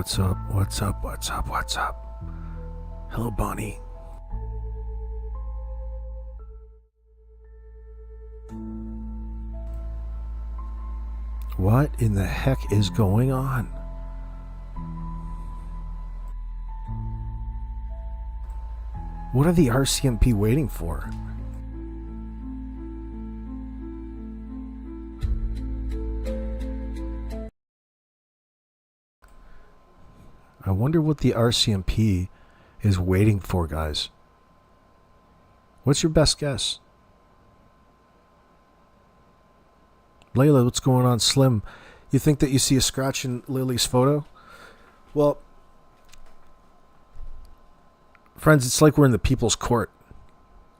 What's up? What's up? What's up? What's up? Hello, Bonnie. What in the heck is going on? What are the RCMP waiting for? I wonder what the RCMP is waiting for, guys. What's your best guess? Layla, what's going on? Slim, you think that you see a scratch in Lily's photo? Well, friends, it's like we're in the people's court.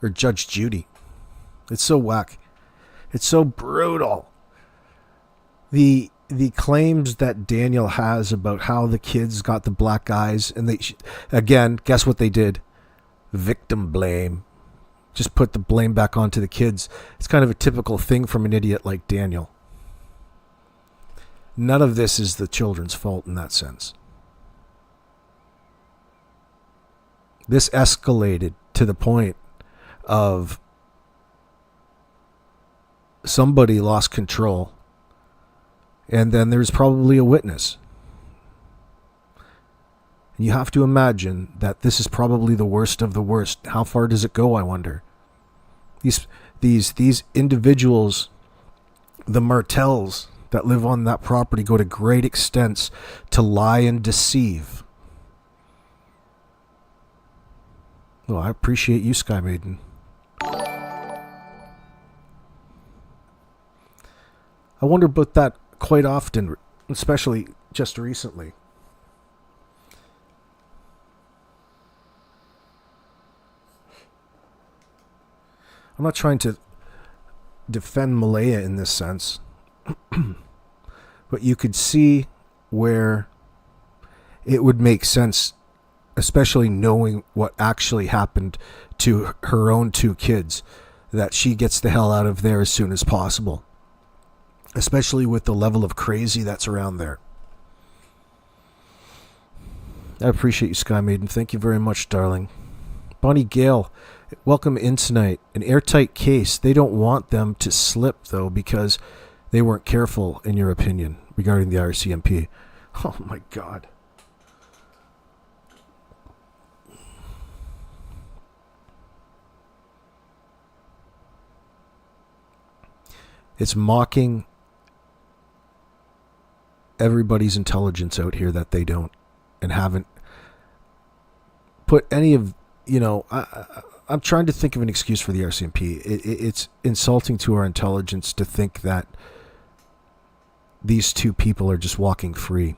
Or Judge Judy. It's so whack. It's so brutal. The claims that Daniel has about how the kids got the black eyes, and they, again, guess what they did? Victim blame. Just put the blame back onto the kids. It's kind of a typical thing from an idiot like Daniel. None of this is the children's fault in that sense. This escalated to the point of somebody lost control, and then there's probably a witness. You have to imagine that this is probably the worst of the worst. How far does it go, I wonder? These individuals, the Martells that live on that property, go to great extents to lie and deceive. Well, I appreciate you, Sky Maiden. I wonder about that quite often, especially just recently. I'm not trying to defend Malaya in this sense, but you could see where it would make sense, especially knowing what actually happened to her own two kids, that she gets the hell out of there as soon as possible, especially with the level of crazy that's around there. I appreciate you, Sky Maiden. Thank you very much, darling. Bonnie Gale, welcome in tonight. An airtight case. They don't want them to slip, though, because they weren't careful, in your opinion, regarding the RCMP. Oh, my God. It's mocking everybody's intelligence out here that they don't and haven't put any of, I'm trying to think of an excuse for the RCMP. It's insulting to our intelligence to think that these two people are just walking free.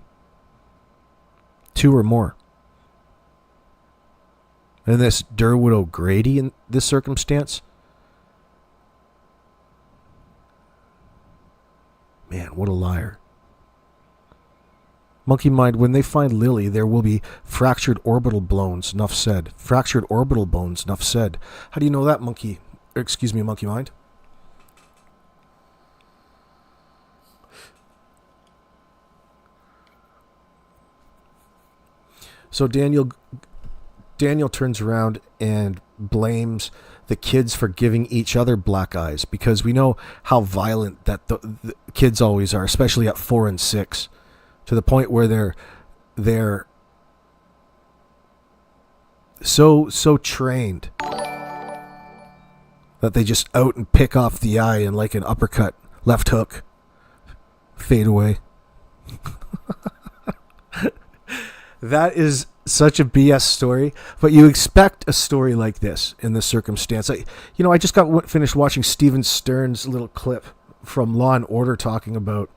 Two or more. And this Derwood O'Grady in this circumstance? Man, what a liar. Monkey Mind, when they find Lily, there will be fractured orbital bones, enough said. Fractured orbital bones, enough said. How do you know that, Monkey Mind? So Daniel turns around and blames the kids for giving each other black eyes, because we know how violent that the kids always are, especially at 4 and 6. To the point where they're so trained that they just out and pick off the eye and, like an uppercut, left hook, fade away. That is such a BS story, but you expect a story like this in this circumstance. I just got finished watching Steven Stern's little clip from Law and Order talking about,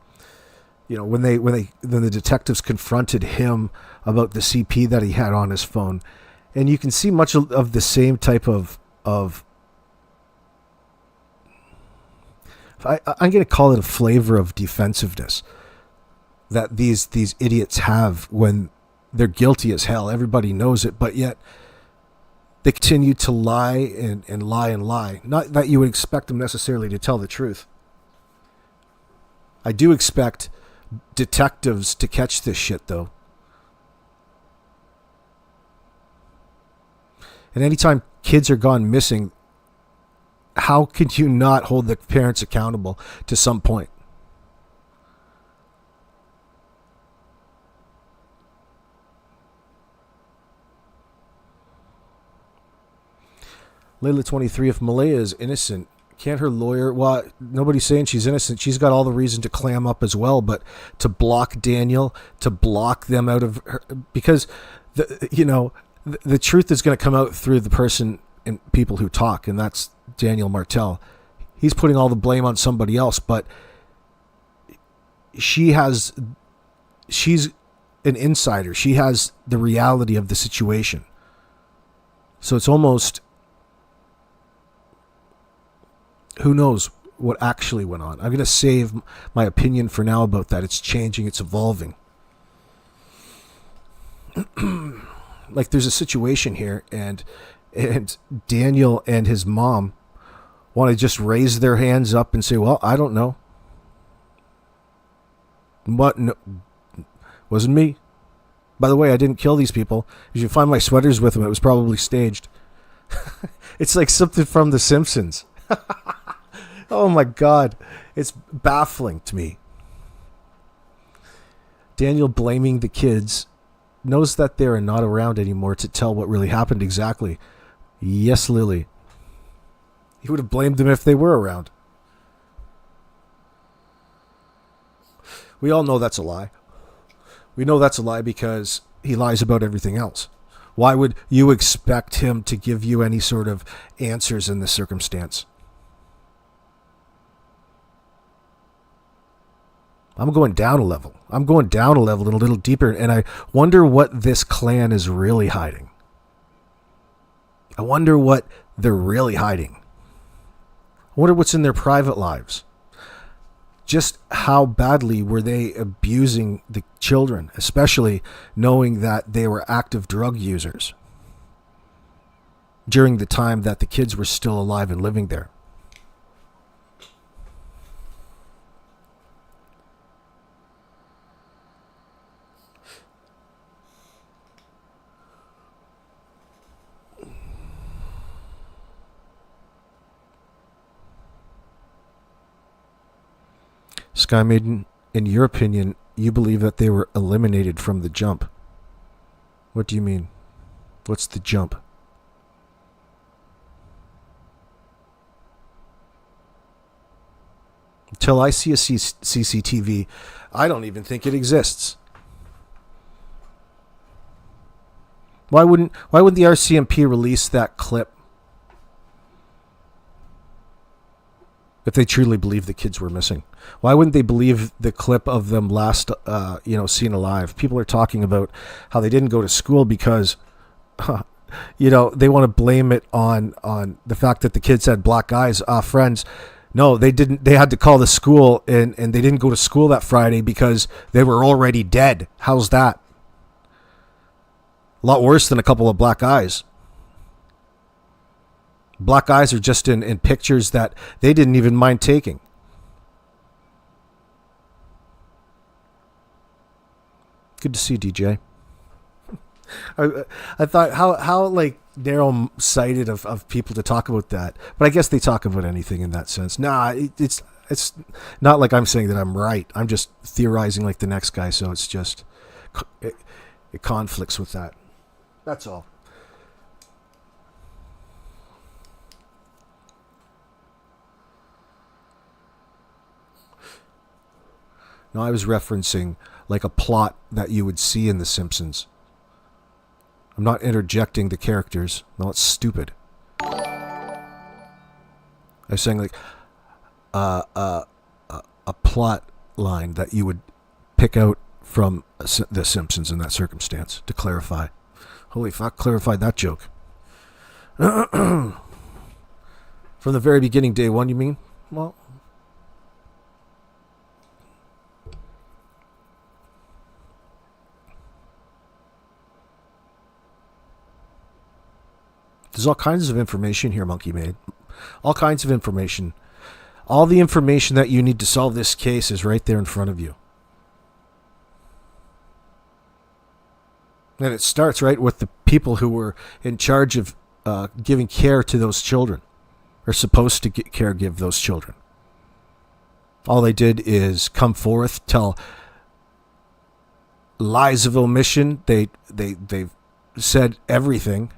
when the detectives confronted him about the CP that he had on his phone. And you can see much of the same type of I'm going to call it a flavor of defensiveness that these idiots have when they're guilty as hell. Everybody knows it, but yet they continue to lie and lie and lie. Not that you would expect them necessarily to tell the truth. I do expect detectives to catch this shit, though. And anytime kids are gone missing, how could you not hold the parents accountable to some point? Layla 23, if Malaya is innocent, can't her lawyer... Well, nobody's saying she's innocent. She's got all the reason to clam up as well, but to block Daniel, to block them out of her... Because, the truth is going to come out through the person and people who talk, and that's Daniel Martel. He's putting all the blame on somebody else, but she's an insider. She has the reality of the situation. So it's almost... Who knows what actually went on? I'm going to save my opinion for now about that. It's changing. It's evolving. Like there's a situation here, and Daniel and his mom want to just raise their hands up and say, well, I don't know. What? No, wasn't me. By the way, I didn't kill these people. You should find my sweaters with them. It was probably staged. It's like something from The Simpsons. Oh my God. It's baffling to me. Daniel blaming the kids, knows that they are not around anymore to tell what really happened exactly. Yes, Lily. He would have blamed them if they were around. We all know that's a lie. We know that's a lie because he lies about everything else. Why would you expect him to give you any sort of answers in this circumstance? I'm going down a level. I'm going down a level and a little deeper, and I wonder what this clan is really hiding. I wonder what they're really hiding. I wonder what's in their private lives. Just how badly were they abusing the children, especially knowing that they were active drug users during the time that the kids were still alive and living there. Sky Maiden, in your opinion, you believe that they were eliminated from the jump. What do you mean? What's the jump? Until I see a CCTV, I don't even think it exists. Why wouldn't the RCMP release that clip if they truly believe the kids were missing? Why wouldn't they believe the clip of them last, seen alive? People are talking about how they didn't go to school because, they want to blame it on the fact that the kids had black eyes. Friends, no, they didn't. They had to call the school, and they didn't go to school that Friday because they were already dead. How's that? A lot worse than a couple of black eyes. Black eyes are just in pictures that they didn't even mind taking. Good to see, DJ. I thought how like narrow-sighted of people to talk about that, but I guess they talk about anything in that sense. Nah, it's not like I'm saying that I'm right. I'm just theorizing like the next guy, so it's just it conflicts with that. That's all. No, I was referencing like a plot that you would see in The Simpsons. I'm not interjecting the characters. No, it's stupid. I was saying like a plot line that you would pick out from The Simpsons in that circumstance to clarify. Holy fuck, clarified that joke. From the very beginning, day one, you mean? Well... There's all kinds of information here, Monkey Maid. All kinds of information. All the information that you need to solve this case is right there in front of you. And it starts right with the people who were in charge of giving care to those children, or supposed to give those children. All they did is come forth, tell lies of omission. They've said everything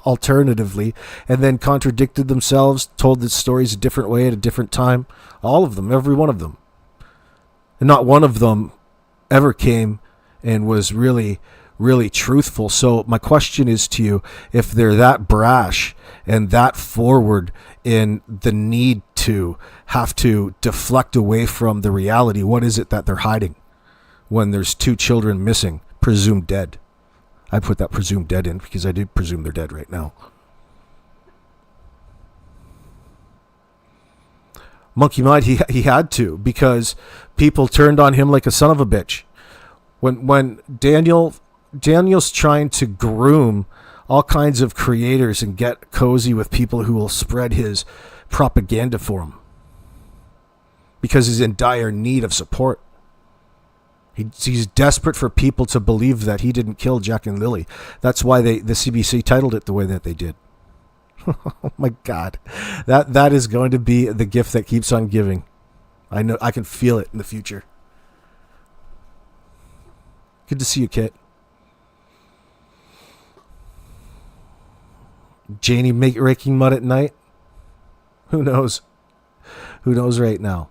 alternatively, and then contradicted themselves, told the stories a different way at a different time. All of them, every one of them. And not one of them ever came and was really, really truthful. So my question is to you, if they're that brash and that forward in the need to have to deflect away from the reality, what is it that they're hiding when there's 2 children missing, presumed dead? I put that presumed dead in because I do presume they're dead right now. Monkey Mind, he had to, because people turned on him like a son of a bitch. When Daniel's trying to groom all kinds of creators and get cozy with people who will spread his propaganda for him, because he's in dire need of support. He's desperate for people to believe that he didn't kill Jack and Lilly. That's why the CBC titled it the way that they did. Oh my God, that is going to be the gift that keeps on giving. I know, I can feel it in the future. Good to see you, Kit. Jannie raking mud at night. Who knows? Who knows right now?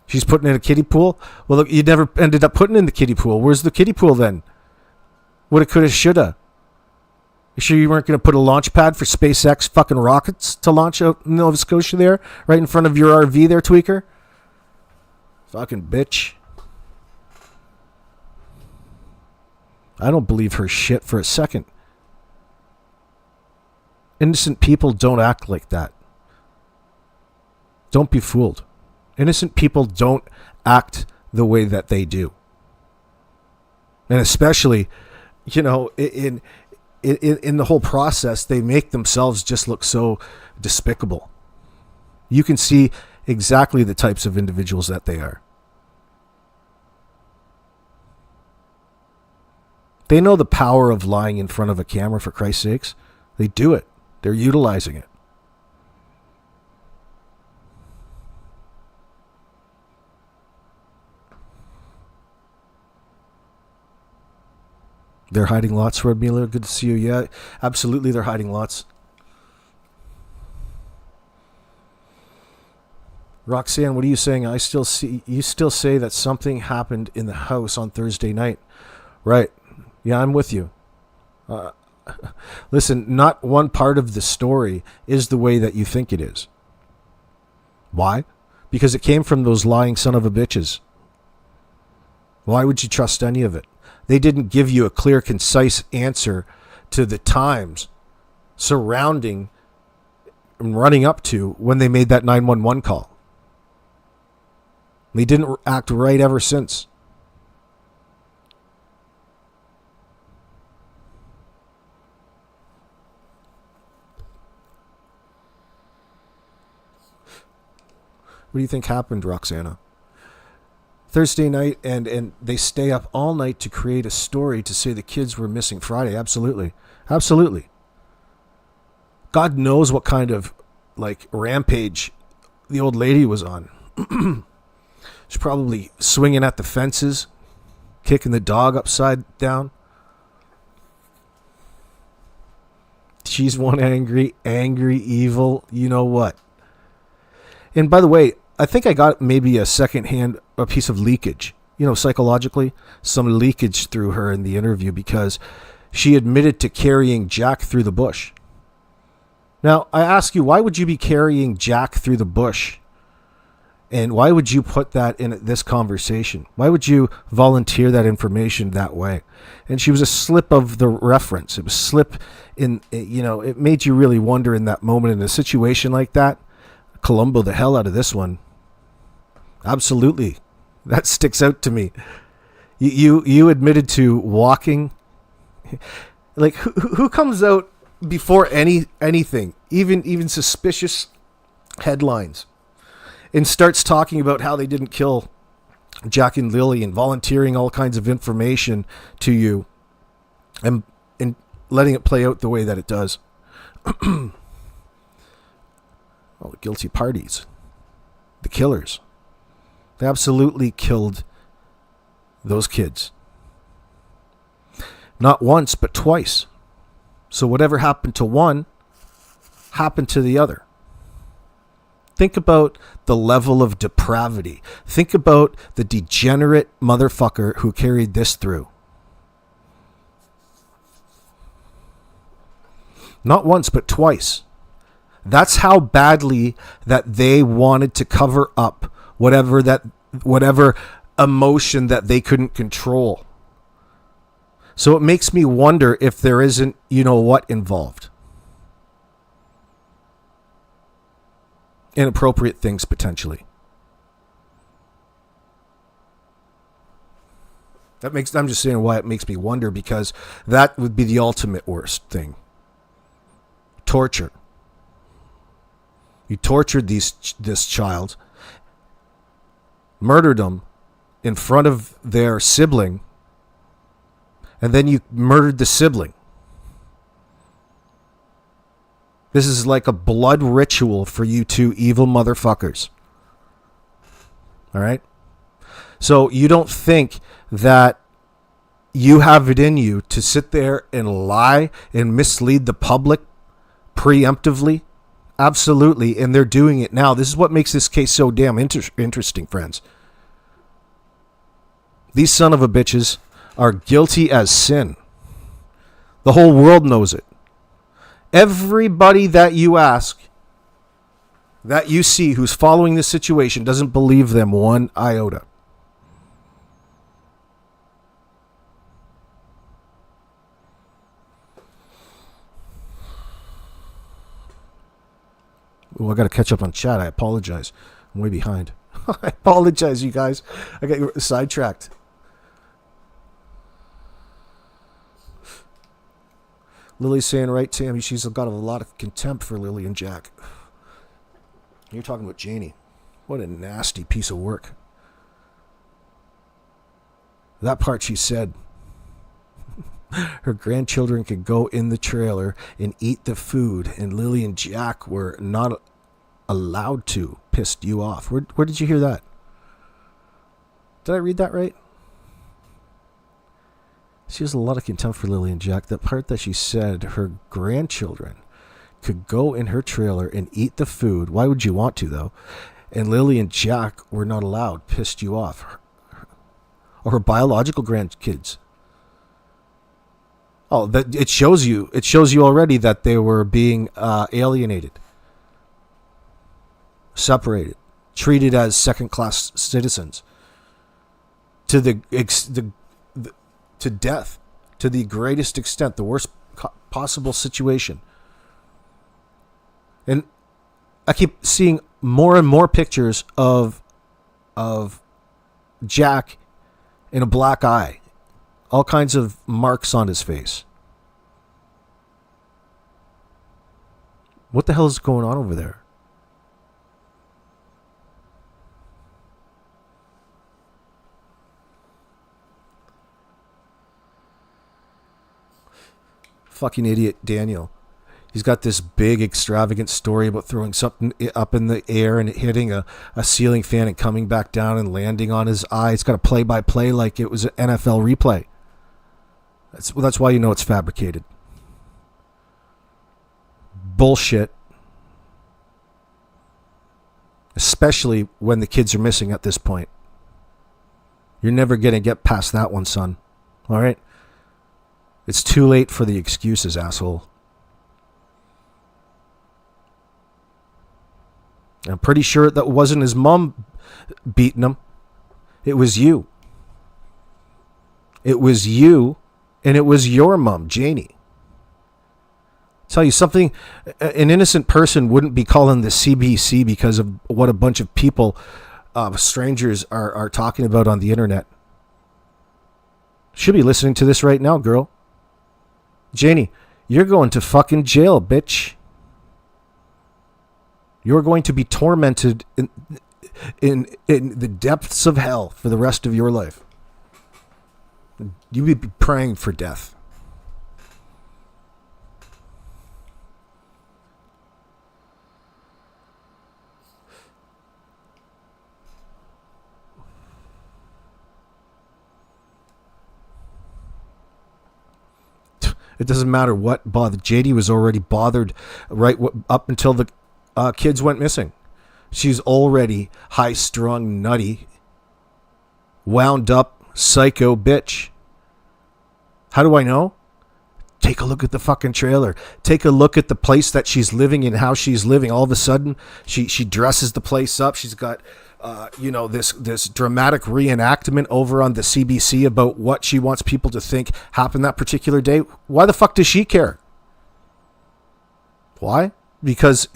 She's putting in a kiddie pool? Well, look, you never ended up putting in the kiddie pool. Where's the kiddie pool then? Woulda, coulda, shoulda. You sure you weren't going to put a launch pad for SpaceX fucking rockets to launch out in Nova Scotia there? Right in front of your RV there, tweaker? Fucking bitch. I don't believe her shit for a second. Innocent people don't act like that. Don't be fooled. Innocent people don't act the way that they do. And especially, in the whole process, they make themselves just look so despicable. You can see exactly the types of individuals that they are. They know the power of lying in front of a camera, for Christ's sakes. They do it. They're utilizing it. They're hiding lots, Red Miller. Good to see you. Yeah, absolutely, they're hiding lots. Roxanne, what are you saying? You still say that something happened in the house on Thursday night. Right. Yeah, I'm with you. Listen, not one part of the story is the way that you think it is. Why? Because it came from those lying son of a bitches. Why would you trust any of it? They didn't give you a clear, concise answer to the times surrounding and running up to when they made that 911 call. They didn't act right ever since. What do you think happened, Roxana? Thursday night, and they stay up all night to create a story to say the kids were missing Friday. Absolutely. Absolutely. God knows what kind of, rampage the old lady was on. She's probably swinging at the fences, kicking the dog upside down. She's one angry, evil, you know what. And by the way, I think I got maybe a piece of leakage, psychologically, some leakage through her in the interview, because she admitted to carrying Jack through the bush. Now, I ask you, why would you be carrying Jack through the bush? And why would you put that in this conversation? Why would you volunteer that information that way? And she was a slip of the reference. It was slip in, it made you really wonder in that moment in a situation like that. Columbo the hell out of this one. Absolutely. That sticks out to me. You admitted to walking. Who comes out before anything, even suspicious headlines, and starts talking about how they didn't kill Jack and Lilly and volunteering all kinds of information to you, and letting it play out the way that it does. All the guilty parties, the killers, they absolutely killed those kids. Not once, but twice. So whatever happened to one happened to the other. Think about the level of depravity. Think about the degenerate motherfucker who carried this through. Not once, but twice. That's how badly that they wanted to cover up whatever emotion that they couldn't control. So it makes me wonder if there isn't, you know what, involved. Inappropriate things, potentially. I'm just saying why it makes me wonder, because that would be the ultimate worst thing. Torture. You tortured this child, murdered them in front of their sibling, and then you murdered the sibling. This is like a blood ritual for you two evil motherfuckers. All right? So you don't think that you have it in you to sit there and lie and mislead the public preemptively? Absolutely. And they're doing it now. This is what makes this case so damn interesting, friends. These son of a bitches are guilty as sin. The whole world knows it. Everybody that you ask, that you see who's following this situation, doesn't believe them one iota. Oh, I got to catch up on chat. I apologize. I'm way behind. I apologize, you guys. I got sidetracked. Lily's saying, right, Tammy, she's got a lot of contempt for Lily and Jack. You're talking about Jannie. What a nasty piece of work. That part she said. Her grandchildren could go in the trailer and eat the food, and Lily and Jack were not allowed to. Pissed you off. Where did you hear that? Did I read that right? She has a lot of contempt for Lily and Jack. That part that she said her grandchildren could go in her trailer and eat the food. Why would you want to, though? And Lily and Jack were not allowed. Pissed you off. Or her biological grandkids. Oh, that it shows you already that they were being alienated, separated, treated as second-class citizens, to to death, to the greatest extent, the worst possible situation. And I keep seeing more and more pictures of Jack in a black eye. All kinds of marks on his face. What the hell is going on over there? Fucking idiot Daniel. He's got this big extravagant story about throwing something up in the air and hitting a ceiling fan and coming back down and landing on his eye. It's got a play-by-play like it was an NFL replay. That's why you know it's fabricated. Bullshit. Especially when the kids are missing at this point. You're never going to get past that one, son. All right? It's too late for the excuses, asshole. I'm pretty sure that wasn't his mom beating him. It was you. It was you. And it was your mom, Jannie. Tell you something, an innocent person wouldn't be calling the CBC because of what a bunch of people, strangers, are talking about on the internet. Should be listening to this right now, girl. Jannie, you're going to fucking jail, bitch. You're going to be tormented in the depths of hell for the rest of your life. You would be praying for death. It doesn't matter what bothered. JD was already bothered up until the kids went missing. She's already high-strung, nutty, wound up, psycho bitch. How do I know? Take a look at the fucking trailer. Take a look at the place that she's living in, how she's living. All of a sudden, she dresses the place up. She's got, this dramatic reenactment over on the CBC about what she wants people to think happened that particular day. Why the fuck does she care? Why? Because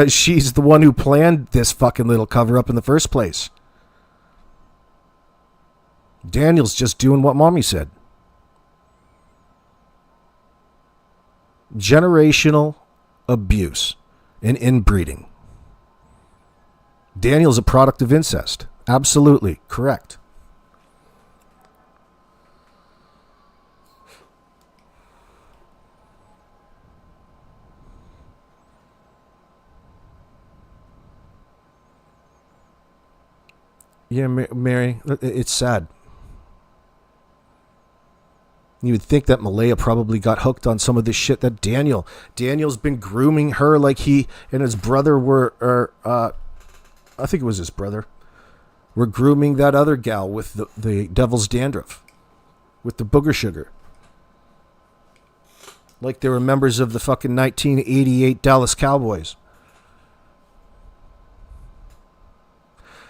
she's the one who planned this fucking little cover-up in the first place. Daniel's just doing what mommy said. Generational abuse and inbreeding. Daniel's a product of incest. Absolutely correct. Yeah, Mary, it's sad. You would think that Malaya probably got hooked on some of this shit that Daniel's been grooming her like he and his brother were, I think it was his brother, were grooming that other gal with the devil's dandruff, with the booger sugar. Like they were members of the fucking 1988 Dallas Cowboys.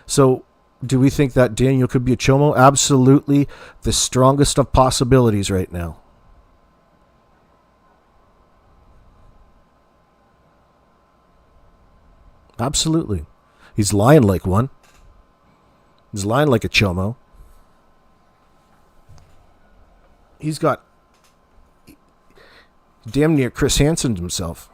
So, do we think that Daniel could be a chomo? Absolutely the strongest of possibilities right now. Absolutely. He's lying like one. He's lying like a chomo. He's got damn near Chris Hansen himself.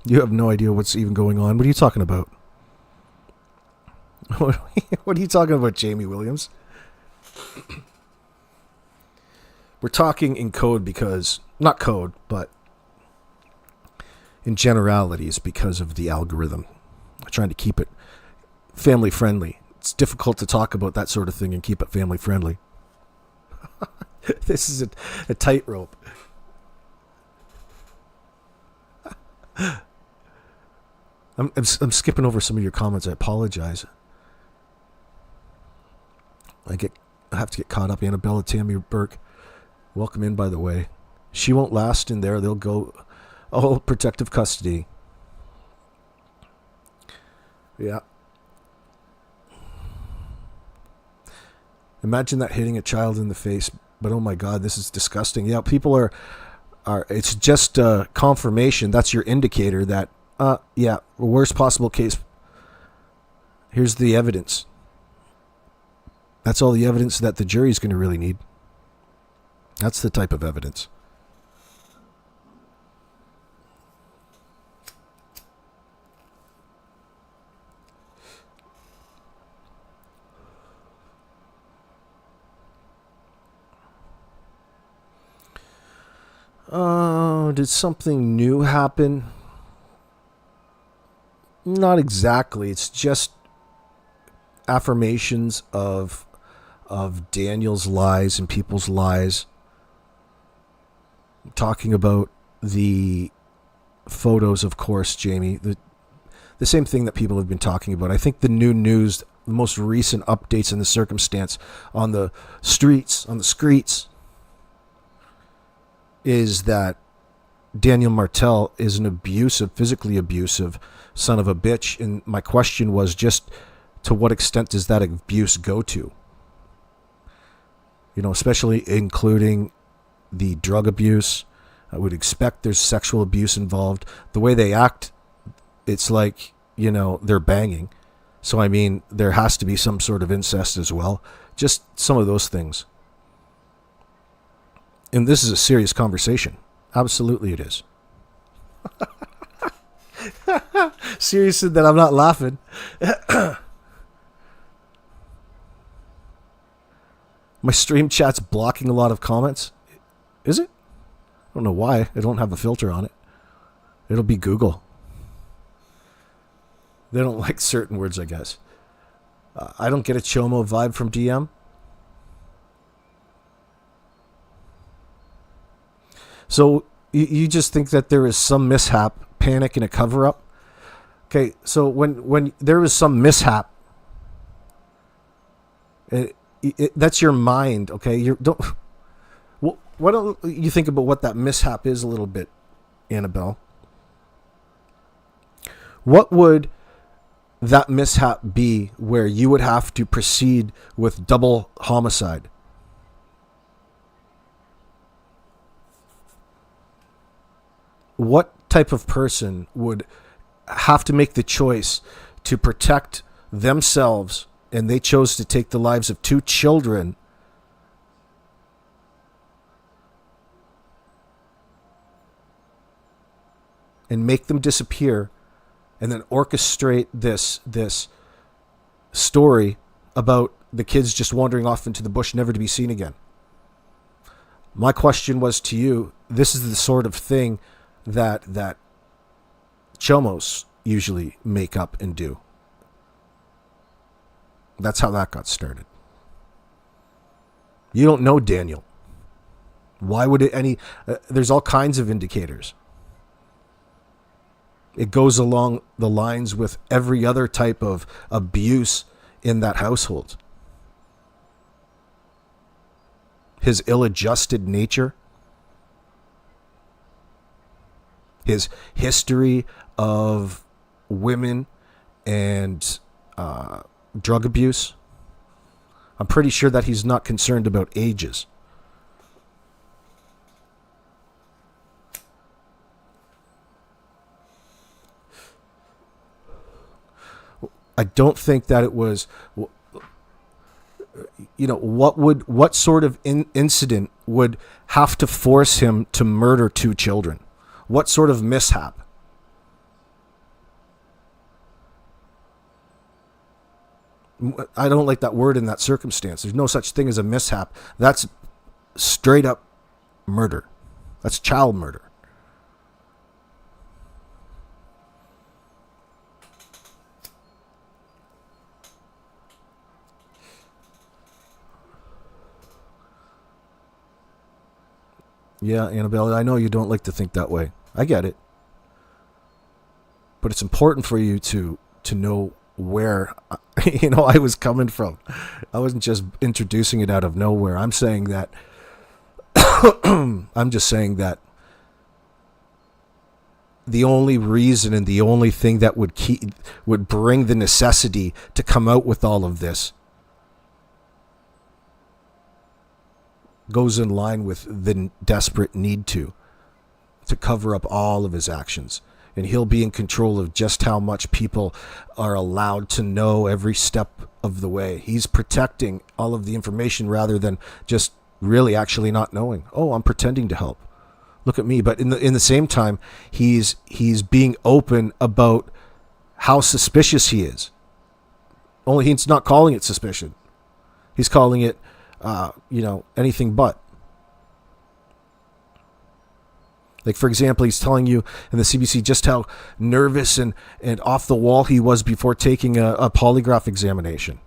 You have no idea what's even going on. What are you talking about? What are you talking about, Jamie Williams? We're talking in code because, not code, but in generalities because of the algorithm. I'm trying to keep it family friendly. It's difficult to talk about that sort of thing and keep it family friendly. This is a tightrope. I'm skipping over some of your comments. I apologize. I have to get caught up. Annabella Tammy Burke, welcome in, by the way. She won't last in there. They'll go, protective custody. Yeah. Imagine that hitting a child in the face. But oh my God, this is disgusting. Yeah, people are it's just confirmation. That's your indicator that, worst possible case. Here's the evidence. That's all the evidence that the jury's going to really need. That's the type of evidence. Did something new happen? Not exactly. It's just affirmations of Daniel's lies and people's lies. Talking about the photos, of course, Jamie. The same thing that people have been talking about. I think the new news, the most recent updates in the circumstance on the streets, is that Daniel Martel is an abusive, physically abusive son of a bitch. And my question was just, to what extent does that abuse go to? You know, especially including the drug abuse. I would expect there's sexual abuse involved. The way they act, it's like, they're banging. So, I mean, there has to be some sort of incest as well. Just some of those things. And this is a serious conversation. Absolutely it is. Seriously, that I'm not laughing. My stream chat's blocking a lot of comments. Is it? I don't know why. I don't have a filter on it. It'll be Google. They don't like certain words, I guess. I don't get a chomo vibe from DM. So you just think that there is some mishap, panic, and a cover-up? Okay, so when there is some mishap, that's your mind, okay? Why don't you think about what that mishap is a little bit, Annabelle? What would that mishap be where you would have to proceed with double homicide? What type of person would have to make the choice to protect themselves, and they chose to take the lives of 2 children, and make them disappear, and then orchestrate this story about the kids just wandering off into the bush, never to be seen again? My question was to you, this is the sort of thing that chomos usually make up and do. That's how that got started. You don't know Daniel. Why would it there's all kinds of indicators. It goes along the lines with every other type of abuse in that household. His ill-adjusted nature, his history of women and drug abuse. I'm pretty sure that he's not concerned about ages. I don't think that it was, what sort of incident would have to force him to murder 2 children? What sort of mishap? I don't like that word in that circumstance. There's no such thing as a mishap. That's straight up murder. That's child murder. Yeah, Annabelle, I know you don't like to think that way. I get it. But it's important for you to know where I was coming from. I wasn't just introducing it out of nowhere. I'm saying that I'm just saying that the only reason and the only thing that would bring the necessity to come out with all of this goes in line with the desperate need to cover up all of his actions. And he'll be in control of just how much people are allowed to know every step of the way. He's protecting all of the information rather than just really actually not knowing. Oh, I'm pretending to help. Look at me. But in the same time, he's being open about how suspicious he is. Only he's not calling it suspicion. He's calling it anything but. Like, for example, he's telling you in the CBC just how nervous and off the wall he was before taking a polygraph examination.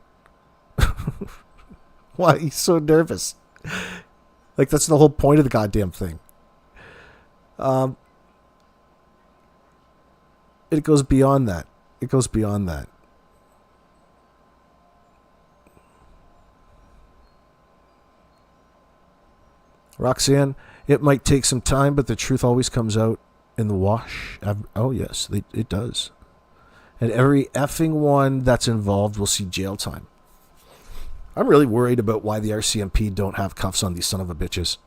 Why? He's so nervous. Like, that's the whole point of the goddamn thing. It goes beyond that. It goes beyond that. Roxanne, it might take some time, but the truth always comes out in the wash. Oh, yes, it does. And every effing one that's involved will see jail time. I'm really worried about why the RCMP don't have cuffs on these son of a bitches.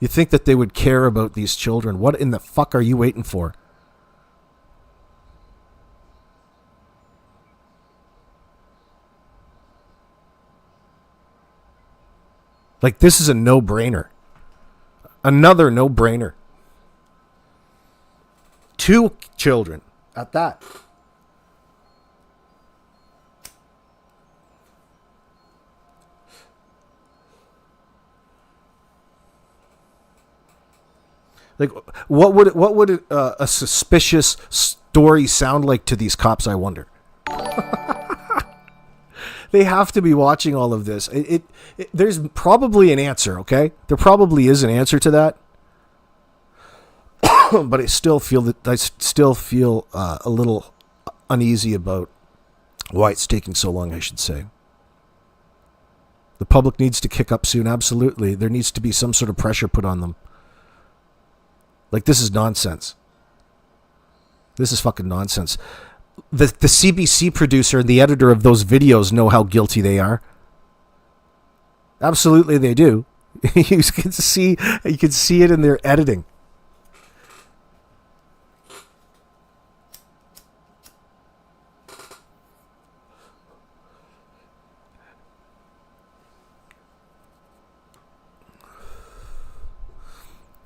You think that they would care about these children. What in the fuck are you waiting for? Like, this is a no-brainer. Another no-brainer. 2 children at that. Like, what would a suspicious stories sound like to these cops, I wonder? They have to be watching all of this. There's probably an answer, okay? There probably is an answer to that. But I still feel a little uneasy about why it's taking so long, I should say. The public needs to kick up soon, absolutely. There needs to be some sort of pressure put on them. Like, this is nonsense. This is fucking nonsense. The CBC producer and the editor of those videos know how guilty they are. Absolutely they do. You can see it in their editing.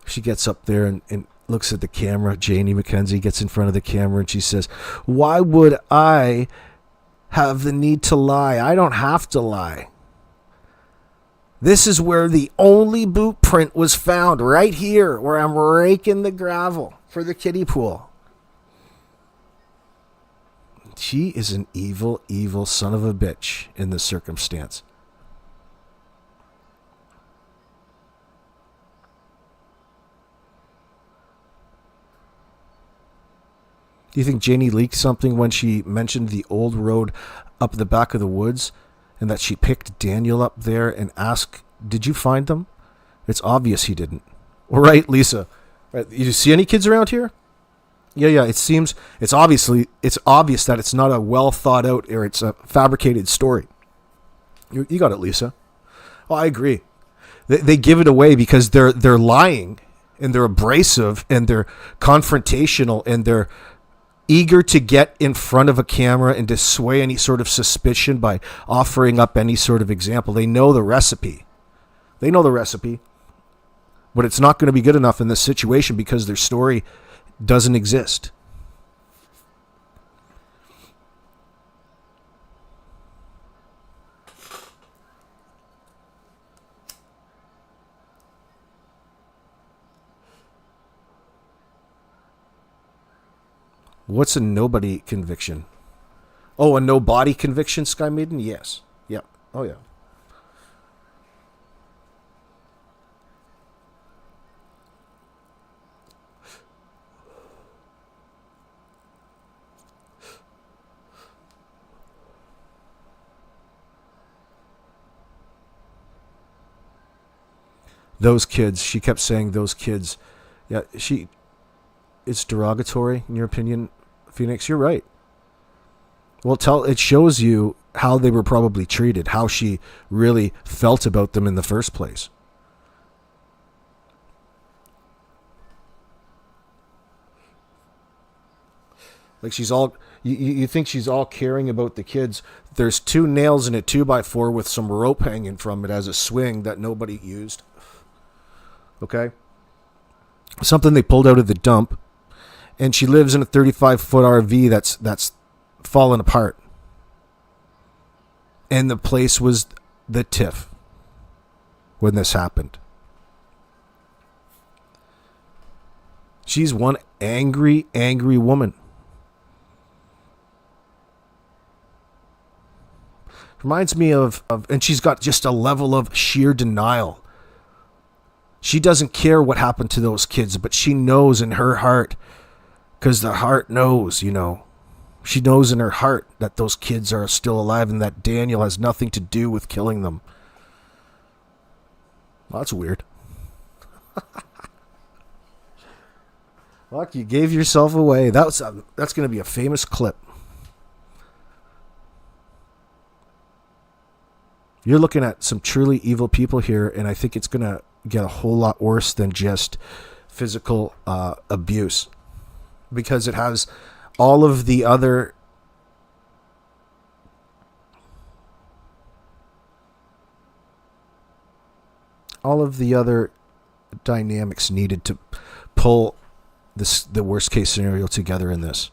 She gets up there and looks at the camera. Jannie McKenzie gets in front of the camera and she says, "Why would I have the need to lie? I don't have to lie. This is where the only boot print was found, right here, where I'm raking the gravel for the kiddie pool." She is an evil, evil son of a bitch in this circumstance. Do you think Jannie leaked something when she mentioned the old road up the back of the woods and that she picked Daniel up there and asked, "Did you find them?" It's obvious he didn't. All right, Lisa. Right, you see any kids around here? Yeah. It's obvious that it's not a well thought out or it's a fabricated story. You got it, Lisa. Oh, I agree. They give it away because they're lying and they're abrasive and they're confrontational and they're eager to get in front of a camera and to sway any sort of suspicion by offering up any sort of example. They know the recipe. But it's not going to be good enough in this situation because their story doesn't exist. What's a nobody conviction? Oh, a no body conviction, Sky Maiden? Yes. Yeah. Oh, yeah. Those kids. She kept saying those kids. Yeah, it's derogatory in your opinion, Phoenix. You're right. Well, it shows you how they were probably treated, how she really felt about them in the first place. Like she's all you think she's all caring about the kids. There's 2 nails in a 2x4 with some rope hanging from it as a swing that nobody used. Okay? Something they pulled out of the dump. And she lives in a 35-foot RV that's fallen apart. And the place was the TIFF when this happened. She's one angry, angry woman. Reminds me of, and she's got just a level of sheer denial. She doesn't care what happened to those kids, but she knows in her heart, because the heart knows, you know. She knows in her heart that those kids are still alive and that Daniel has nothing to do with killing them. Well, that's weird. Look, you gave yourself away. That's going to be a famous clip. You're looking at some truly evil people here, and I think it's going to get a whole lot worse than just physical abuse, because it has all of the other dynamics needed to pull the worst case scenario together in this.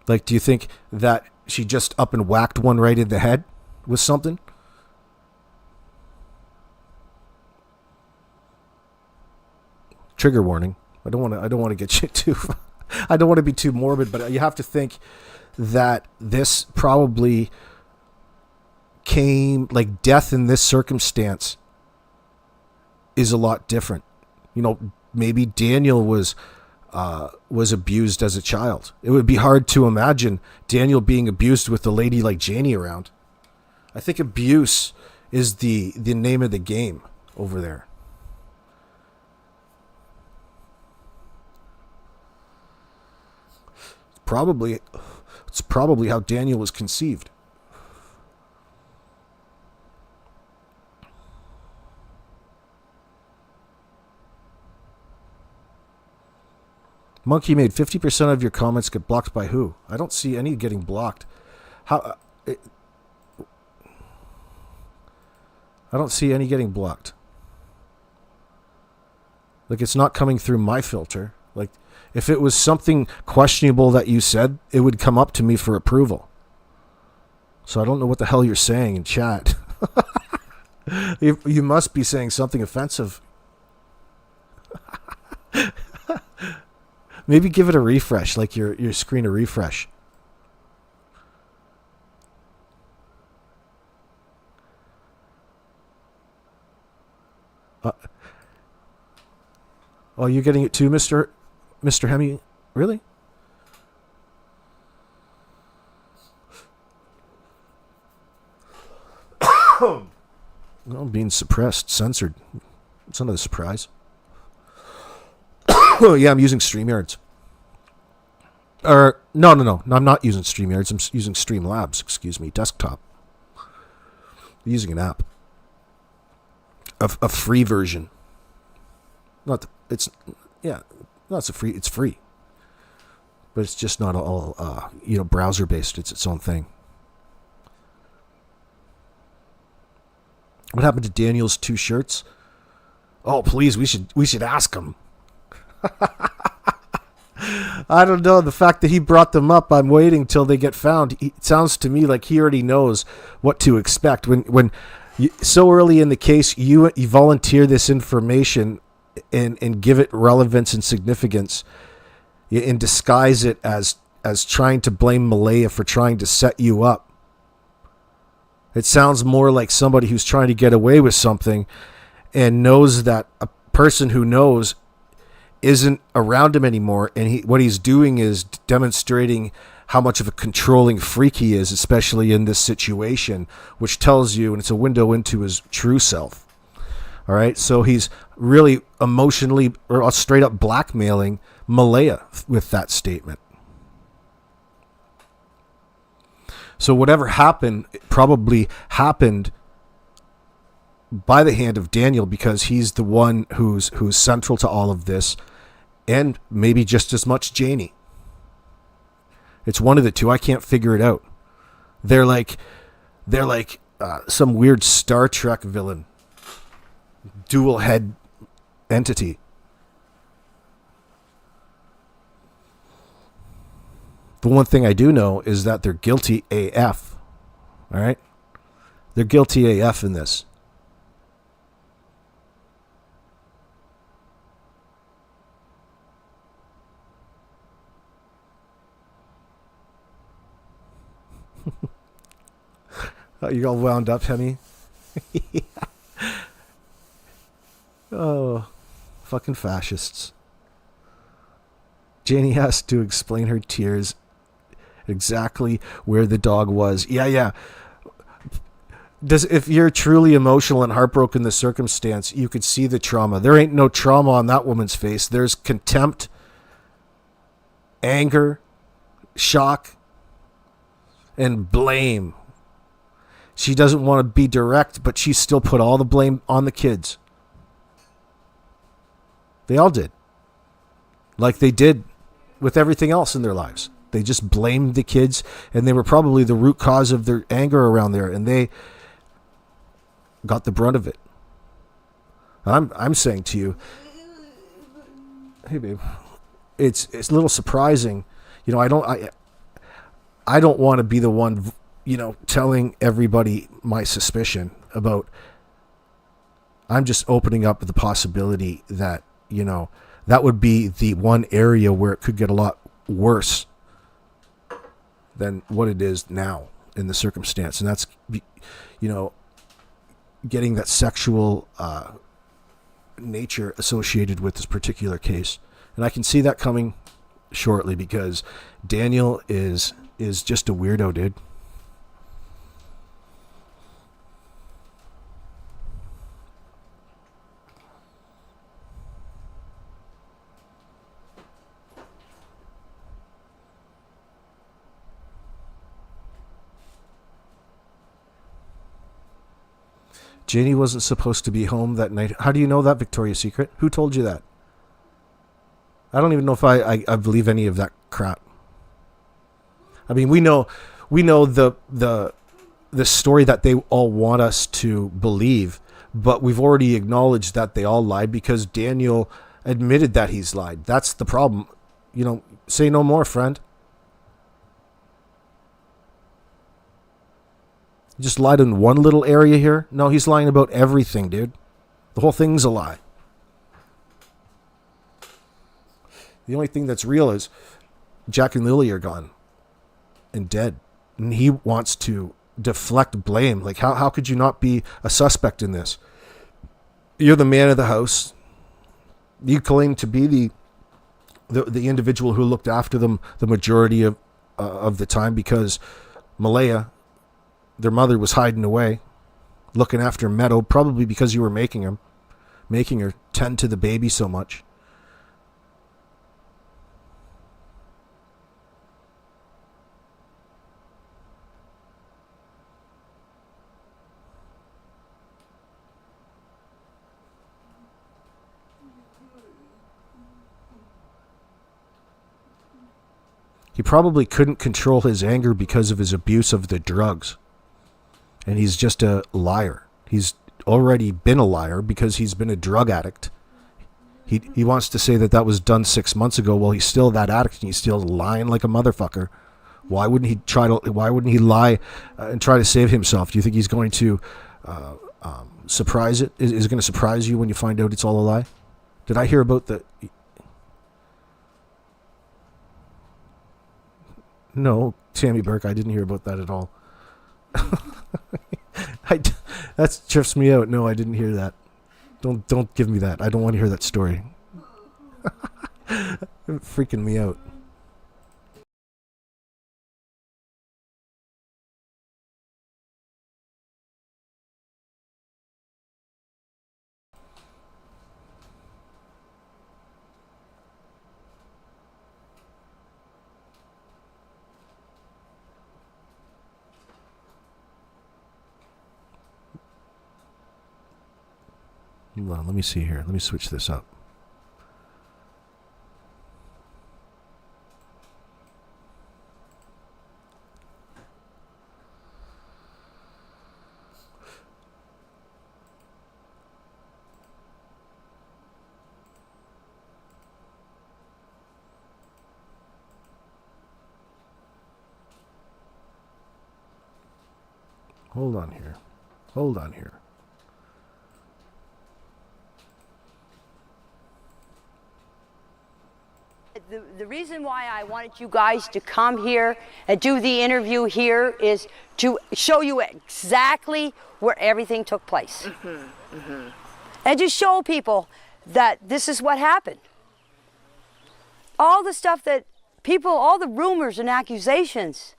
Like, do you think that she just up and whacked one right in the head with something? trigger warning. I don't want to get you too. I don't want to be too morbid, but you have to think that this probably came, like, death in this circumstance is a lot different. You know, maybe Daniel was abused as a child. It would be hard to imagine Daniel being abused with a lady like Jannie around. I think abuse is the name of the game over there. It's probably how Daniel was conceived. Monkey made 50% of your comments get blocked by who? I don't see any getting blocked. I don't see any getting blocked. Like, it's not coming through my filter. Like, if it was something questionable that you said, it would come up to me for approval. So I don't know what the hell you're saying in chat. You must be saying something offensive. Maybe give it a refresh, like your screen a refresh. Oh, you're getting it too, Mr. Hemi? Really? Well, being suppressed, censored. It's not a surprise. Oh, yeah, I'm using StreamYards. No, I'm not using StreamYards. I'm using Streamlabs, excuse me, desktop. I'm using an app. A free version. It's free. But it's just not all, browser based. It's its own thing. What happened to Daniel's 2 shirts? Oh, please, we should ask him. I don't know. The fact that he brought them up, I'm waiting till they get found. It sounds to me like he already knows what to expect. When so early in the case, you volunteer this information and give it relevance and significance, and disguise it as trying to blame Malaya for trying to set you up. It sounds more like somebody who's trying to get away with something and knows that a person who knows isn't around him anymore, and what he's doing is demonstrating how much of a controlling freak he is, especially in this situation, which tells you, and it's a window into his true self. All right, so he's really emotionally or straight up blackmailing Malaya with that statement. So whatever happened, it probably happened by the hand of Daniel, because he's the one who's central to all of this, and maybe just as much Jannie. It's one of the two. I can't figure it out. They're like some weird Star Trek villain, dual head entity. The one thing I do know is that they're guilty AF. All right? They're guilty AF in this. Oh, you all wound up, Hemi? Yeah. Oh, fucking fascists. Jannie has to explain her tears, exactly where the dog was. Yeah. If you're truly emotional and heartbroken in the circumstance, you could see the trauma. There ain't no trauma on that woman's face. There's contempt, anger, shock, and blame. She doesn't want to be direct, but she still put all the blame on the kids. They all did. Like they did with everything else in their lives. They just blamed the kids, and they were probably the root cause of their anger around there, and they got the brunt of it. I'm saying to you, hey babe, it's a little surprising. You know, I don't want to be the one, telling everybody my suspicion about. I'm just opening up the possibility that, that would be the one area where it could get a lot worse than what it is now in the circumstance. And that's, getting that sexual nature associated with this particular case. And I can see that coming shortly because Daniel is just a weirdo, dude. Janie wasn't supposed to be home that night. How do you know that, Victoria's Secret? Who told you that? I don't even know if I believe any of that crap. I mean, we know the story that they all want us to believe, but we've already acknowledged that they all lied because Daniel admitted that he's lied. That's the problem. Say no more, friend. He just lied in one little area here. No, he's lying about everything, dude. The whole thing's a lie. The only thing that's real is Jack and Lily are gone and dead. And he wants to deflect blame. Like, how could you not be a suspect in this? You're the man of the house. You claim to be the individual who looked after them the majority of the time because Malaya, their mother, was hiding away, looking after Meadow, probably because you were making her tend to the baby so much. He probably couldn't control his anger because of his abuse of the drugs. And he's just a liar. He's already been a liar because he's been a drug addict. He wants to say that was done 6 months ago. Well, he's still that addict and he's still lying like a motherfucker. Why wouldn't he lie and try to save himself? Do you think he's going to surprise it? Is it going to surprise you when you find out it's all a lie? Did I hear about the... No, Tammy Burke, I didn't hear about that at all. That trips me out. No, I didn't hear that. Don't give me that. I don't want to hear that story. Freaking me out. Hold on, let me see here. Let me switch this up. Hold on here. Hold on here. The reason why I wanted you guys to come here and do the interview here is to show you exactly where everything took place. And to show people that this is what happened. All the stuff that people, all the rumors and accusations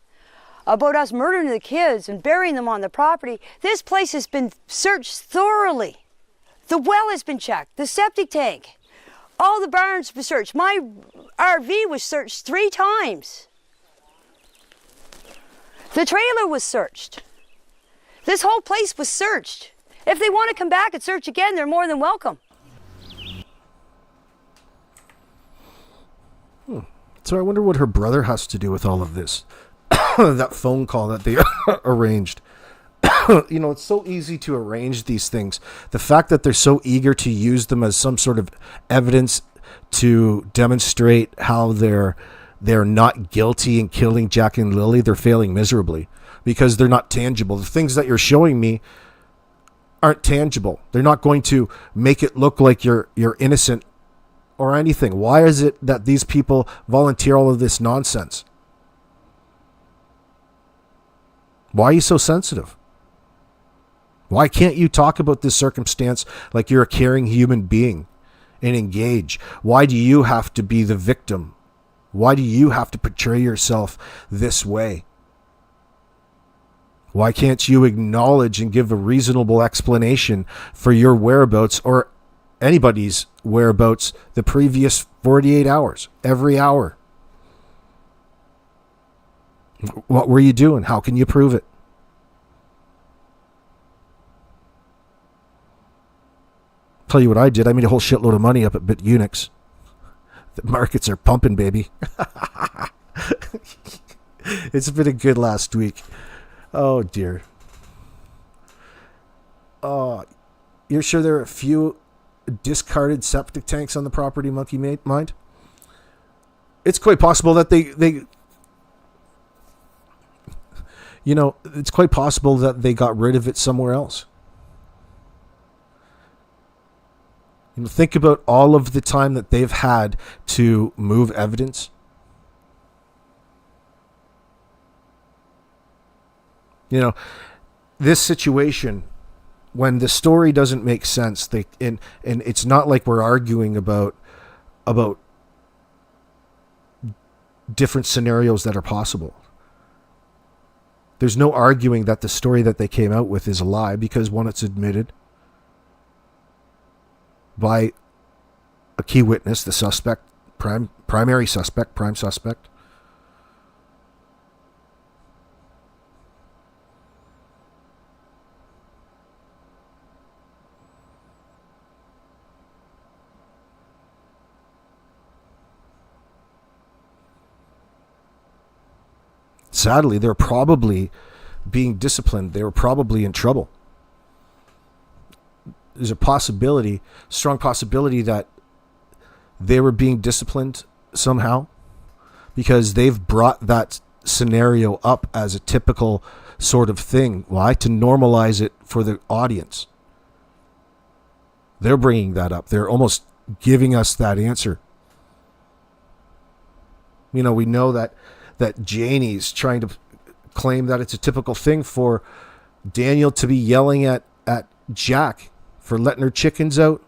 about us murdering the kids and burying them on the property, this place has been searched thoroughly. The well has been checked, the septic tank. All the barns were searched. My RV was searched 3 times. The trailer was searched. This whole place was searched. If they want to come back and search again, they're more than welcome. So I wonder what her brother has to do with all of this. That phone call that they arranged. It's so easy to arrange these things. The fact that they're so eager to use them as some sort of evidence to demonstrate how they're not guilty in killing Jack and Lily, they're failing miserably because they're not tangible. The things that you're showing me aren't tangible. They're not going to make it look like you're innocent or anything? Why is it that these people volunteer all of this nonsense? Why are you so sensitive? Why can't you talk about this circumstance like you're a caring human being and engage? Why do you have to be the victim? Why do you have to portray yourself this way? Why can't you acknowledge and give a reasonable explanation for your whereabouts or anybody's whereabouts the previous 48 hours, every hour? What were you doing? How can you prove it? Tell you what I did. I made a whole shitload of money up at Unix. The markets are pumping, baby. It's been a good last week. Oh, dear. You're sure there are a few discarded septic tanks on the property, Monkey Mind? It's quite possible that they it's quite possible that they got rid of it somewhere else. Think about all of the time that they've had to move evidence. This situation, when the story doesn't make sense, and it's not like we're arguing about different scenarios that are possible. There's no arguing that the story that they came out with is a lie, because one, it's admitted by a key witness, the suspect, prime suspect. Sadly, they're probably being disciplined. They were probably in trouble. There's a possibility, strong possibility, that they were being disciplined somehow because they've brought that scenario up as a typical sort of thing. Why? To normalize it for the audience. They're bringing that up. They're almost giving us that answer. We know that Jannie's trying to claim that it's a typical thing for Daniel to be yelling at Jack for letting her chickens out,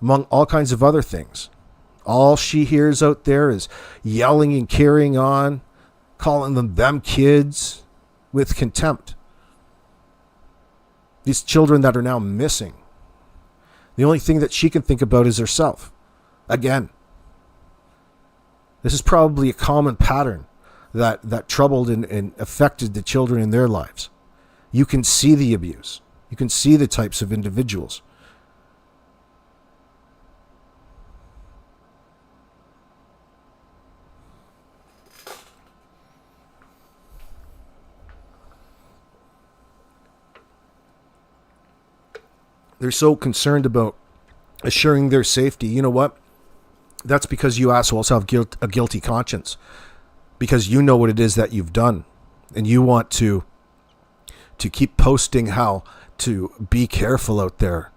among all kinds of other things. All she hears out there is yelling and carrying on, calling them kids, with contempt. These children that are now missing. The only thing that she can think about is herself. Again. This is probably a common pattern that troubled and affected the children in their lives. You can see the abuse. You can see the types of individuals. They're so concerned about assuring their safety. You know what? That's because you assholes have a guilty conscience. Because you know what it is that you've done. And you want to keep posting how to be careful out there.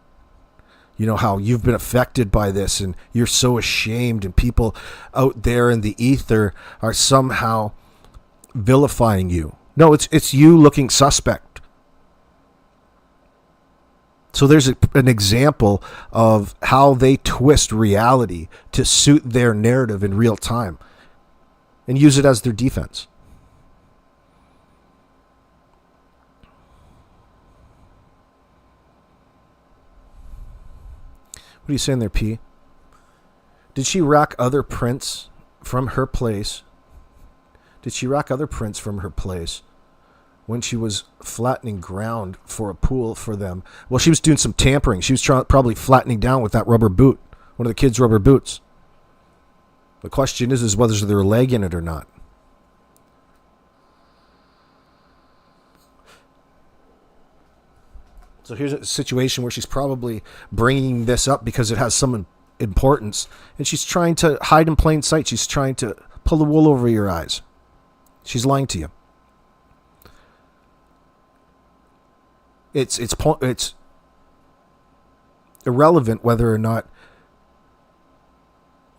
You know, how you've been affected by this and you're so ashamed, and people out there in the ether are somehow vilifying you. No, it's you looking suspect. So there's an example of how they twist reality to suit their narrative in real time and use it as their defense. What are you saying there, P? Did she rack other prints from her place? When she was flattening ground for a pool for them? Well, she was doing some tampering. She was probably flattening down with that rubber boot, one of the kids' rubber boots. The question is whether there's a leg in it or not. So here's a situation where she's probably bringing this up because it has some importance, and she's trying to hide in plain sight. She's trying to pull the wool over your eyes. She's lying to you. It's irrelevant whether or not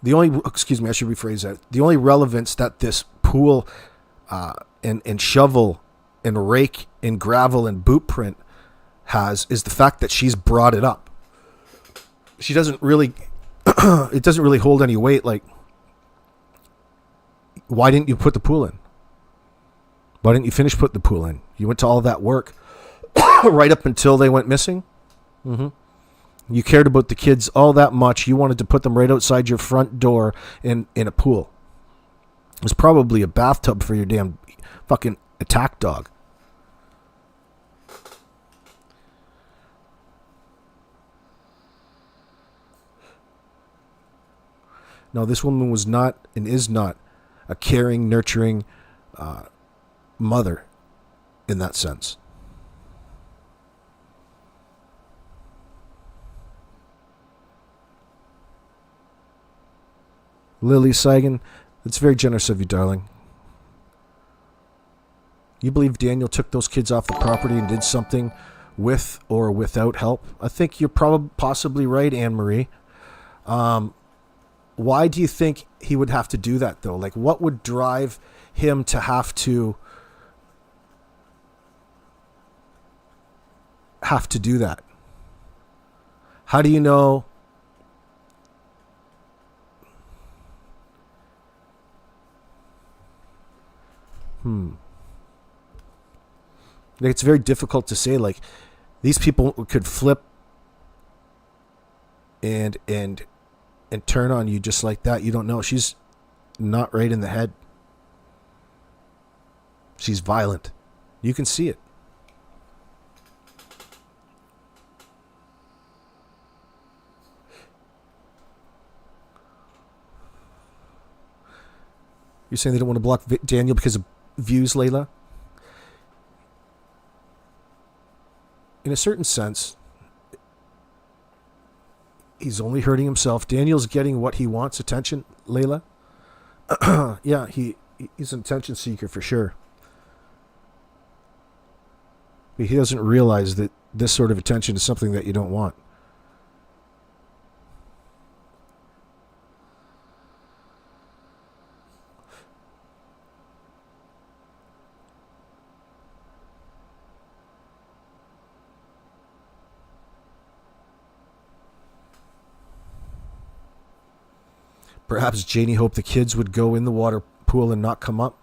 excuse me, I should rephrase that. The only relevance that this pool and shovel and rake and gravel and boot print has is the fact that she's brought it up. She doesn't really, it doesn't really hold any weight. Like, why didn't you put the pool in? Why didn't you finish putting the pool in? You went to all that work right up until they went missing. Mm-hmm. You cared about the kids all that much. You wanted to put them right outside your front door in a pool. It was probably a bathtub for your damn fucking attack dog. No, this woman was not and is not a caring, nurturing mother in that sense. Lilly Sullivan, that's very generous of you, darling. You believe Daniel took those kids off the property and did something with or without help? I think you're possibly right, Anne-Marie. Why do you think he would have to do that, though? Like, what would drive him to have to do that? How do you know? It's very difficult to say. Like, these people could flip and turn on you just like that. You don't know. She's not right in the head. She's violent. You can see it. You're saying they don't want to block Daniel because of views, Layla? In a certain sense, he's only hurting himself. Daniel's getting what he wants, attention, Layla. Yeah, he's an attention seeker for sure. But he doesn't realize that this sort of attention is something that you don't want. Perhaps Janie hoped the kids would go in the water pool and not come up.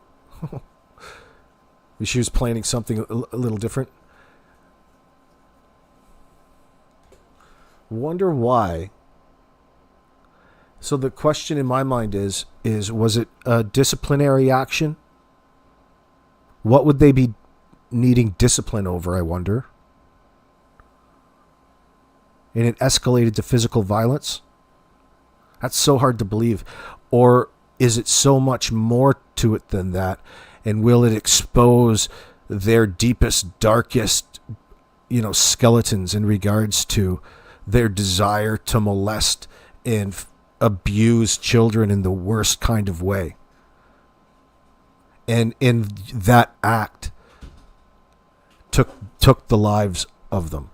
She was planning something a little different. Wonder why. So the question in my mind is was it a disciplinary action? What would they be needing discipline over, I wonder? And it escalated to physical violence? That's so hard to believe. Or is it so much more to it than that? And will it expose their deepest, darkest, skeletons in regards to their desire to molest and abuse children in the worst kind of way? And in that act took the lives of them.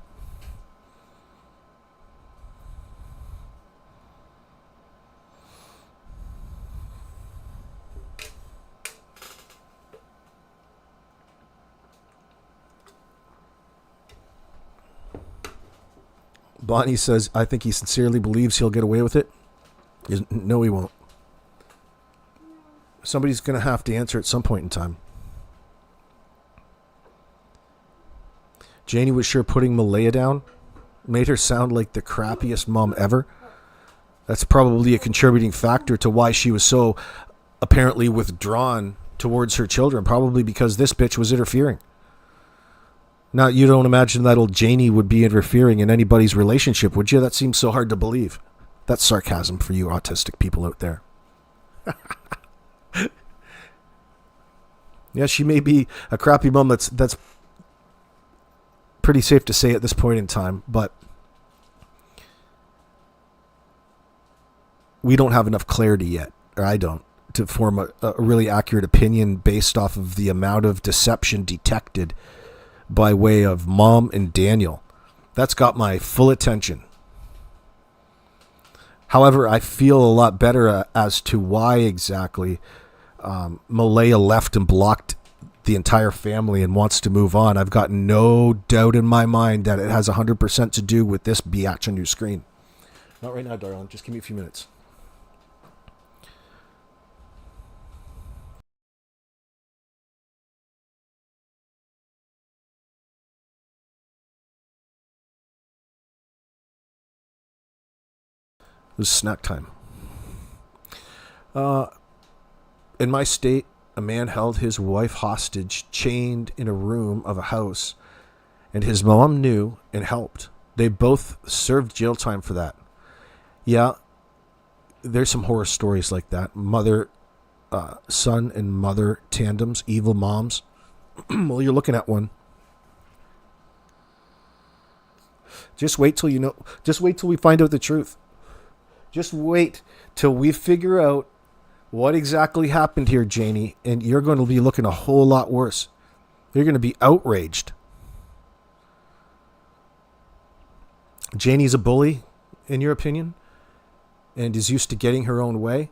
Bonnie says, I think he sincerely believes he'll get away with it. No, he won't. Somebody's going to have to answer at some point in time. Janie was sure putting Malaya down made her sound like the crappiest mom ever. That's probably a contributing factor to why she was so apparently withdrawn towards her children. Probably because this bitch was interfering. Now, you don't imagine that old Janie would be interfering in anybody's relationship, would you? That seems so hard to believe. That's sarcasm for you autistic people out there. Yeah, she may be a crappy mom. That's pretty safe to say at this point in time, but we don't have enough clarity yet, or I don't, to form a really accurate opinion based off of the amount of deception detected by way of Mom and Daniel. That's got my full attention. However, I feel a lot better as to why exactly Malaya left and blocked the entire family and wants to move on. I've got no doubt in my mind that it has 100% to do with this biatch on your screen. Not right now, darling. Just give me a few minutes. It was snack time. In my state, a man held his wife hostage, chained in a room of a house, and his mom knew and helped. They both served jail time for that. Yeah, there's some horror stories like that. Mother, son and mother tandems, evil moms. Well, you're looking at one. Just wait till you know. Just wait till we find out the truth. Just wait till we figure out what exactly happened here, Jannie, and you're going to be looking a whole lot worse. You're going to be outraged. Jannie's a bully, in your opinion, and is used to getting her own way.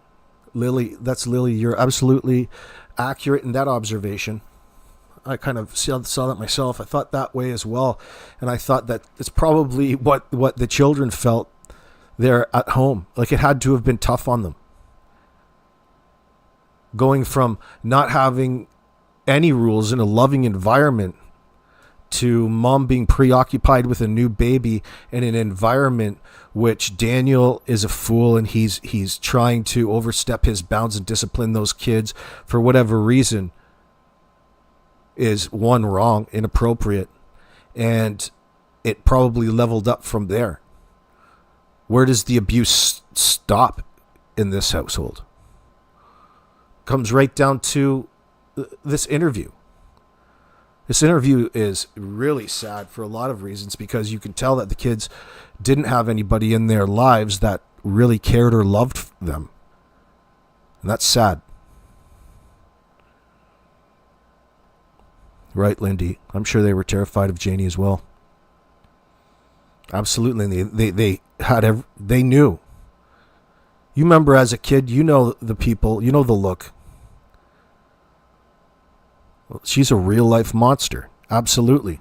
Lilly, that's Lilly. You're absolutely accurate in that observation. I kind of saw that myself. I thought that way as well, and I thought that it's probably what the children felt there at home. Like it had to have been tough on them. Going from not having any rules in a loving environment to mom being preoccupied with a new baby in an environment which Daniel is a fool and he's trying to overstep his bounds and discipline those kids for whatever reason is one, wrong, inappropriate, and it probably leveled up from there. Where does the abuse stop in this household? Comes right down to this interview. This interview is really sad for a lot of reasons because you can tell that the kids didn't have anybody in their lives that really cared or loved them. And that's sad. Right, Lindy? I'm sure they were terrified of Jannie as well. Absolutely. They knew. You remember as a kid, you know the people, you know the look. Well, she's a real life monster. Absolutely.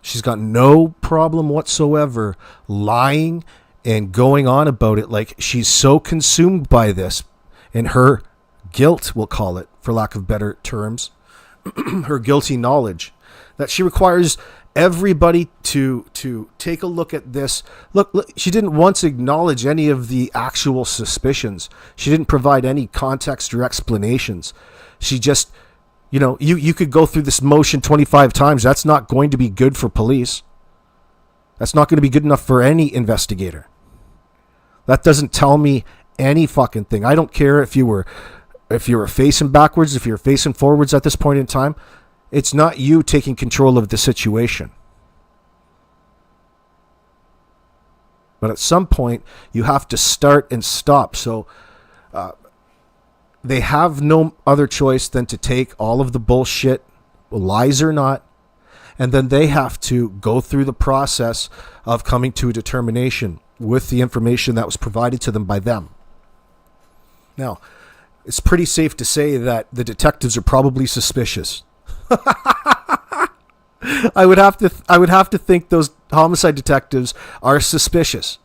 She's got no problem whatsoever lying and going on about it. Like she's so consumed by this and her guilt, we'll call it, for lack of better terms, her guilty knowledge, that she requires everybody to take a look at this. Look, she didn't once acknowledge any of the actual suspicions. She didn't provide any context or explanations. She just, you could go through this motion 25 times. That's not going to be good for police. That's not going to be good enough for any investigator. That doesn't tell me any fucking thing. I don't care if you were facing backwards, if you're facing forwards at this point in time. It's not you taking control of the situation. But at some point, you have to start and stop. So they have no other choice than to take all of the bullshit, lies or not, and then they have to go through the process of coming to a determination with the information that was provided to them by them. Now, it's pretty safe to say that the detectives are probably suspicious. I would have to think those homicide detectives are suspicious.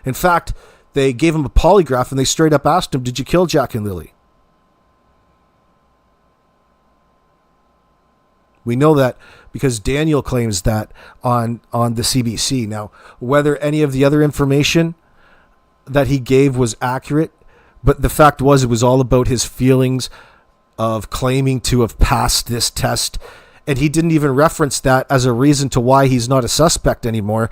In fact, they gave him a polygraph and they straight up asked him, "Did you kill Jack and Lily?" We know that because Daniel claims that on the CBC. Now, whether any of the other information that he gave was accurate, but the fact was it was all about his feelings of claiming to have passed this test, and he didn't even reference that as a reason to why he's not a suspect anymore.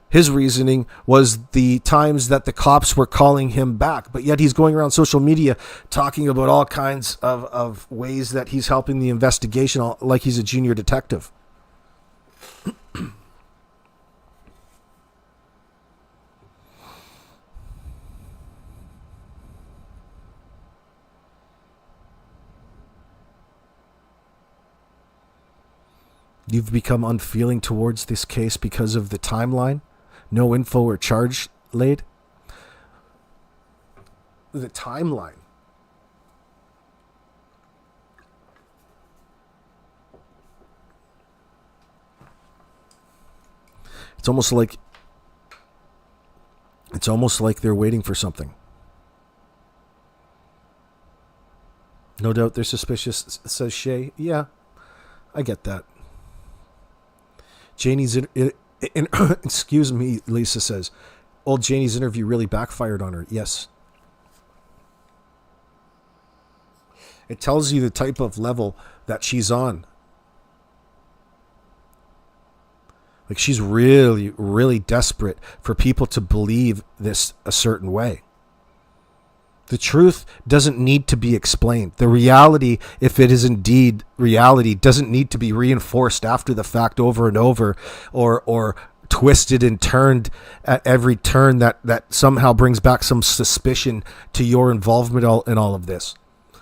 His reasoning was the times that the cops were calling him back, but yet he's going around social media talking about all kinds of ways that he's helping the investigation like he's a junior detective. You've become unfeeling towards this case because of the timeline? No info or charge laid? the timeline. It's almost like they're waiting for something. No doubt they're suspicious, says Shay. Yeah, I get that. Janie's excuse me, Lisa says, old Janie's interview really backfired on her. Yes. It tells you the type of level that she's on. Like, she's really, really desperate for people to believe this a certain way. The truth doesn't need to be explained. The reality, if it is indeed reality, doesn't need to be reinforced after the fact over and over, or twisted and turned at every turn that somehow brings back some suspicion to your involvement in all of this.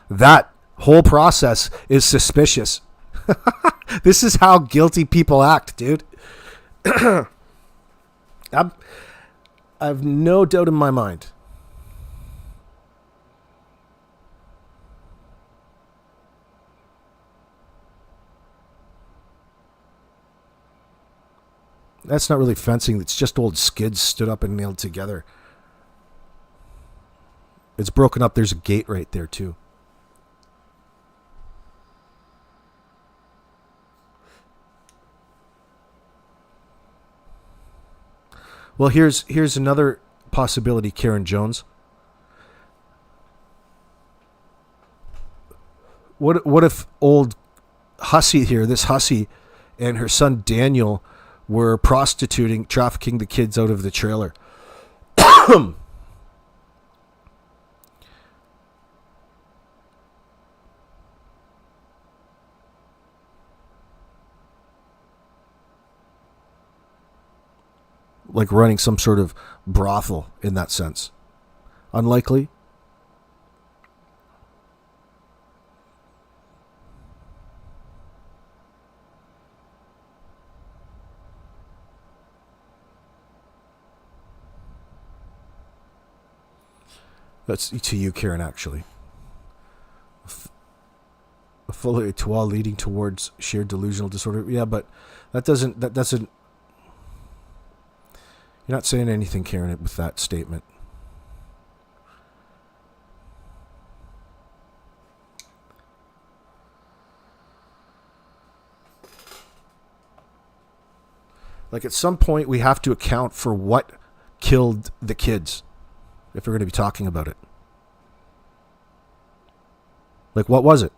That whole process is suspicious. This is how guilty people act, dude. I've no doubt in my mind. That's not really fencing. It's just old skids stood up and nailed together. It's broken up. There's a gate right there too. Well, here's another possibility, Karen Jones. What if old hussy here, this hussy, and her son Daniel were prostituting, trafficking the kids out of the trailer? Like running some sort of brothel in that sense. Unlikely. That's to you, Karen, actually. A full étoile leading towards shared delusional disorder. Yeah, but that doesn't... You're not saying anything, Karen, with that statement. Like, at some point, we have to account for what killed the kids, if we're going to be talking about it. Like, what was it?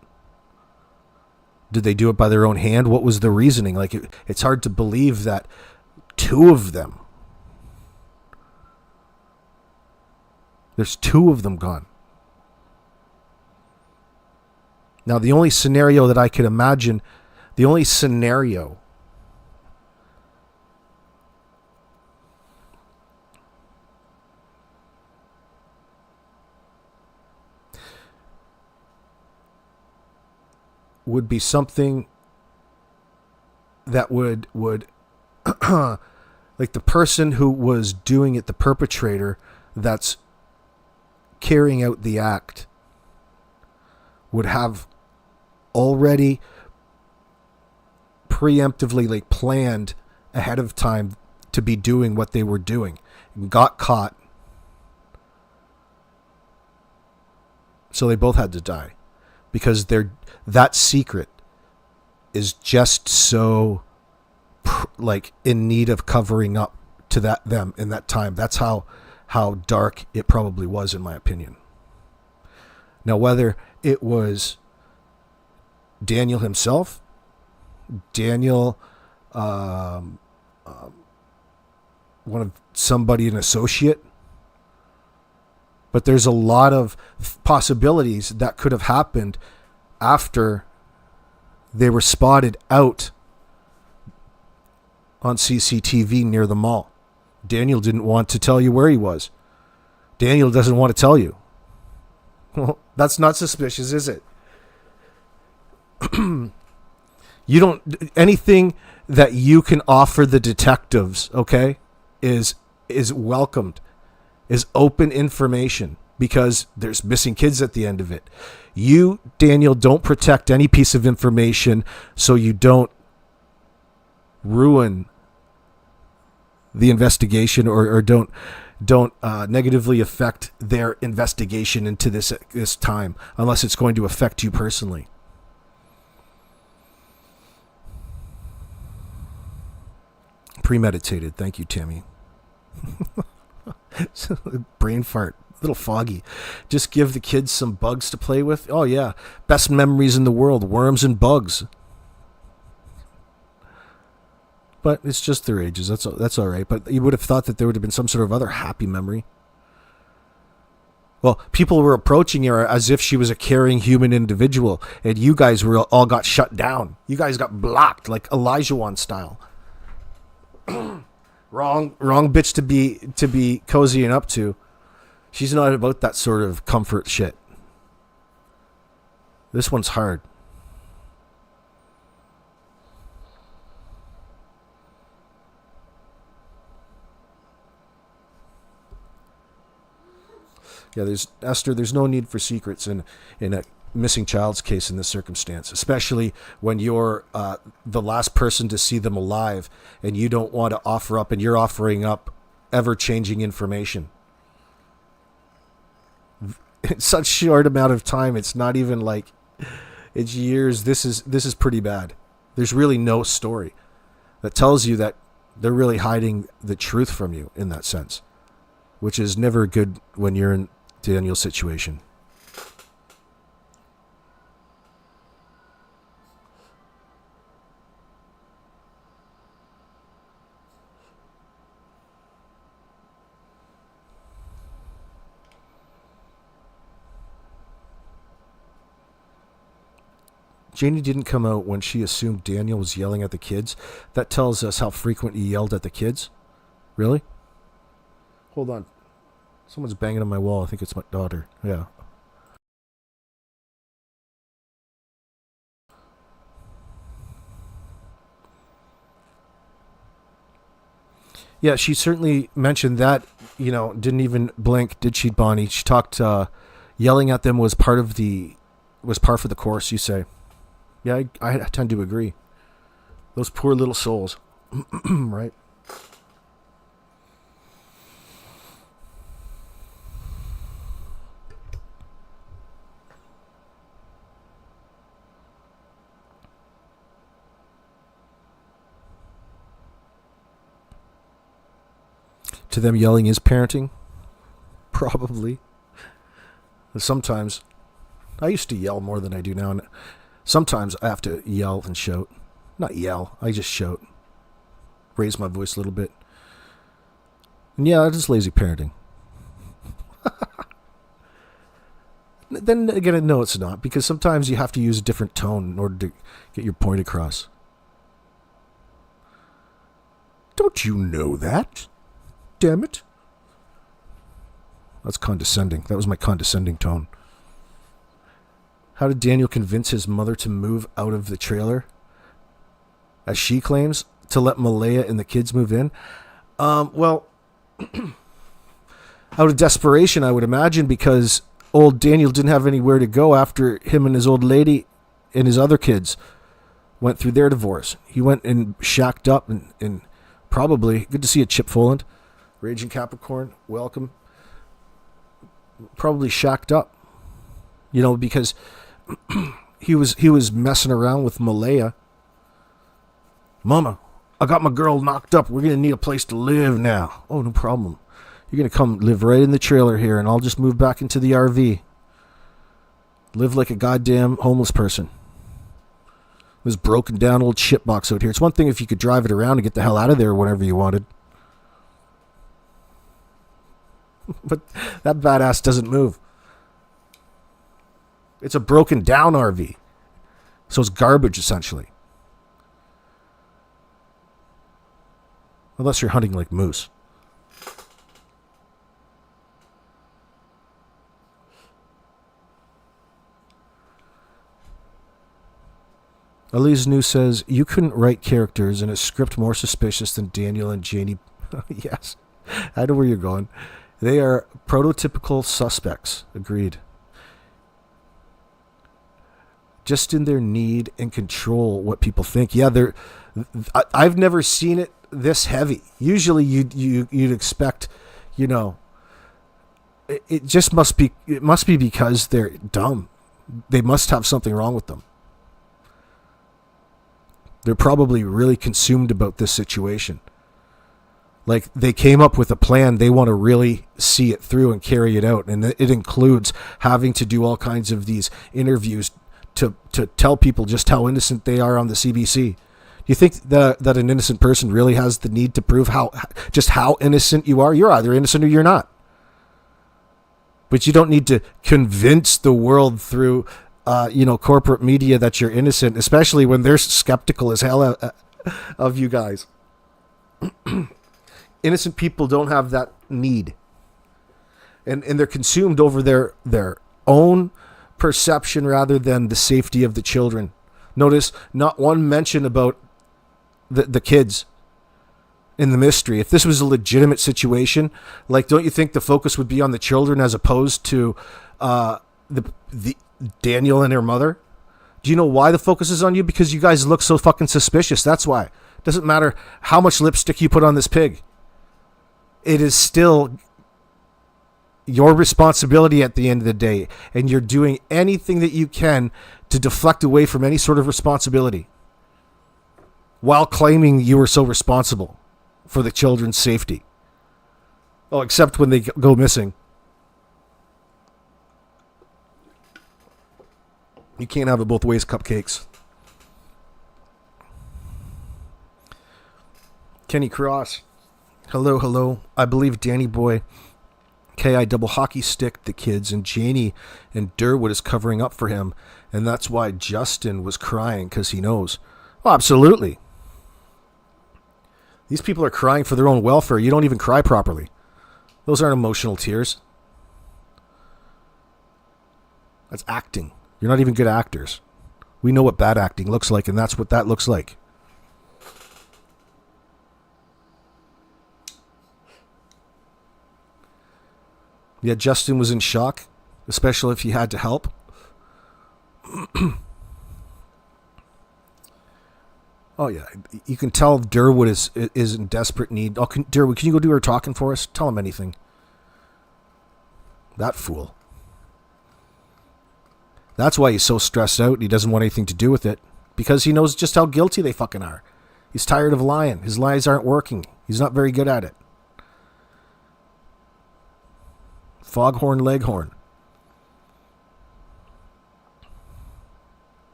Did they do it by their own hand? What was the reasoning? Like, it's hard to believe that two of them... There's two of them gone. Now, the only scenario that I could imagine, would be something that would like the person who was doing it, the perpetrator that's carrying out the act, would have already preemptively, like, planned ahead of time to be doing what they were doing, got caught, so they both had to die, because that secret is just so like in need of covering up to them in that time. That's how dark it probably was, in my opinion. Now, whether it was Daniel himself, Daniel, one of somebody, an associate, but there's a lot of possibilities that could have happened after they were spotted out on CCTV near the mall. Daniel didn't want to tell you where he was. Daniel doesn't want to tell you. Well, that's not suspicious, is it? You don't... Anything that you can offer the detectives, okay, is welcomed, is open information. because there's missing kids at the end of it. You, Daniel, don't protect any piece of information so you don't ruin the investigation or don't negatively affect their investigation into this time, unless it's going to affect you personally. Premeditated. Thank you, Timmy. Brain fart. A little foggy. Just give the kids some bugs to play with. Oh yeah, best memories in the world, worms and bugs. But it's just their ages. That's all right. But you would have thought that there would have been some sort of other happy memory. Well, people were approaching her as if she was a caring human individual, and you guys all got shut down. You guys got blocked like Elijah Wan style. Wrong bitch to be cozying up to. She's not about that sort of comfort shit. This one's hard. Yeah, there's no need for secrets in a missing child's case in this circumstance, especially when you're the last person to see them alive and you don't want to offer up, and you're offering up ever-changing information. In such short amount of time, it's not even like it's years. This is pretty bad. There's really no story that tells you that they're really hiding the truth from you in that sense, which is never good when you're in Daniel's situation. Jannie didn't come out when she assumed Daniel was yelling at the kids. That tells us how frequent he yelled at the kids. Really? Hold on. Someone's banging on my wall. I think it's my daughter. Yeah. Yeah, she certainly mentioned that, didn't even blink, did she, Bonnie? She talked, yelling at them was par for the course, you say. Yeah, I tend to agree. Those poor little souls. Right? To them, yelling is parenting? Probably. Sometimes. I used to yell more than I do now. And sometimes I have to yell and shout. Not yell, I just shout. Raise my voice a little bit. And yeah, it's just lazy parenting. Then again, no, it's not. Because sometimes you have to use a different tone in order to get your point across. Don't you know that? Damn it. That's condescending. That was my condescending tone. How did Daniel convince his mother to move out of the trailer? As she claims, to let Malaya and the kids move in? Well, out of desperation, I would imagine, because old Daniel didn't have anywhere to go after him and his old lady and his other kids went through their divorce. He went and shacked up and probably, good to see you, Chip Folland. Raging Capricorn, welcome. Probably shacked up, because he was messing around with Malaya. Mama, I got my girl knocked up. We're gonna need a place to live now. Oh, no problem. You're gonna come live right in the trailer here, and I'll just move back into the RV. Live like a goddamn homeless person. This broken down old shitbox out here. It's one thing if you could drive it around and get the hell out of there whenever you wanted. But that badass doesn't move. It's a broken down RV. So it's garbage, essentially. Unless you're hunting like moose. Elise New says, you couldn't write characters in a script more suspicious than Daniel and Jannie. Yes, I know where you're going. They are prototypical suspects. Agreed. Just in their need and control what people think. Yeah, I've never seen it this heavy. Usually you'd expect, you know, it just must be because they're dumb. They must have something wrong with them. They're probably really consumed about this situation. Like, they came up with a plan. They want to really see it through and carry it out. And it includes having to do all kinds of these interviews to tell people just how innocent they are on the CBC. Do you think that an innocent person really has the need to prove how innocent you are? You're either innocent or you're not. But you don't need to convince the world through, corporate media that you're innocent, especially when they're skeptical as hell of you guys. Innocent people don't have that need. And they're consumed over their own perception rather than the safety of the children. Notice not one mention about the kids in the mystery. If this was a legitimate situation, like, don't you think the focus would be on the children as opposed to the Daniel and her mother? Do you know why the focus is on you? Because you guys look so fucking suspicious. That's why. It doesn't matter how much lipstick you put on this pig. It is still your responsibility at the end of the day, and you're doing anything that you can to deflect away from any sort of responsibility while claiming you were so responsible for the children's safety. Oh, except when they go missing. You can't have it both ways, cupcakes. Kenny Cross. Hello. I believe Danny Boy KI double hockey stick the kids, and Jannie and Durwood is covering up for him, and that's why Justin was crying, because he knows. Oh, absolutely. These people are crying for their own welfare. You don't even cry properly. Those aren't emotional tears. That's acting. You're not even good actors. We know what bad acting looks like, and that's what that looks like. Yeah, Justin was in shock, especially if he had to help. Oh, yeah. You can tell Durwood is in desperate need. Oh, Durwood, can you go do her talking for us? Tell him anything. That fool. That's why he's so stressed out and he doesn't want anything to do with it. Because he knows just how guilty they fucking are. He's tired of lying. His lies aren't working. He's not very good at it. Foghorn Leghorn.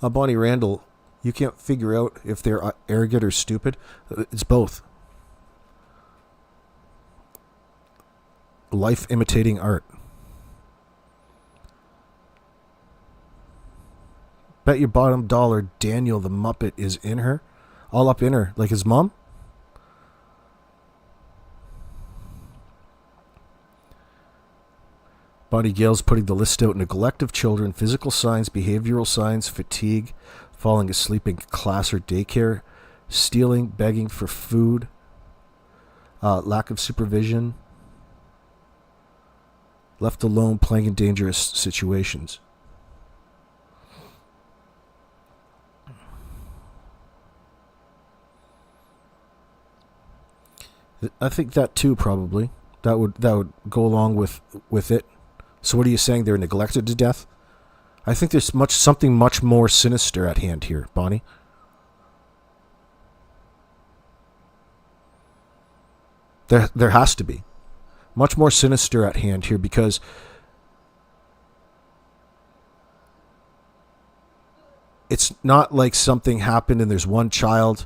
Bonnie Randall, you can't figure out if they're arrogant or stupid. It's both. Life imitating art. Bet your bottom dollar Daniel the Muppet is in her. All up in her. Like his mom? Bonnie Gale's putting the list out. Neglect of children, physical signs, behavioral signs, fatigue, falling asleep in class or daycare, stealing, begging for food, lack of supervision, left alone, playing in dangerous situations. I think that too, probably. That would go along with it. So what are you saying? They're neglected to death? I think there's something much more sinister at hand here, Bonnie. There has to be. Much more sinister at hand here, because it's not like something happened and there's one child.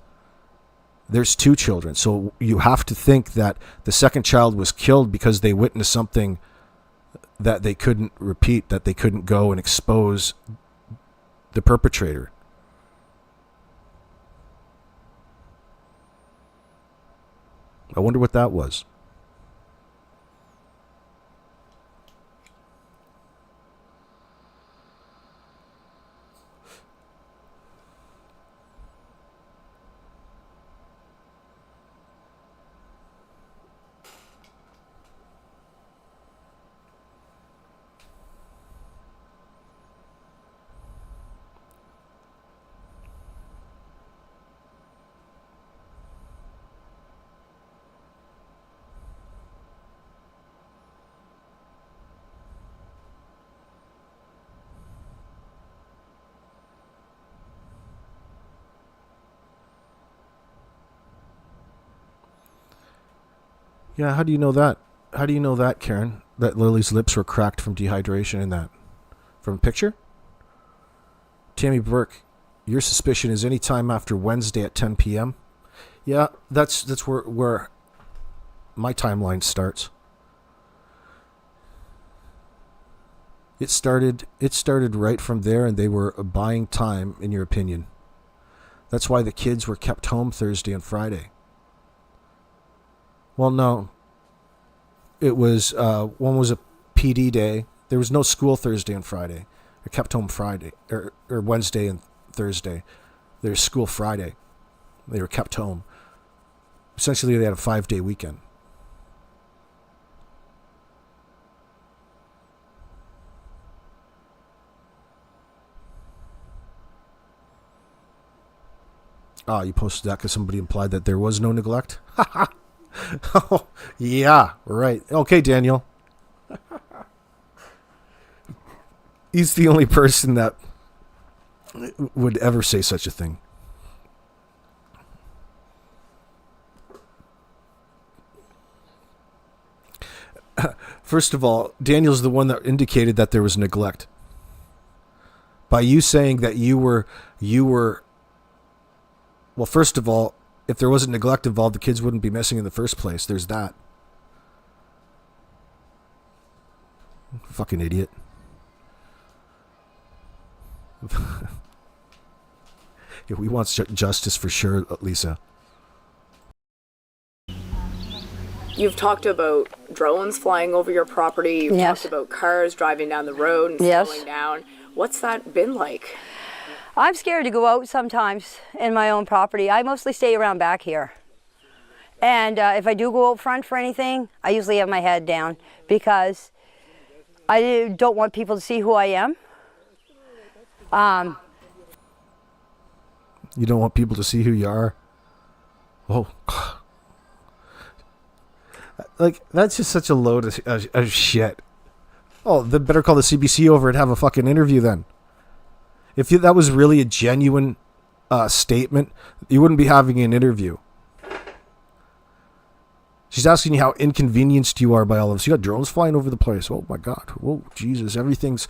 There's two children. So you have to think that the second child was killed because they witnessed something that they couldn't repeat, that they couldn't go and expose the perpetrator. I wonder what that was. Yeah, how do you know that? How do you know that, Karen? That Lily's lips were cracked from dehydration in that? From a picture? Tammy Burke, your suspicion is any time after Wednesday at 10 p.m.? Yeah, that's where my timeline starts. It started right from there, and they were buying time, in your opinion. That's why the kids were kept home Thursday and Friday. Well, no. It was, one was a PD day. There was no school Thursday and Friday. They kept home Friday, or Wednesday and Thursday. There's school Friday. They were kept home. Essentially, they had a 5-day weekend. Ah, you posted that because somebody implied that there was no neglect? Oh, yeah, right. Okay, Daniel. He's the only person that would ever say such a thing. First of all, Daniel's the one that indicated that there was neglect. By you saying that you were well, first of all, if there wasn't neglect involved, the kids wouldn't be missing in the first place. There's that. Fucking idiot. Yeah, we want justice for sure, Lisa. You've talked about drones flying over your property. You've Yes. talked about cars driving down the road and Yes. slowing down. What's that been like? I'm scared to go out sometimes in my own property. I mostly stay around back here. And if I do go out front for anything, I usually have my head down because I don't want people to see who I am. You don't want people to see who you are? Oh. Like, that's just such a load of shit. Oh, then better call the CBC over and have a fucking interview then. If that was really a genuine statement, you wouldn't be having an interview. She's asking you how inconvenienced you are by all of this. You got drones flying over the place. Oh my God. Oh, Jesus. Everything's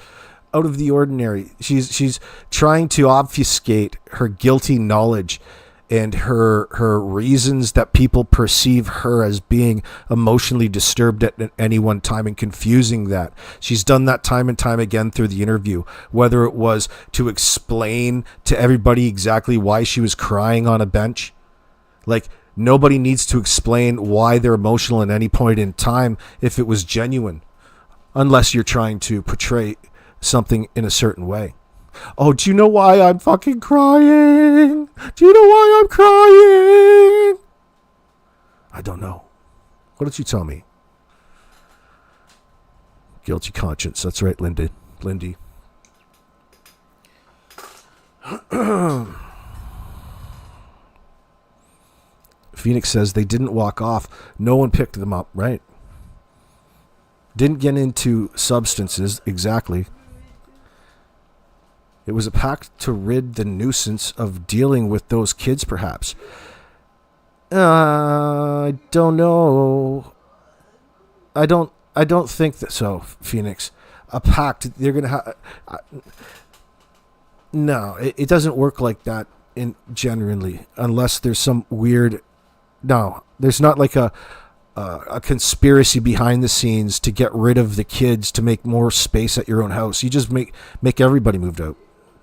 out of the ordinary. She's trying to obfuscate her guilty knowledge and her reasons that people perceive her as being emotionally disturbed at any one time and confusing that. She's done that time and time again through the interview, whether it was to explain to everybody exactly why she was crying on a bench. Like, nobody needs to explain why they're emotional at any point in time if it was genuine, unless you're trying to portray something in a certain way. Oh, do you know why I'm fucking crying? Do you know why I'm crying? I don't know. What did you tell me? Guilty conscience. That's right, Lindy. Phoenix says they didn't walk off. No one picked them up, right? Didn't get into substances, exactly. It was a pact to rid the nuisance of dealing with those kids, perhaps. I don't know. I don't think that so, Phoenix. A pact, they're going to have... No, it doesn't work like that generally, unless there's some weird... No, there's not like a conspiracy behind the scenes to get rid of the kids to make more space at your own house. You just make everybody moved out.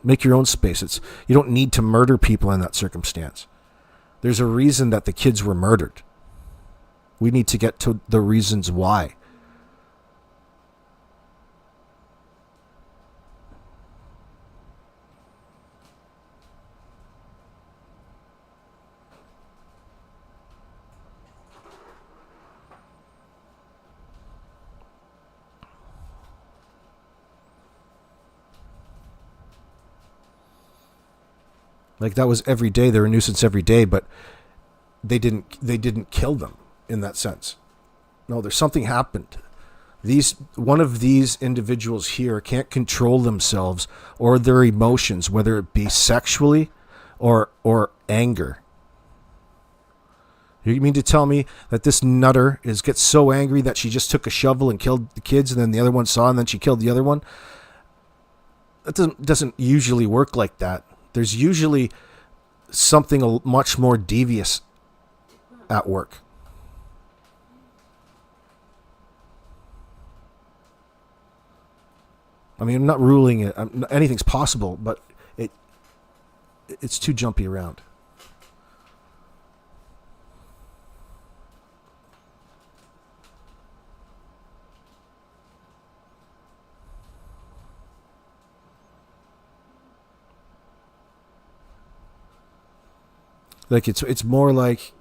Make your own space. You don't need to murder people in that circumstance. There's a reason that the kids were murdered. We need to get to the reasons why. Like, that was every day. They were a nuisance every day, but they didn't kill them in that sense. No, there's something happened. One of these individuals here can't control themselves or their emotions, whether it be sexually or anger. You mean to tell me that this nutter gets so angry that she just took a shovel and killed the kids, and then the other one saw, and then she killed the other one? That doesn't usually work like that. There's usually something much more devious at work. I mean, I'm not ruling it. Anything's possible, but it's too jumpy around. Like it's more like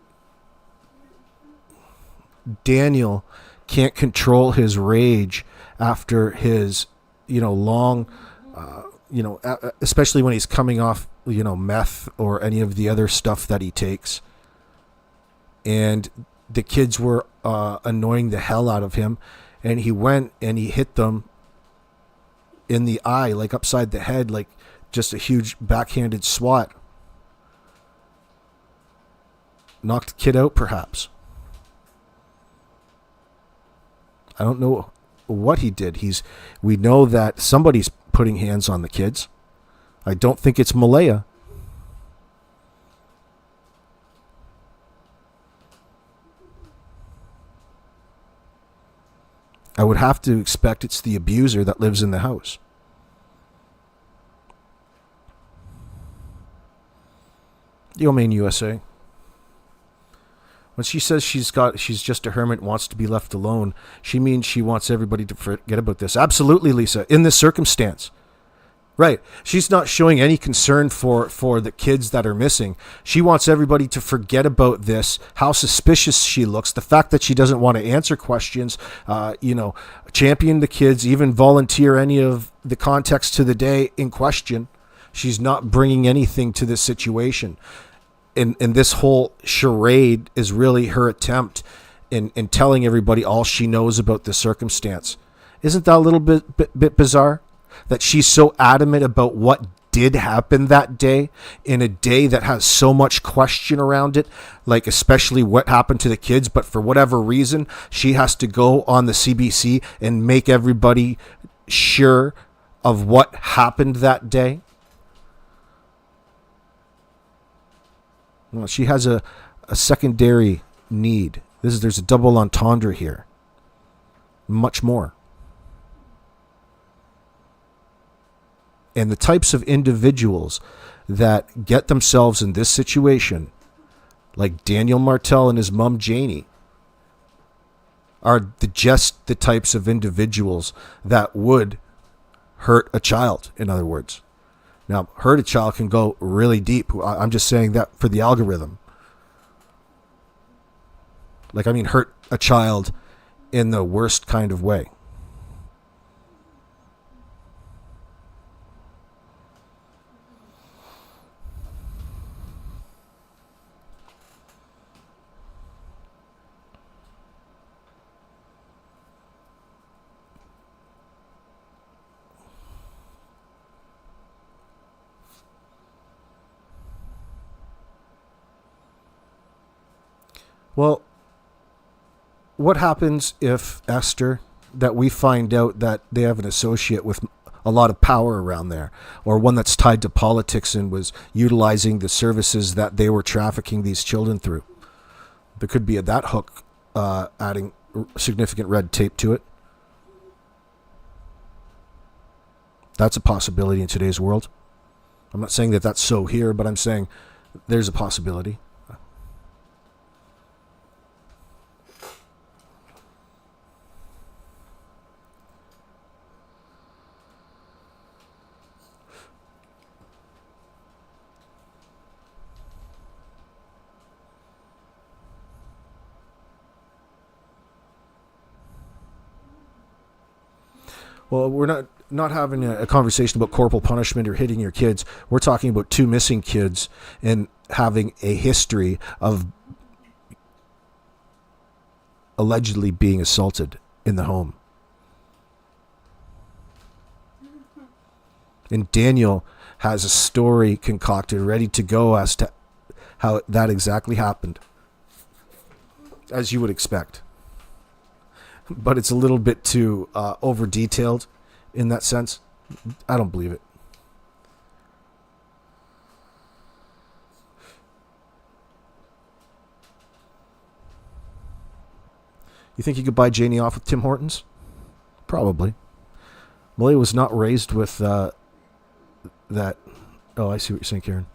Daniel can't control his rage after his, long, especially when he's coming off, meth or any of the other stuff that he takes. And the kids were annoying the hell out of him, and he went and he hit them in the eye, like upside the head, like just a huge backhanded swat. Knocked the kid out, perhaps. I don't know what he did. We know that somebody's putting hands on the kids. I don't think it's Malaya. I would have to expect it's the abuser that lives in the house. Yo, Maine, USA. When she says she's just a hermit, wants to be left alone, she means she wants everybody to forget about this. Absolutely, Lisa. In this circumstance. Right. She's not showing any concern for the kids that are missing. She wants everybody to forget about this, how suspicious she looks, the fact that she doesn't want to answer questions, champion the kids, even volunteer any of the context to the day in question. She's not bringing anything to this situation. And this whole charade is really her attempt in telling everybody all she knows about the circumstance. Isn't that a little bit bizarre? That she's so adamant about what did happen that day, in a day that has so much question around it, like especially what happened to the kids, but for whatever reason, she has to go on the CBC and make everybody sure of what happened that day. Well, she has a secondary need. There's a double entendre here. Much more. And the types of individuals that get themselves in this situation, like Daniel Martel and his mom Janie, are just the types of individuals that would hurt a child, in other words. Now, hurt a child can go really deep. I'm just saying that for the algorithm. Hurt a child in the worst kind of way. Well, what happens if, Esther, that we find out that they have an associate with a lot of power around there, or one that's tied to politics and was utilizing the services that they were trafficking these children through? There could be that hook adding significant red tape to it. That's a possibility in today's world. I'm not saying that that's so here, but I'm saying there's a possibility. Well, we're not having a conversation about corporal punishment or hitting your kids. We're talking about two missing kids and having a history of allegedly being assaulted in the home. And Daniel has a story concocted, ready to go as to how that exactly happened. as you would expect. But it's a little bit too over detailed in that sense. I don't believe it. You think you could buy Janie off with Tim Hortons? Probably. Malay was not raised with that. Oh, I see what you're saying, Karen.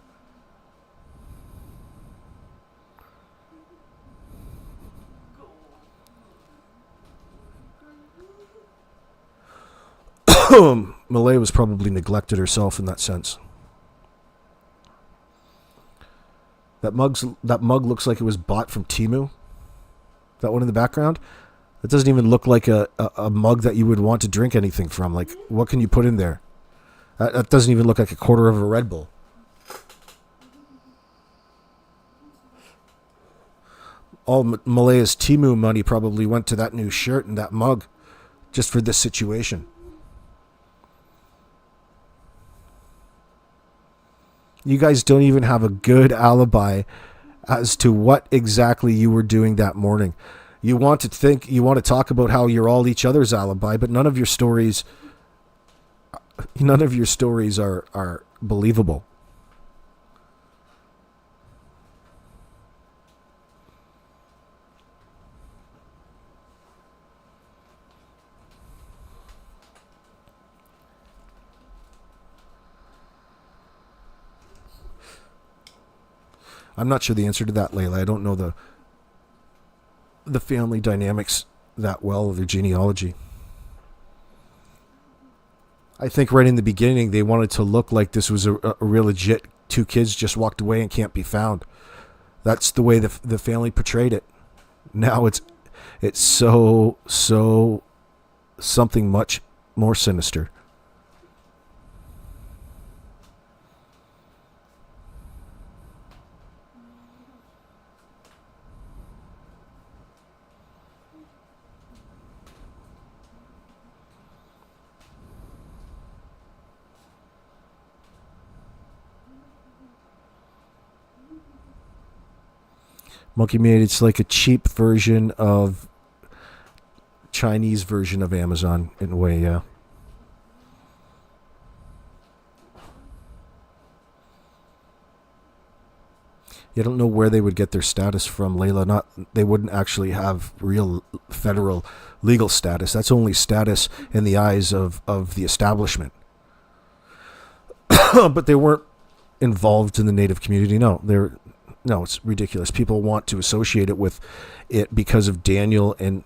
Malay was probably neglected herself in that sense. That mug looks like it was bought from Temu. That one in the background? That doesn't even look like a mug that you would want to drink anything from. Like, what can you put in there? That doesn't even look like a quarter of a Red Bull. All Malaya's Temu money probably went to that new shirt and that mug just for this situation. You guys don't even have a good alibi as to what exactly you were doing that morning. You want to talk about how you're all each other's alibi, but none of your stories are believable. I'm not sure the answer to that, Layla. I don't know the family dynamics that well, or their genealogy. I think right in the beginning they wanted to look like this was a real legit two kids just walked away and can't be found. That's the way the family portrayed it. Now it's so something much more sinister. Monkey Made, it's like a cheap version of Chinese version of Amazon in a way, yeah. You don't know where they would get their status from, Layla. They wouldn't actually have real federal legal status. That's only status in the eyes of the establishment. But they weren't involved in the Native community. No, it's ridiculous. People want to associate it with it because of Daniel and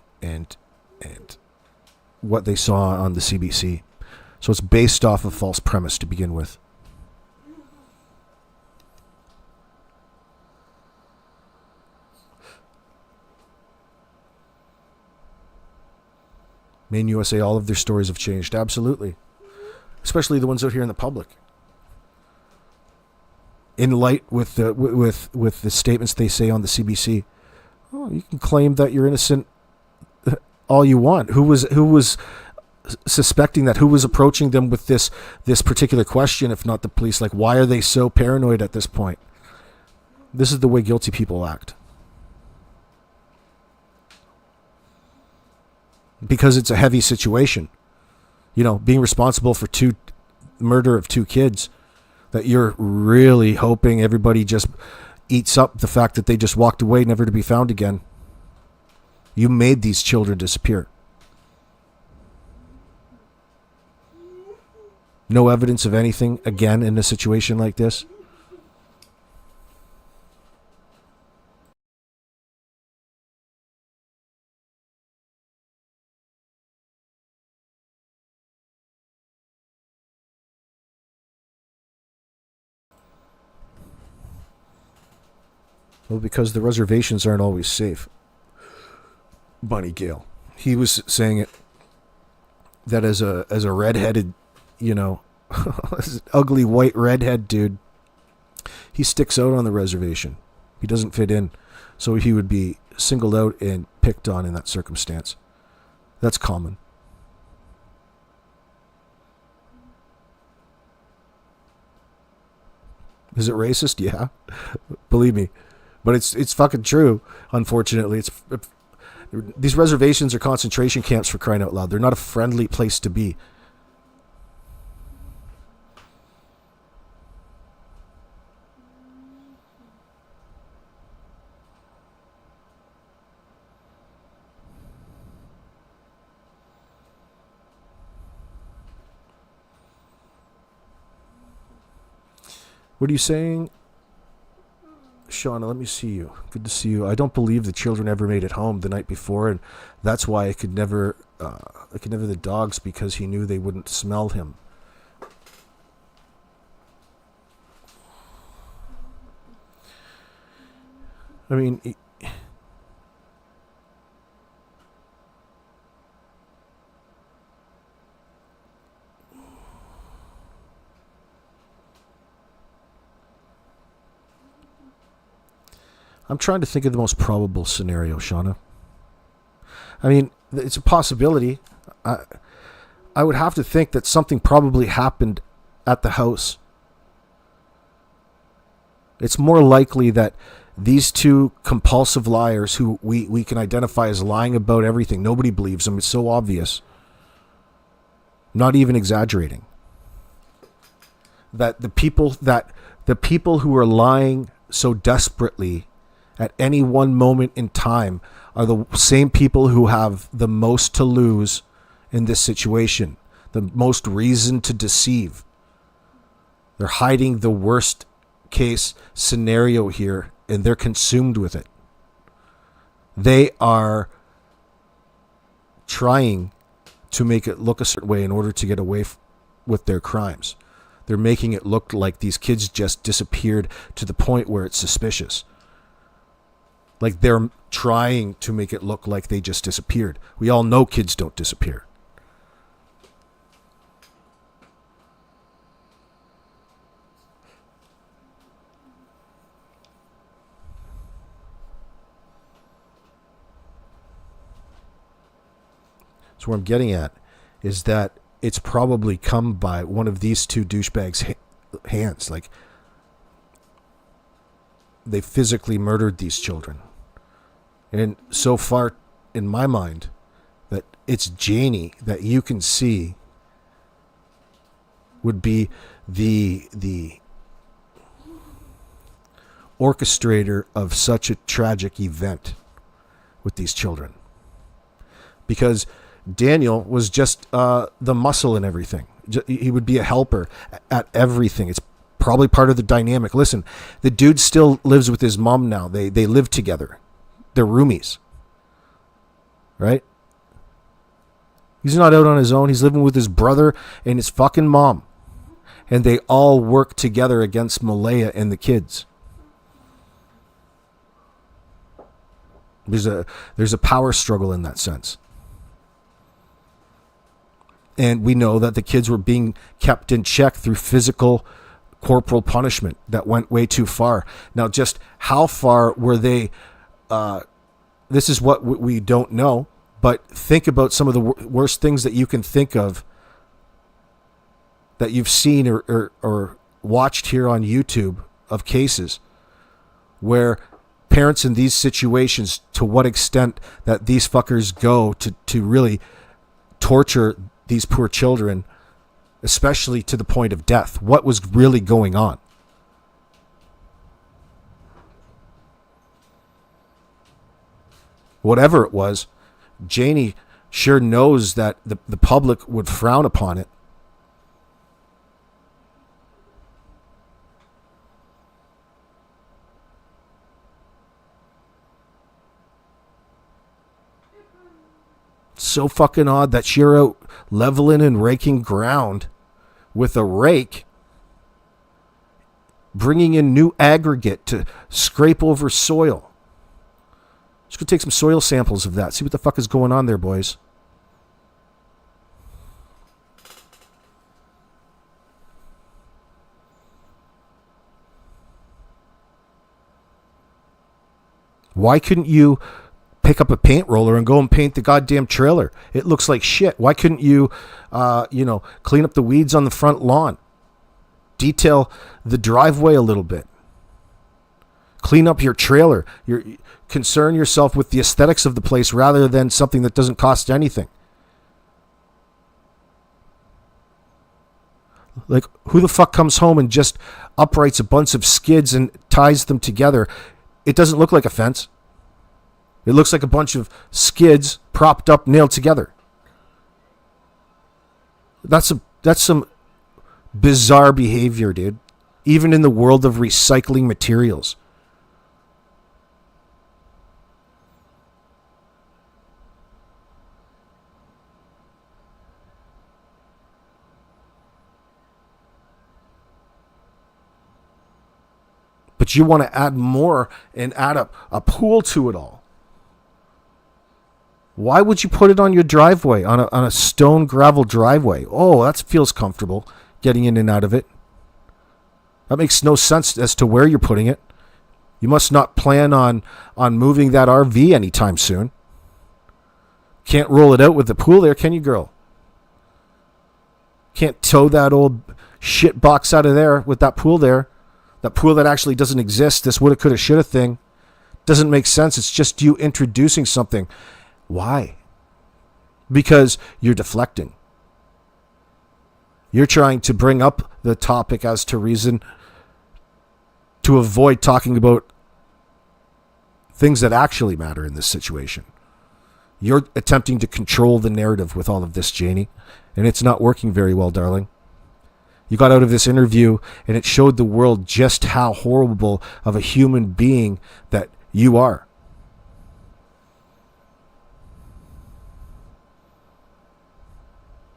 what they saw on the CBC. So it's based off a false premise to begin with. Maine USA, all of their stories have changed. Absolutely. Especially the ones out here in the public. In light with the statements they say on the CBC, you can claim that you're innocent all you want. Who was suspecting that? Who was approaching them with this particular question, if not the police? Like, why are they so paranoid at this point? This is the way guilty people act. Because it's a heavy situation. Being responsible for murder of two kids, that you're really hoping everybody just eats up the fact that they just walked away never to be found again. You made these children disappear. No evidence of anything again in a situation like this. Well, because the reservations aren't always safe. Bunny Gale. He was saying it that as a redheaded, ugly white redhead dude, he sticks out on the reservation. He doesn't fit in. So he would be singled out and picked on in that circumstance. That's common. Is it racist? Yeah. Believe me. But it's fucking true. Unfortunately, these reservations are concentration camps, for crying out loud. They're not a friendly place to be. What are you saying? Shauna, let me see you. Good to see you. I don't believe the children ever made it home the night before, and that's why I could never the dogs, because he knew they wouldn't smell him. I mean, I'm trying to think of the most probable scenario, Shauna. I mean, it's a possibility. I would have to think that something probably happened at the house. It's more likely that these two compulsive liars, who we can identify as lying about everything, nobody believes them, it's so obvious, not even exaggerating, that the people who are lying so desperately at any one moment in time are the same people who have the most to lose in this situation, the most reason to deceive. They're hiding the worst case scenario here, and they're consumed with it. They are trying to make it look a certain way in order to get away with their crimes. They're making it look like these kids just disappeared to the point where it's suspicious. Like they're trying to make it look like they just disappeared. We all know kids don't disappear. So what I'm getting at is that it's probably come by one of these two douchebags' hands. Like, they physically murdered these children. And so far, in my mind, that it's Jannie that you can see would be the orchestrator of such a tragic event with these children. Because Daniel was just the muscle in everything. He would be a helper at everything. It's probably part of the dynamic. Listen, the dude still lives with his mom now. They live together. They're roomies. Right? He's not out on his own. He's living with his brother and his fucking mom. And they all work together against Malaya and the kids. There's a power struggle in that sense. And we know that the kids were being kept in check through physical, corporal punishment that went way too far. Now, just how far were they? This is what we don't know. But think about some of the worst things that you can think of that you've seen or watched here on YouTube of cases where parents in these situations, to what extent that these fuckers go to really torture these poor children, especially to the point of death. What was really going on? Whatever it was, Jannie sure knows that the public would frown upon it. So fucking odd that you're out leveling and raking ground with a rake, bringing in new aggregate to scrape over soil. Just go take some soil samples of that. See what the fuck is going on there, boys. Why couldn't you pick up a paint roller and go and paint the goddamn trailer? It looks like shit. Why couldn't you, clean up the weeds on the front lawn? Detail the driveway a little bit. Clean up your trailer. Concern yourself with the aesthetics of the place rather than something that doesn't cost anything. Like, who the fuck comes home and just uprights a bunch of skids and ties them together? It doesn't look like a fence. It looks like a bunch of skids propped up, nailed together. That's some bizarre behavior, dude. Even in the world of recycling materials. But you want to add more and add a pool to it all. Why would you put it on your driveway, on a stone gravel driveway? Oh, that feels comfortable, getting in and out of it. That makes no sense as to where you're putting it. You must not plan on moving that RV anytime soon. Can't roll it out with the pool there, can you, girl? Can't tow that old shit box out of there with that pool there. That pool that actually doesn't exist, this woulda, coulda, shoulda thing. Doesn't make sense. It's just you introducing something. Why? Because you're deflecting. You're trying to bring up the topic as to reason to avoid talking about things that actually matter in this situation. You're attempting to control the narrative with all of this, Jannie, and it's not working very well, darling. You got out of this interview and it showed the world just how horrible of a human being that you are.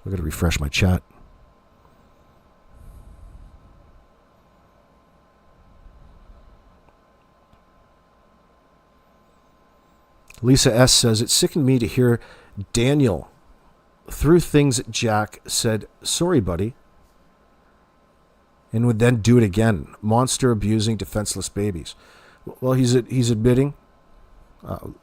I got to refresh my chat. Lisa S. says, it sickened me to hear Daniel, through things at Jack, said, sorry, buddy, and would then do it again. Monster abusing defenseless babies. Well, he's admitting. Well,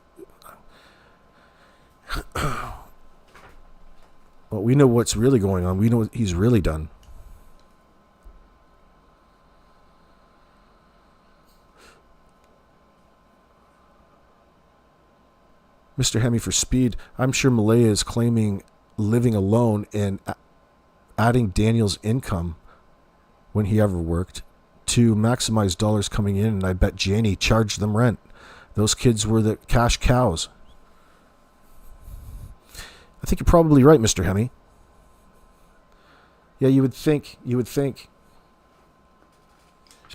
we know what's really going on. We know what he's really done. Mr. Hemi for speed. I'm sure Malaya is claiming living alone and adding Daniel's income when he ever worked to maximize dollars coming in, and I bet Jannie charged them rent. Those kids were the cash cows. I think you're probably right, Mr. Hemi. Yeah, you would think. She's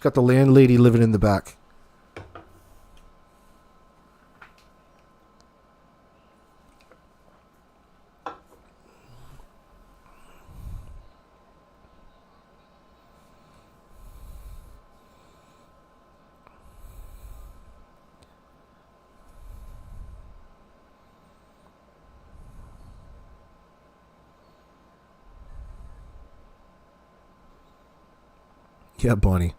got the landlady living in the back. Yeah, Bonnie.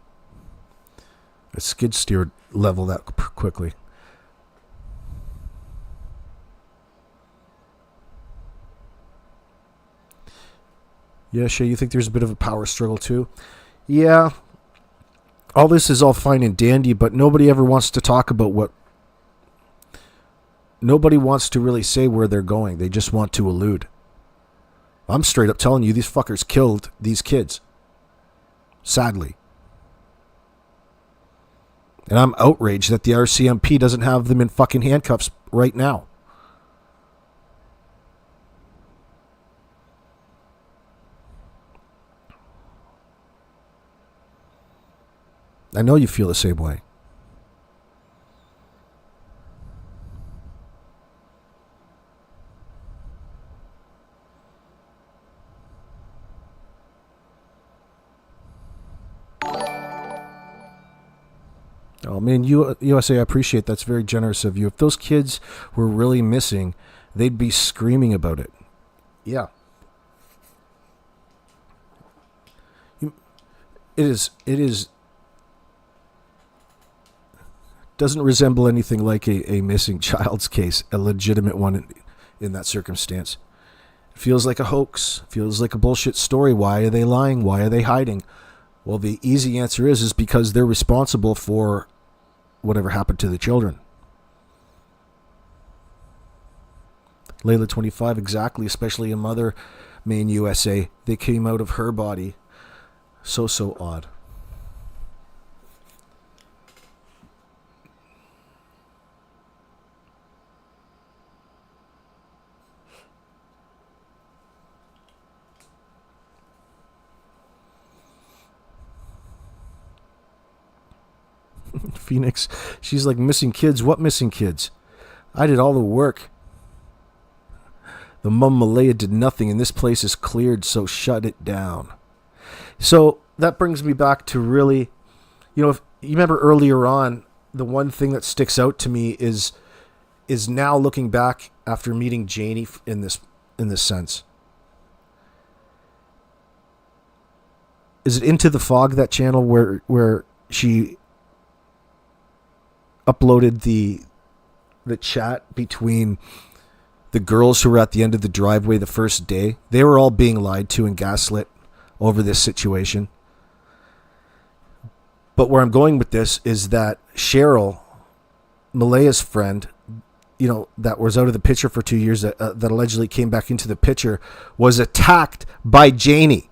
A skid steer level that quickly. Yeah, Shay, you think there's a bit of a power struggle too? Yeah. All this is all fine and dandy, but nobody ever wants to talk about what... Nobody wants to really say where they're going. They just want to allude. I'm straight up telling you, these fuckers killed these kids. Sadly. And I'm outraged that the RCMP doesn't have them in fucking handcuffs right now. I know you feel the same way. Oh, man, USA, I appreciate that's very generous of you. If those kids were really missing, they'd be screaming about it. Yeah. It is doesn't resemble anything like a missing child's case, a legitimate one in that circumstance. It feels like a hoax, feels like a bullshit story. Why are they lying? Why are they hiding? Well, the easy answer is because they're responsible for whatever happened to the children. Layla 25, exactly, especially a mother, Maine, USA. They came out of her body. So odd. Phoenix, she's like, missing kids? What missing kids? I did all the work. The mum Malaya did nothing, and this place is cleared, so shut it down. So that brings me back to really, if you remember earlier on, the one thing that sticks out to me is now looking back after meeting Jannie in this sense. Is it Into the Fog, that channel where she uploaded the chat between the girls who were at the end of the driveway the first day? They were all being lied to and gaslit over this situation. But where I'm going with this is that Cheryl, Malaya's friend, that was out of the picture for 2 years, that allegedly came back into the picture, was attacked by Jannie.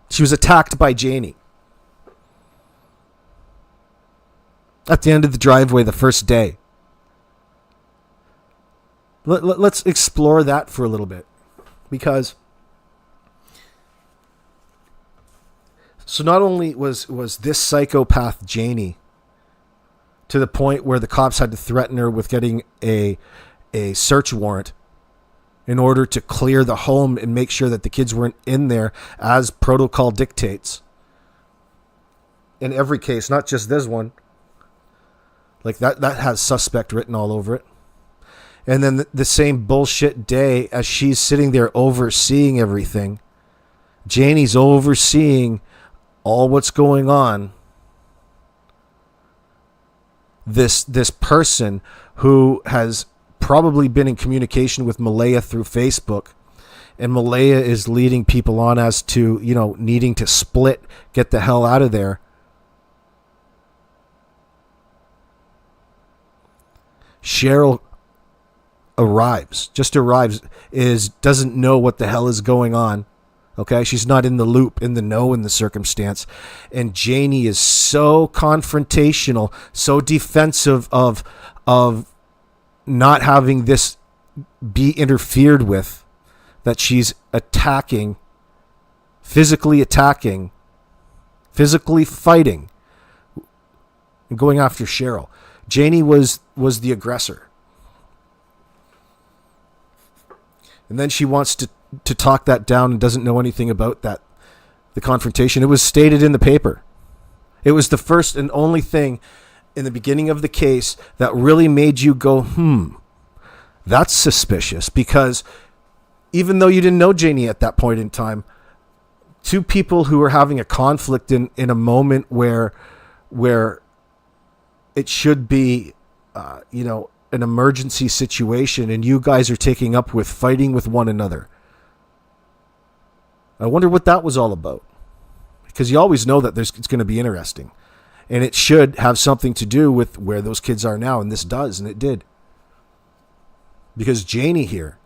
She was attacked by Jannie at the end of the driveway the first day. Let's explore that for a little bit, because so not only was this psychopath Jannie to the point where the cops had to threaten her with getting a search warrant in order to clear the home and make sure that the kids weren't in there as protocol dictates. In every case, not just this one. Like that has suspect written all over it. And then the same bullshit day as she's sitting there overseeing everything, Jannie's overseeing all what's going on. This person who has probably been in communication with Malaya through Facebook, and Malaya is leading people on as to, needing to split, get the hell out of there. Cheryl doesn't know what the hell is going on. Okay, she's not in the loop, in the know, in the circumstance. And Jannie is so confrontational, so defensive of not having this be interfered with, that she's physically fighting, and going after Cheryl. Jannie was the aggressor. And then she wants to talk that down and doesn't know anything about the confrontation. It was stated in the paper. It was the first and only thing in the beginning of the case that really made you go, that's suspicious. Because even though you didn't know Jannie at that point in time, two people who were having a conflict in a moment where it should be, an emergency situation, and you guys are taking up with fighting with one another. I wonder what that was all about. Because you always know that it's going to be interesting. And it should have something to do with where those kids are now, and this does, and it did. Because Jannie here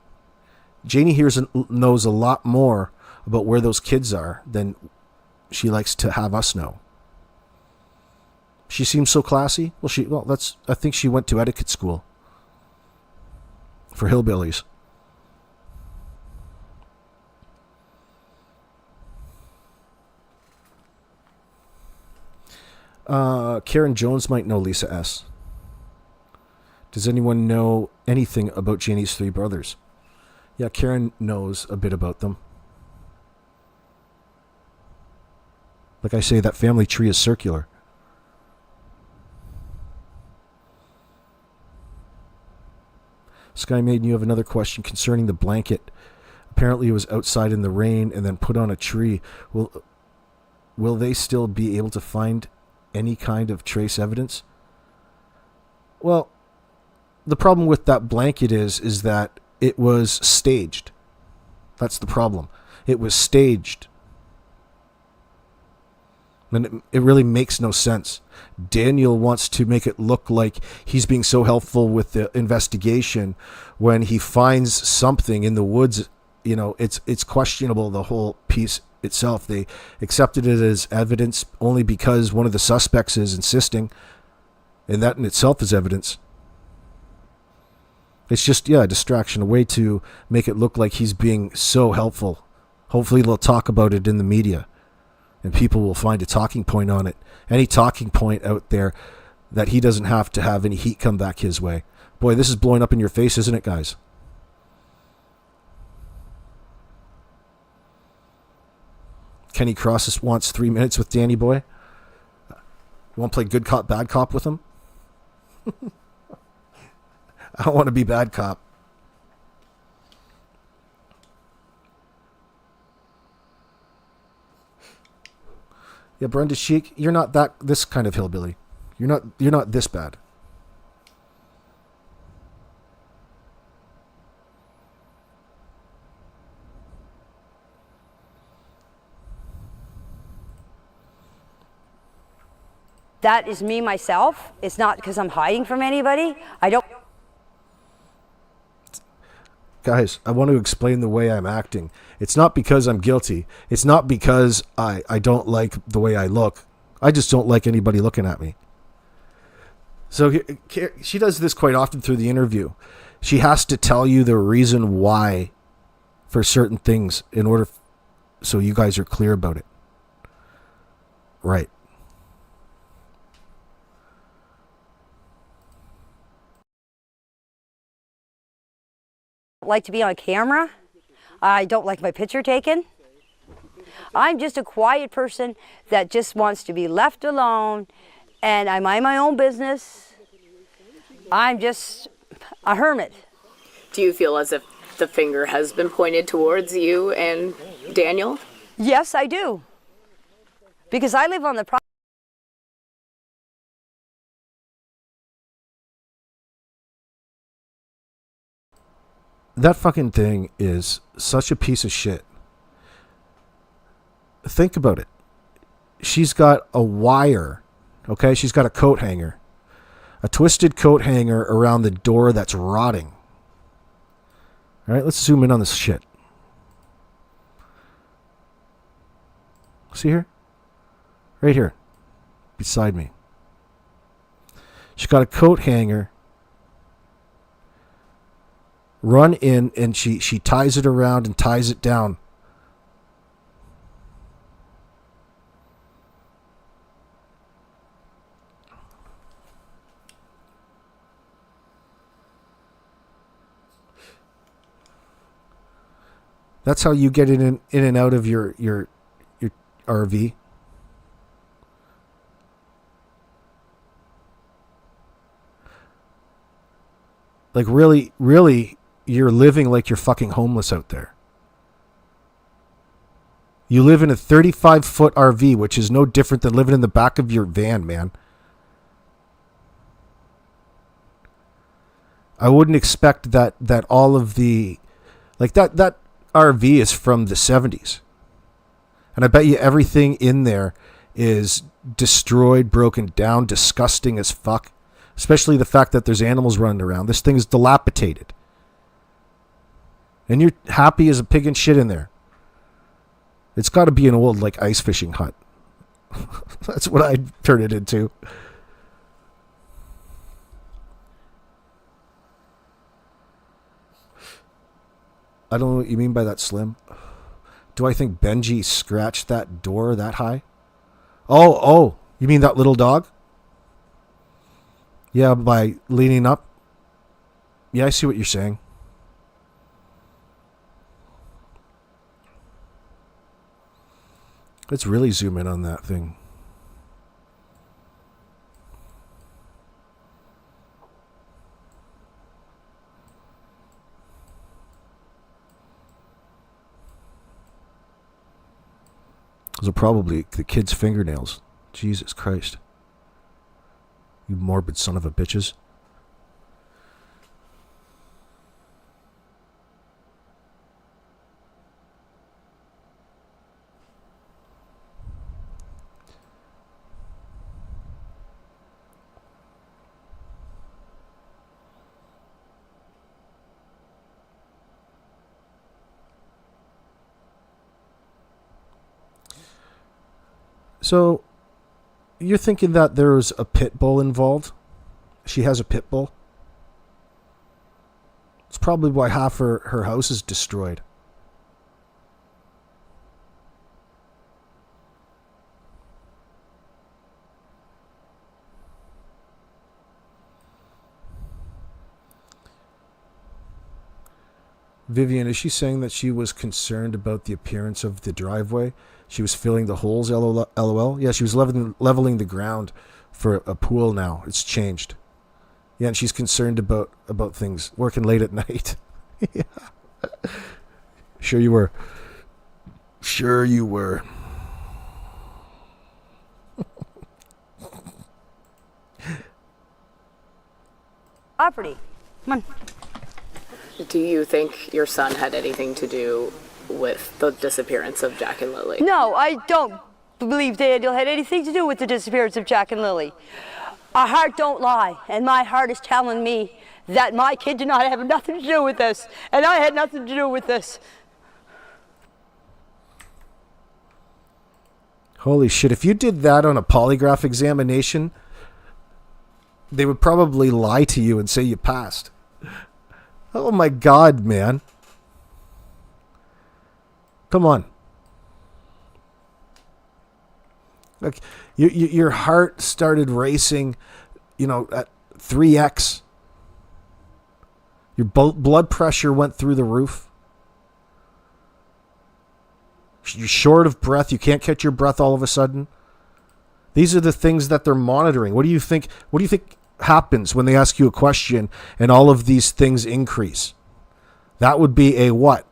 knows a lot more about where those kids are than she likes to have us know. She seems so classy. I think she went to etiquette school for hillbillies. Karen Jones might know Lisa S. Does anyone know anything about Jannie's three brothers? Yeah, Karen knows a bit about them. Like I say, that family tree is circular. Sky Maiden, you have another question concerning the blanket. Apparently it was outside in the rain and then put on a tree. Will they still be able to find any kind of trace evidence? Well, the problem with that blanket is that it was staged. That's the problem. It was staged. And it really makes no sense. Daniel wants to make it look like he's being so helpful with the investigation when he finds something in the woods. You know, it's questionable, the whole piece itself. They accepted it as evidence only because one of the suspects is insisting, and that in itself is evidence. It's just, a distraction, a way to make it look like he's being so helpful. Hopefully they'll talk about it in the media, and people will find a talking point on it. Any talking point out there that he doesn't have to have any heat come back his way. Boy, this is blowing up in your face, isn't it, guys? Kenny Cross wants 3 minutes with Danny Boy. You want to play good cop, bad cop with him? I don't want to be bad cop. Yeah, Brenda Sheik, you're not this kind of hillbilly. You're not this bad. That is me myself. It's not because I'm hiding from anybody. I don't. Guys, I want to explain the way I'm acting. It's not because I'm guilty. It's not because I don't like the way I look. I just don't like anybody looking at me. So she does this quite often through the interview. She has to tell you the reason why for certain things in order so you guys are clear about it. Right. Like to be on camera. I don't like my picture taken. I'm just a quiet person that just wants to be left alone, and I mind my own business. I'm just a hermit. Do you feel as if the finger has been pointed towards you and Daniel? Yes, I do. Because I live on the property. That fucking thing is such a piece of shit. Think about it. She's got a wire, okay? She's got a coat hanger. A twisted coat hanger around the door that's rotting. All right, let's zoom in on this shit. See here? Right here. Beside me. She's got a coat hanger run in, and she ties it around and ties it down. That's how you get in and out of your RV. Like really, you're living like you're fucking homeless out there. You live in a 35-foot RV, which is no different than living in the back of your van, man. I wouldn't expect that all of the... Like that RV is from the 70s. And I bet you everything in there is destroyed, broken down, disgusting as fuck. Especially the fact that there's animals running around. This thing is dilapidated. And you're happy as a pig in shit in there. It's got to be an old, like, ice fishing hut. That's what I'd turn it into. I don't know what you mean by that, Slim. Do I think Benji scratched that door that high? Oh, you mean that little dog? Yeah, by leaning up. Yeah, I see what you're saying. Let's really zoom in on that thing. Those are probably the kid's fingernails. Jesus Christ. You morbid son of a bitches. So, you're thinking that there's a pit bull involved? She has a pit bull? It's probably why half her house is destroyed. Vivian, is she saying that she was concerned about the appearance of the driveway? She was filling the holes, LOL? Yeah, she was leveling the ground for a pool now. It's changed. Yeah, and she's concerned about things. Working late at night. Yeah. Sure you were. Sure you were. Property. Come on. Do you think your son had anything to do with the disappearance of Jack and Lily? No, I don't believe Daniel had anything to do with the disappearance of Jack and Lily. Our heart don't lie, and my heart is telling me that my kid did not have nothing to do with this, and I had nothing to do with this. Holy shit, if you did that on a polygraph examination, they would probably lie to you and say you passed. Oh my God, man. Come on. Like, your heart started racing, at 3x. Your blood pressure went through the roof. You're short of breath. You can't catch your breath all of a sudden. These are the things that they're monitoring. What do you think happens when they ask you a question and all of these things increase? That would be a what?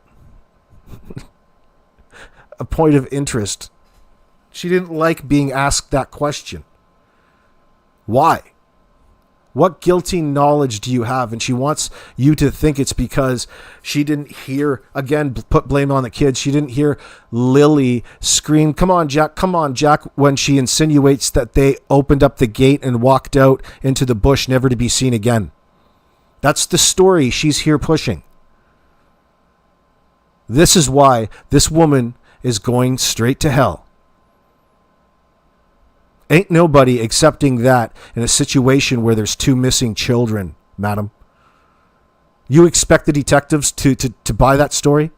A point of interest. She didn't like being asked that question. Why? What guilty knowledge do you have? And she wants you to think it's because she didn't hear, again, put blame on the kids. She didn't hear Lily scream, come on, Jack, when she insinuates that they opened up the gate and walked out into the bush, never to be seen again. That's the story she's here pushing. This is why this woman is going straight to hell. Ain't nobody accepting that in a situation where there's 2 missing children, madam. You expect the detectives to buy that story?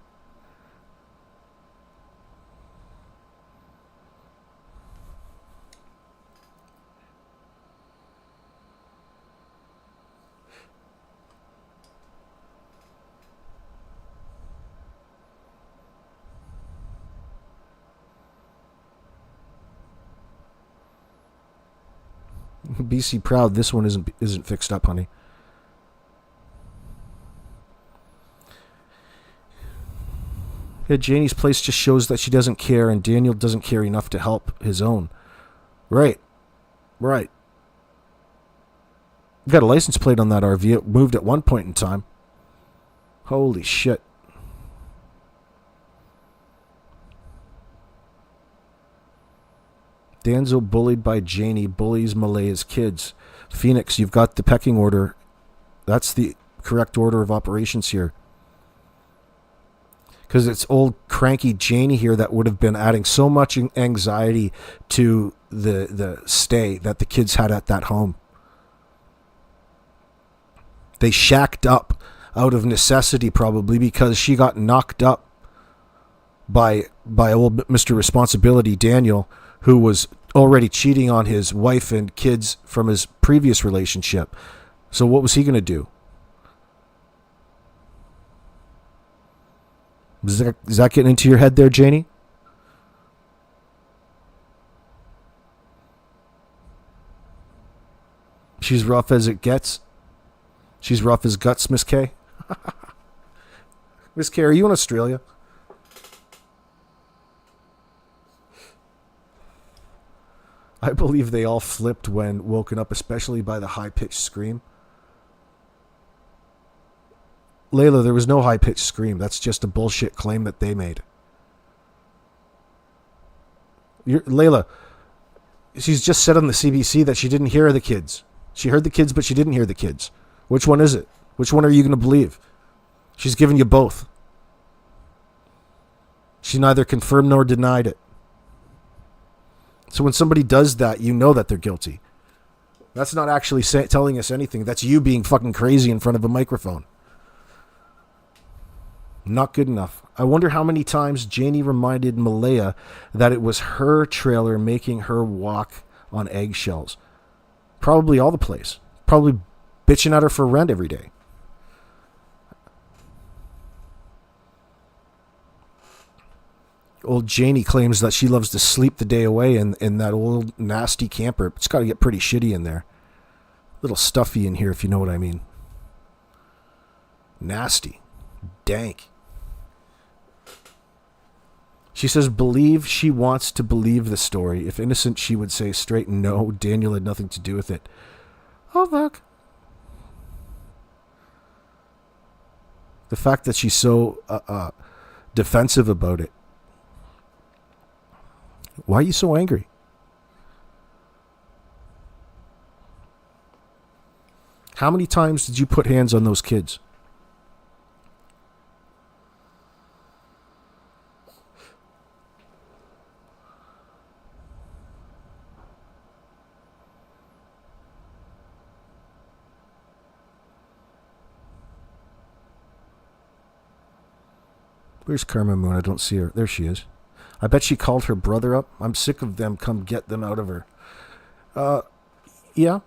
BC proud. This one isn't fixed up, honey. Yeah, Janie's place just shows that she doesn't care, and Daniel doesn't care enough to help his own. Right. Got a license plate on that RV. It moved at one point in time. Holy shit. Danzo bullied by Janie, bullies Malaya's kids. Phoenix, you've got the pecking order. That's the correct order of operations here. Because it's old cranky Janie here that would have been adding so much anxiety to the stay that the kids had at that home. They shacked up out of necessity probably because she got knocked up by old Mr. Responsibility, Daniel, who was already cheating on his wife and kids from his previous relationship. So what was he going to do? Is that getting into your head there, Janie? She's rough as it gets. She's rough as guts, Miss K. Miss K, are you in Australia? I believe they all flipped when woken up, especially by the high-pitched scream. Layla, there was no high-pitched scream. That's just a bullshit claim that they made. Layla, she's just said on the CBC that she didn't hear the kids. She heard the kids, but she didn't hear the kids. Which one is it? Which one are you going to believe? She's given you both. She neither confirmed nor denied it. So when somebody does that, you know that they're guilty. That's not actually telling us anything. That's you being fucking crazy in front of a microphone. Not good enough. I wonder how many times Jannie reminded Malaya that it was her trailer making her walk on eggshells. Probably all the place. Probably bitching at her for rent every day. Old Jannie claims that she loves to sleep the day away in that old nasty camper. It's got to get pretty shitty in there. A little stuffy in here, if you know what I mean. Nasty. Dank. She says, believe she wants to believe the story. If innocent, she would say straight no. Daniel had nothing to do with it. Oh, look. The fact that she's so defensive about it. Why are you so angry? How many times did you put hands on those kids? Where's Karma Moon? I don't see her. There she is. I bet she called her brother up. I'm sick of them. Come get them out of her. Yeah.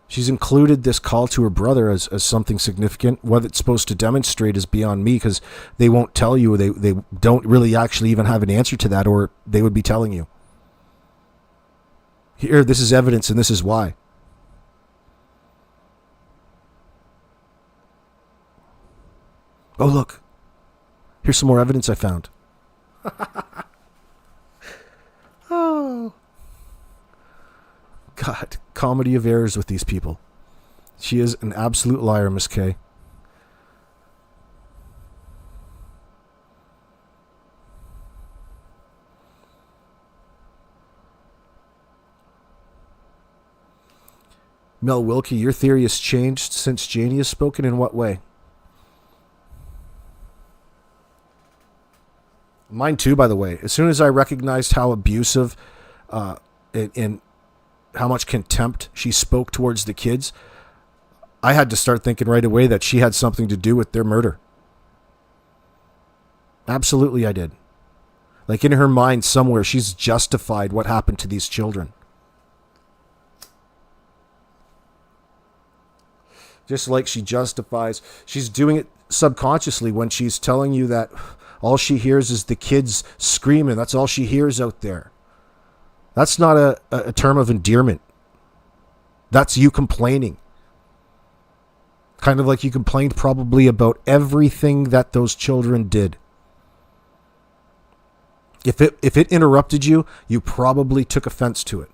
She's included this call to her brother as something significant. What it's supposed to demonstrate is beyond me, because they won't tell you. They don't really actually even have an answer to that, or they would be telling you. Here, this is evidence, and this is why. Oh, look. Here's some more evidence I found. Oh. God, comedy of errors with these people. She is an absolute liar, Miss K. Mel Wilkie, your theory has changed since Jannie has spoken. In what way? Mine too, by the way. As soon as I recognized how abusive and how much contempt she spoke towards the kids, I had to start thinking right away that she had something to do with their murder. Absolutely I did. Like in her mind somewhere, she's justified what happened to these children. Just like she justifies, she's doing it subconsciously when she's telling you that all she hears is the kids screaming. That's all she hears out there. That's not a term of endearment. That's you complaining. Kind of like you complained probably about everything that those children did. If it interrupted you, you probably took offense to it.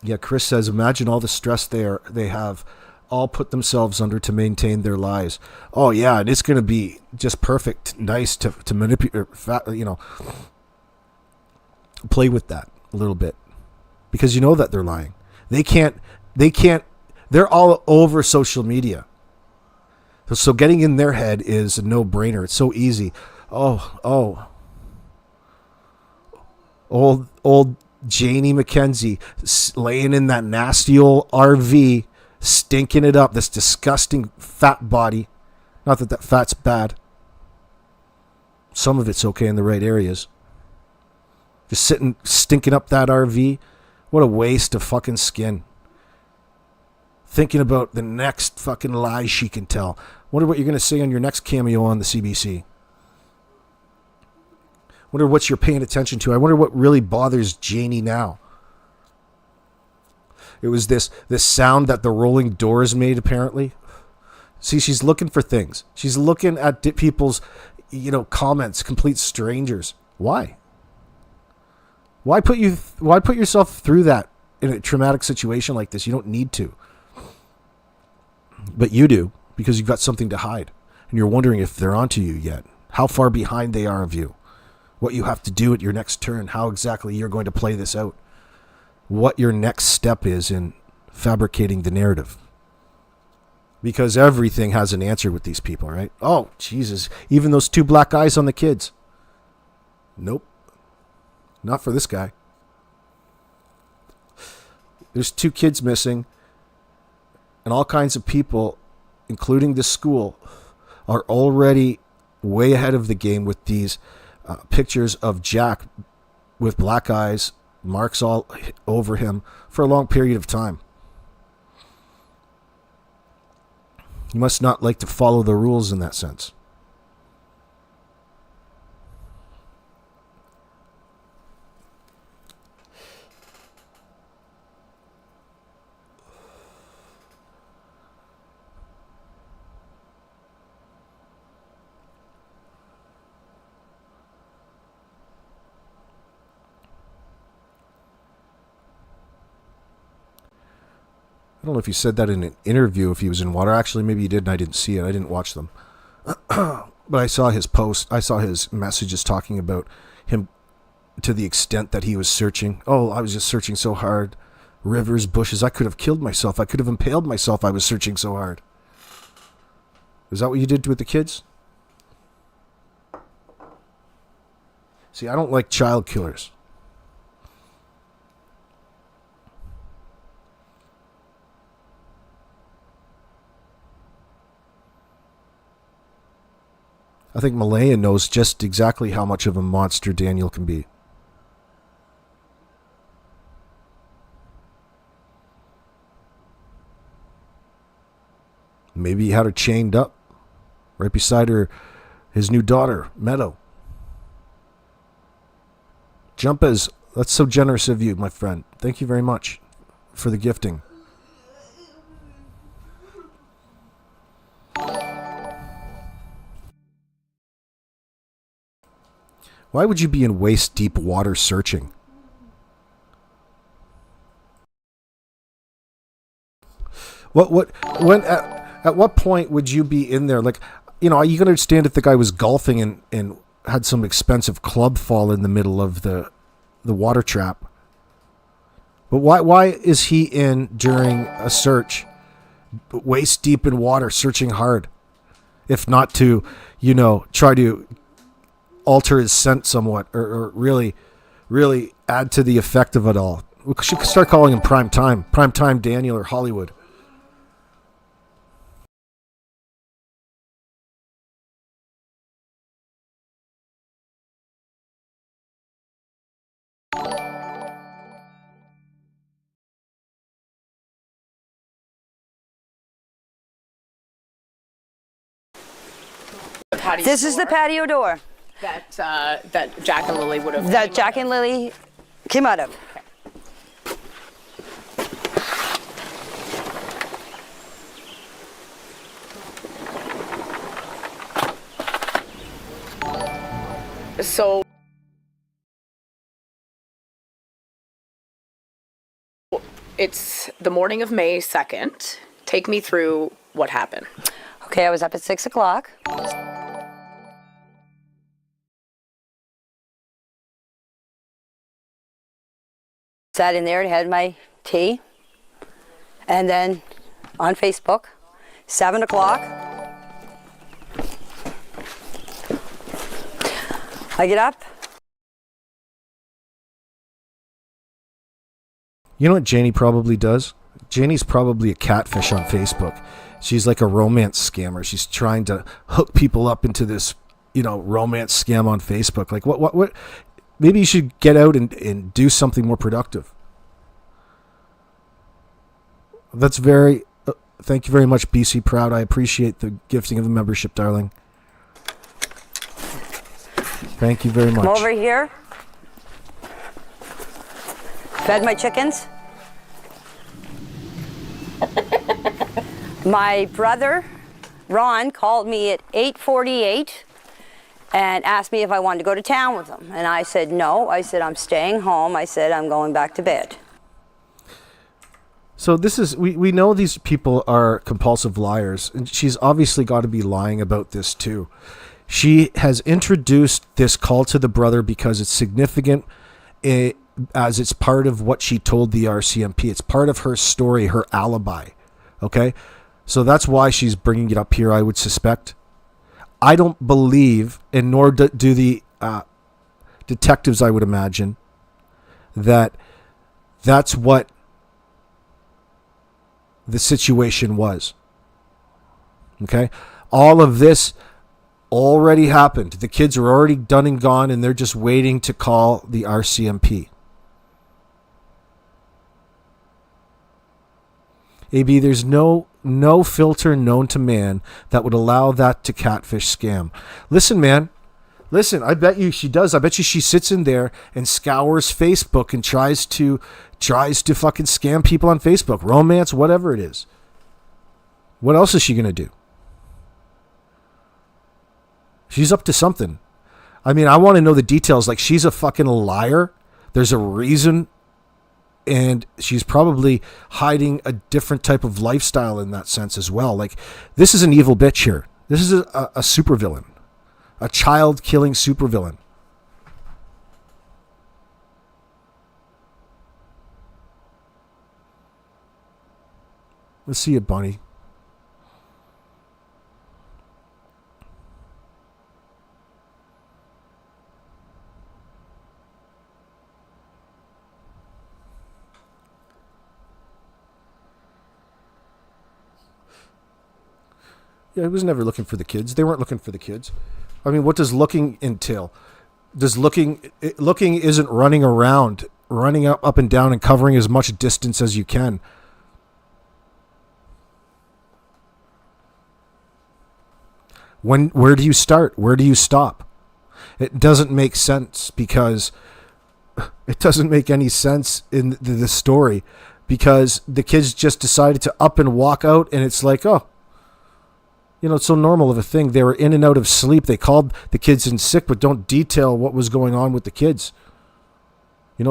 Yeah, Chris says, imagine all the stress they have all put themselves under to maintain their lives. Oh yeah, and it's going to be just perfect, nice to manipulate, play with that a little bit, because you know that they're lying. They can't. They're all over social media. So getting in their head is a no-brainer. It's so easy. Oh, old Jannie McKenzie laying in that nasty old RV, stinking it up, this disgusting fat body. Not that fat's bad. Some of it's okay in the right areas. Just sitting, stinking up that RV. What a waste of fucking skin. Thinking about the next fucking lie she can tell. Wonder what you're going to say on your next cameo on the CBC. Wonder what you're paying attention to. I wonder what really bothers Jannie now. It was this sound that the rolling doors made, apparently. See, she's looking for things. She's looking at people's, comments, complete strangers. Why? Why put yourself through that in a traumatic situation like this? You don't need to. But you do, because you've got something to hide. And you're wondering if they're onto you yet. How far behind they are of you. What you have to do at your next turn, how exactly you're going to play this out, what your next step is in fabricating the narrative. Because everything has an answer with these people, right? Oh, Jesus. Even those 2 black eyes on the kids. Nope. Not for this guy. There's 2 kids missing. And all kinds of people, including the school, are already way ahead of the game with these pictures of Jack with black eyes, marks all over him for a long period of time. You must not like to follow the rules in that sense. I don't know if he said that in an interview, if he was in water. Actually, maybe he did and I didn't see it. I didn't watch them. But I saw his post. I saw his messages talking about him to the extent that he was searching. Oh, I was just searching so hard. Rivers, bushes. I could have killed myself. I could have impaled myself. I was searching so hard. Is that what you did with the kids? See, I don't like child killers. I think Malaya knows just exactly how much of a monster Daniel can be. Maybe he had her chained up right beside his new daughter, Meadow. Jumpers, that's so generous of you, my friend. Thank you very much for the gifting. Why would you be in waist-deep water searching? At what point would you be in there? Like, you know, you can understand if the guy was golfing and had some expensive club fall in the middle of the water trap. But why is he in during a search, waist deep in water, searching hard? If not to, you know, try to alter his scent somewhat, or really add to the effect of it all. We should start calling him Prime Time Daniel, or Hollywood. This is the patio door that Jack and Lilly would have. that Jack and Lilly came out of. So it's the morning of May 2nd. Take me through what happened. Okay, I was up at 6 o'clock. Sat in there and had my tea. And then on Facebook, 7 o'clock, I get up. You know what Jannie probably does? Jannie's probably a catfish on Facebook. She's like a romance scammer. She's trying to hook people up into this, you know, romance scam on Facebook. Like, what? Maybe you should get out and do something more productive. That's very... thank you very much, BC Proud. I appreciate the gifting of the membership, darling. Thank you very much. Come over here. Fed my chickens. My brother, Ron, called me at 8:48 and asked me if I wanted to go to town with him. And I said no. I said I'm staying home. I said I'm going back to bed. So this is... We know these people are compulsive liars, and she's obviously got to be lying about this too. She has introduced this call to the brother because it's significant, as it's part of what she told the RCMP. It's part of her story, her alibi. Okay? So that's why she's bringing it up here, I would suspect. I don't believe, and nor do the detectives, I would imagine, that that's what the situation was. Okay? All of this already happened. The kids are already done and gone, and they're just waiting to call the RCMP. AB, there's no filter known to man that would allow that to catfish scam. Listen, man. Listen, I bet you she does. I bet you she sits in there and scours Facebook and tries to fucking scam people on Facebook. Romance, whatever it is. What else is she going to do? She's up to something. I mean, I want to know the details. Like, she's a fucking liar. There's a reason. And she's probably hiding a different type of lifestyle in that sense as well. Like, this is an evil bitch here. This is a supervillain. A child-killing supervillain. Let's see it, Bunny. Yeah, he was never looking for the kids. They weren't looking for the kids. I mean, what does looking entail? Looking isn't running around, running up and down and covering as much distance as you can. Where do you start? Where do you stop? It doesn't make sense, because it doesn't make any sense in the story, because the kids just decided to up and walk out, and it's like, oh, it's so normal of a thing. They were in and out of sleep. They called the kids in sick, but don't detail what was going on with the kids.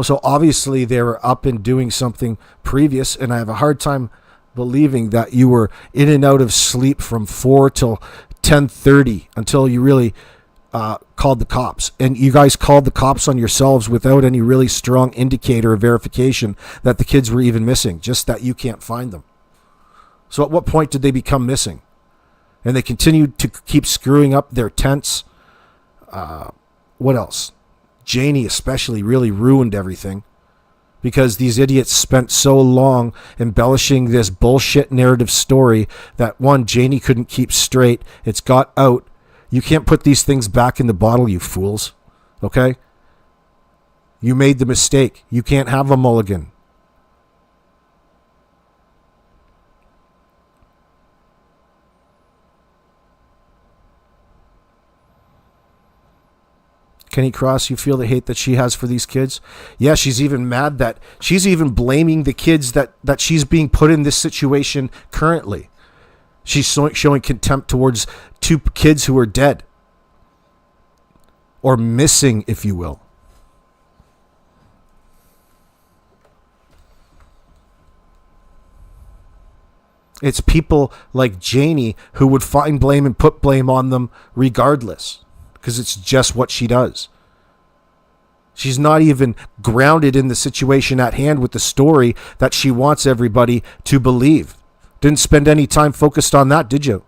So obviously they were up and doing something previous, and I have a hard time believing that you were in and out of sleep from 4 till 10:30 until you really called the cops. And you guys called the cops on yourselves without any really strong indicator or verification that the kids were even missing, just that you can't find them. So at what point did they become missing? And they continued to keep screwing up their tents. What else? Jannie especially really ruined everything, because these idiots spent so long embellishing this bullshit narrative story that, one, Jannie couldn't keep straight. It's got out. You can't put these things back in the bottle, you fools. Okay? You made the mistake. You can't have a mulligan. Kenny Cross, you feel the hate that she has for these kids? Yeah, she's even mad that she's even blaming the kids that she's being put in this situation currently. She's showing contempt towards 2 kids who are dead. Or missing, if you will. It's people like Jannie who would find blame and put blame on them regardless, because it's just what she does. She's not even grounded in the situation at hand with the story that she wants everybody to believe. Didn't spend any time focused on that, did you?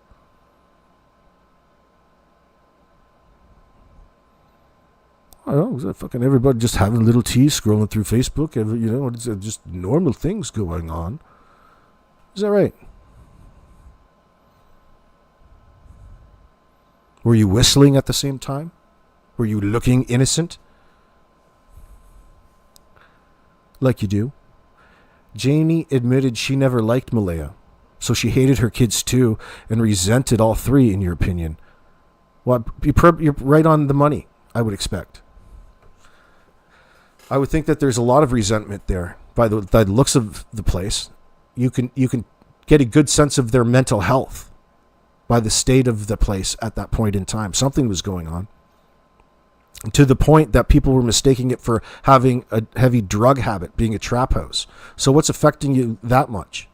I don't know, fucking everybody just having a little tea, scrolling through Facebook, it's just normal things going on. Is that right? Were you whistling at the same time? Were you looking innocent? Like you do. Jannie admitted she never liked Malaya, so she hated her kids too and resented all 3, in your opinion. Well, you're right on the money, I would expect. I would think that there's a lot of resentment there by the looks of the place. You can get a good sense of their mental health by the state of the place at that point in time. Something was going on, to the point that people were mistaking it for having a heavy drug habit, being a trap house. So what's affecting you that much?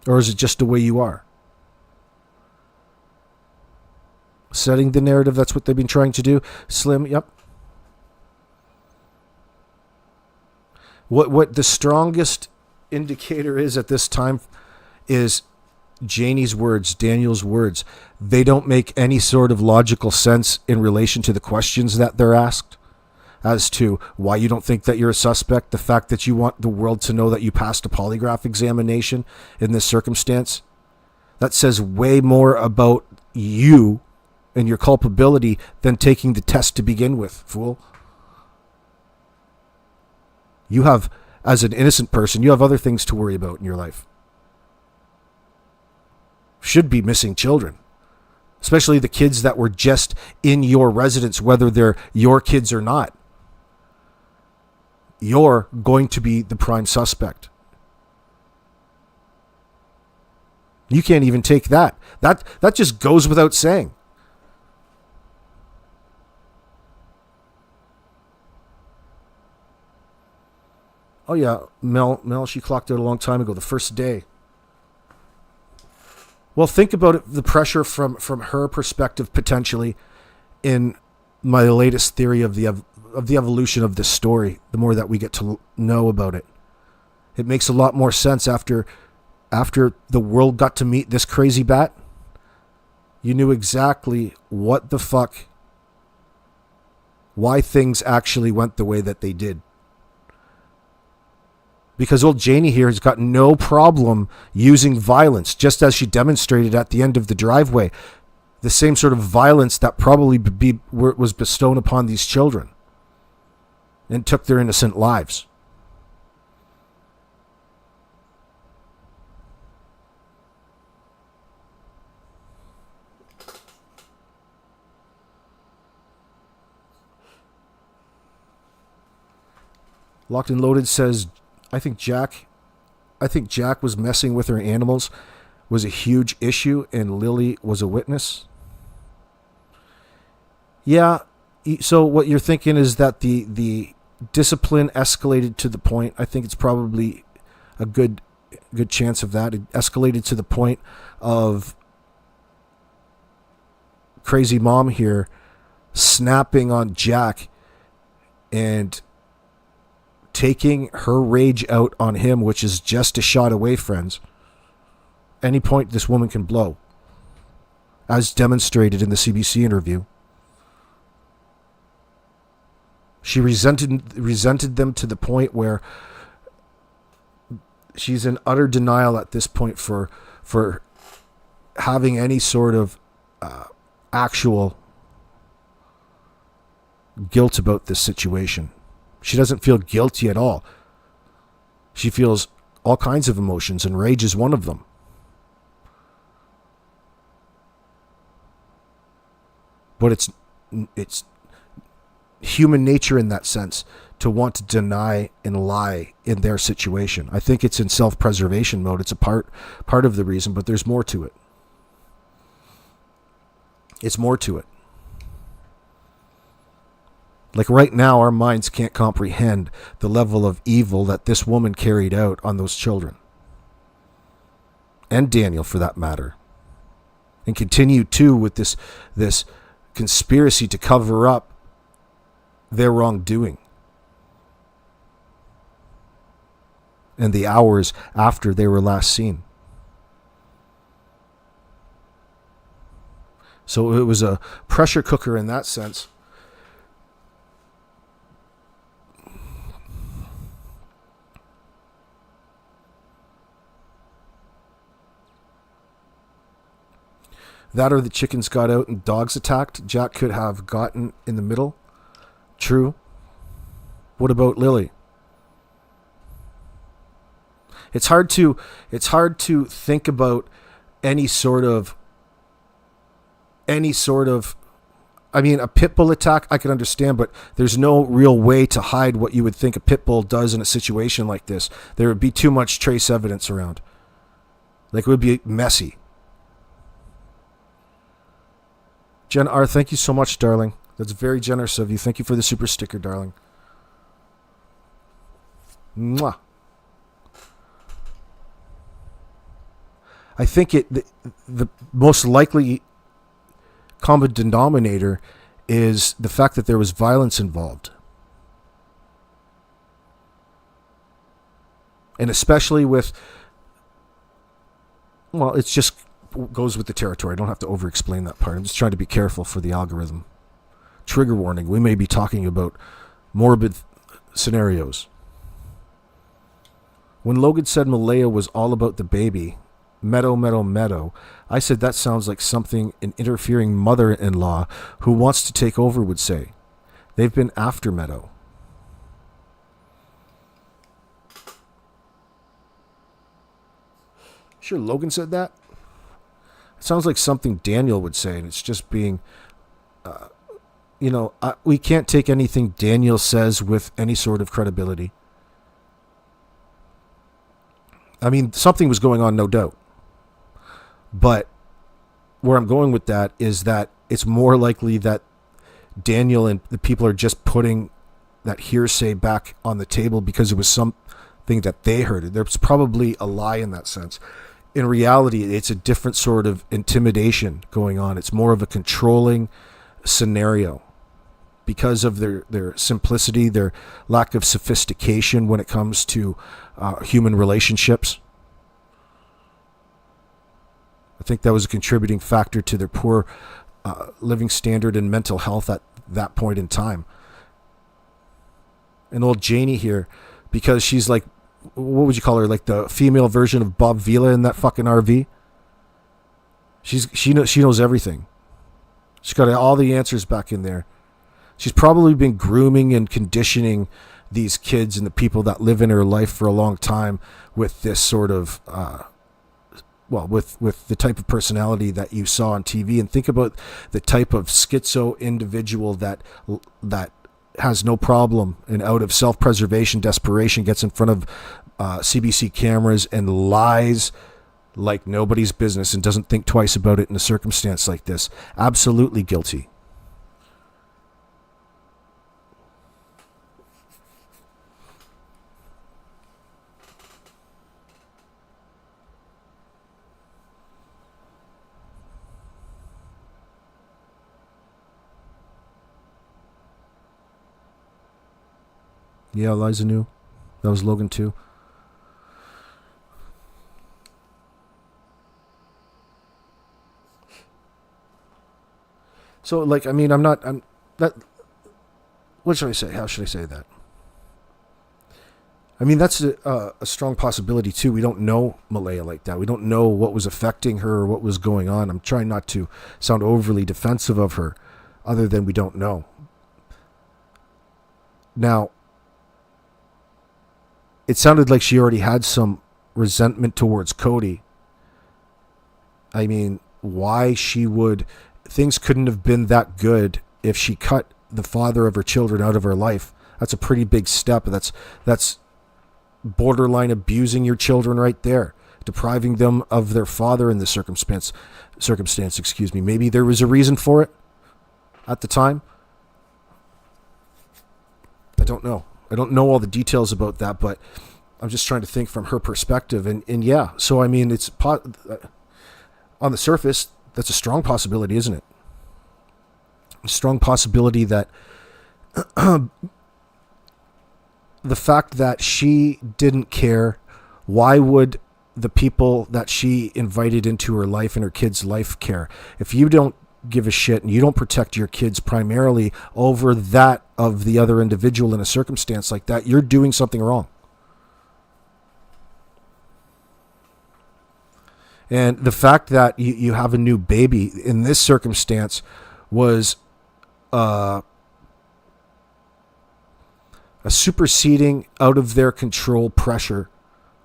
Or is it just the way you are? Setting the narrative, that's what they've been trying to do. Slim, yep. What the strongest indicator is at this time is Janie's words, Daniel's words. They don't make any sort of logical sense in relation to the questions that they're asked as to why you don't think that you're a suspect, the fact that you want the world to know that you passed a polygraph examination in this circumstance. That says way more about you and your culpability than taking the test to begin with, fool. You have, as an innocent person, you have other things to worry about in your life. Should be missing children, especially the kids that were just in your residence, whether they're your kids or not. You're going to be the prime suspect. You can't even take that. That just goes without saying. Oh yeah, Mel, she clocked out a long time ago, the first day. Well, think about it, the pressure from her perspective, potentially, in my latest theory of the evolution of this story. The more that we get to know about it, it makes a lot more sense after the world got to meet this crazy bat. You knew exactly what the fuck, why things actually went the way that they did. Because old Janie here has got no problem using violence, just as she demonstrated at the end of the driveway. The same sort of violence that probably was bestowed upon these children and took their innocent lives. Locked and Loaded says, I think Jack was messing with her animals was a huge issue, and Lilly was a witness. Yeah, so what you're thinking is that the discipline escalated to the point, I think it's probably a good chance of that. It escalated to the point of crazy mom here snapping on Jack and taking her rage out on him, which is just a shot away, friends. Any point this woman can blow, as demonstrated in the CBC interview. She resented them to the point where she's in utter denial at this point for having any sort of actual guilt about this situation. She doesn't feel guilty at all. She feels all kinds of emotions, and rage is one of them. But it's human nature in that sense to want to deny and lie in their situation. I think it's in self-preservation mode. It's a part of the reason, but there's more to it. It's more to it. Like right now, our minds can't comprehend the level of evil that this woman carried out on those children. And Daniel, for that matter. And continue, too, with this conspiracy to cover up their wrongdoing. And the hours after they were last seen. So it was a pressure cooker in that sense. That or the chickens got out and dogs attacked. Jack could have gotten in the middle. True. What about Lilly? It's hard to think about any sort of I mean, a pit bull attack I can understand, but there's no real way to hide what you would think a pit bull does in a situation like this. There would be too much trace evidence around. Like, it would be messy. Jen R., thank you so much, darling. That's very generous of you. Thank you for the super sticker, darling. Mwah. I think the most likely common denominator is the fact that there was violence involved. And especially with, well, it's just goes with the territory. I don't have to over-explain that part. I'm just trying to be careful for the algorithm. Trigger warning. We may be talking about morbid scenarios. When Logan said Malaya was all about the baby, meadow, I said that sounds like something an interfering mother-in-law who wants to take over would say. They've been after Meadow. Sure Logan said that? It sounds like something Daniel would say, and it's just being, we can't take anything Daniel says with any sort of credibility. I mean, something was going on, no doubt. But where I'm going with that is that it's more likely that Daniel and the people are just putting that hearsay back on the table because it was something that they heard. There's probably a lie in that sense. In reality, it's a different sort of intimidation going on. It's more of a controlling scenario because of their simplicity, their lack of sophistication when it comes to human relationships. I think that was a contributing factor to their poor living standard and mental health at that point in time. And old Janie here, because she's like, what would you call her? Like the female version of Bob Vila in that fucking RV. She knows everything. She's got all the answers back in there. She's probably been grooming and conditioning these kids and the people that live in her life for a long time with this sort of, with the type of personality that you saw on TV. And think about the type of schizo individual that has no problem and out of self-preservation, desperation, gets in front of CBC cameras and lies like nobody's business and doesn't think twice about it in a circumstance like this. Absolutely guilty. Yeah, Eliza knew. That was Logan too. So, like, I mean, what should I say? How should I say that? I mean, that's a strong possibility too. We don't know Malaya like that. We don't know what was affecting her or what was going on. I'm trying not to sound overly defensive of her, other than we don't know. Now, it sounded like she already had some resentment towards Cody. I mean, why she would... Things couldn't have been that good if she cut the father of her children out of her life. That's a pretty big step. That's borderline abusing your children right there. Depriving them of their father in this circumstance, Maybe there was a reason for it at the time. I don't know. I don't know all the details about that, but I'm just trying to think from her perspective. And yeah, so I mean, it's on the surface, that's a strong possibility, isn't it? A strong possibility that the fact that she didn't care, why would the people that she invited into her life and her kids' life care? If you don't give a shit and you don't protect your kids primarily over that of the other individual in a circumstance like that, you're doing something wrong. And the fact that you have a new baby in this circumstance was a superseding, out of their control pressure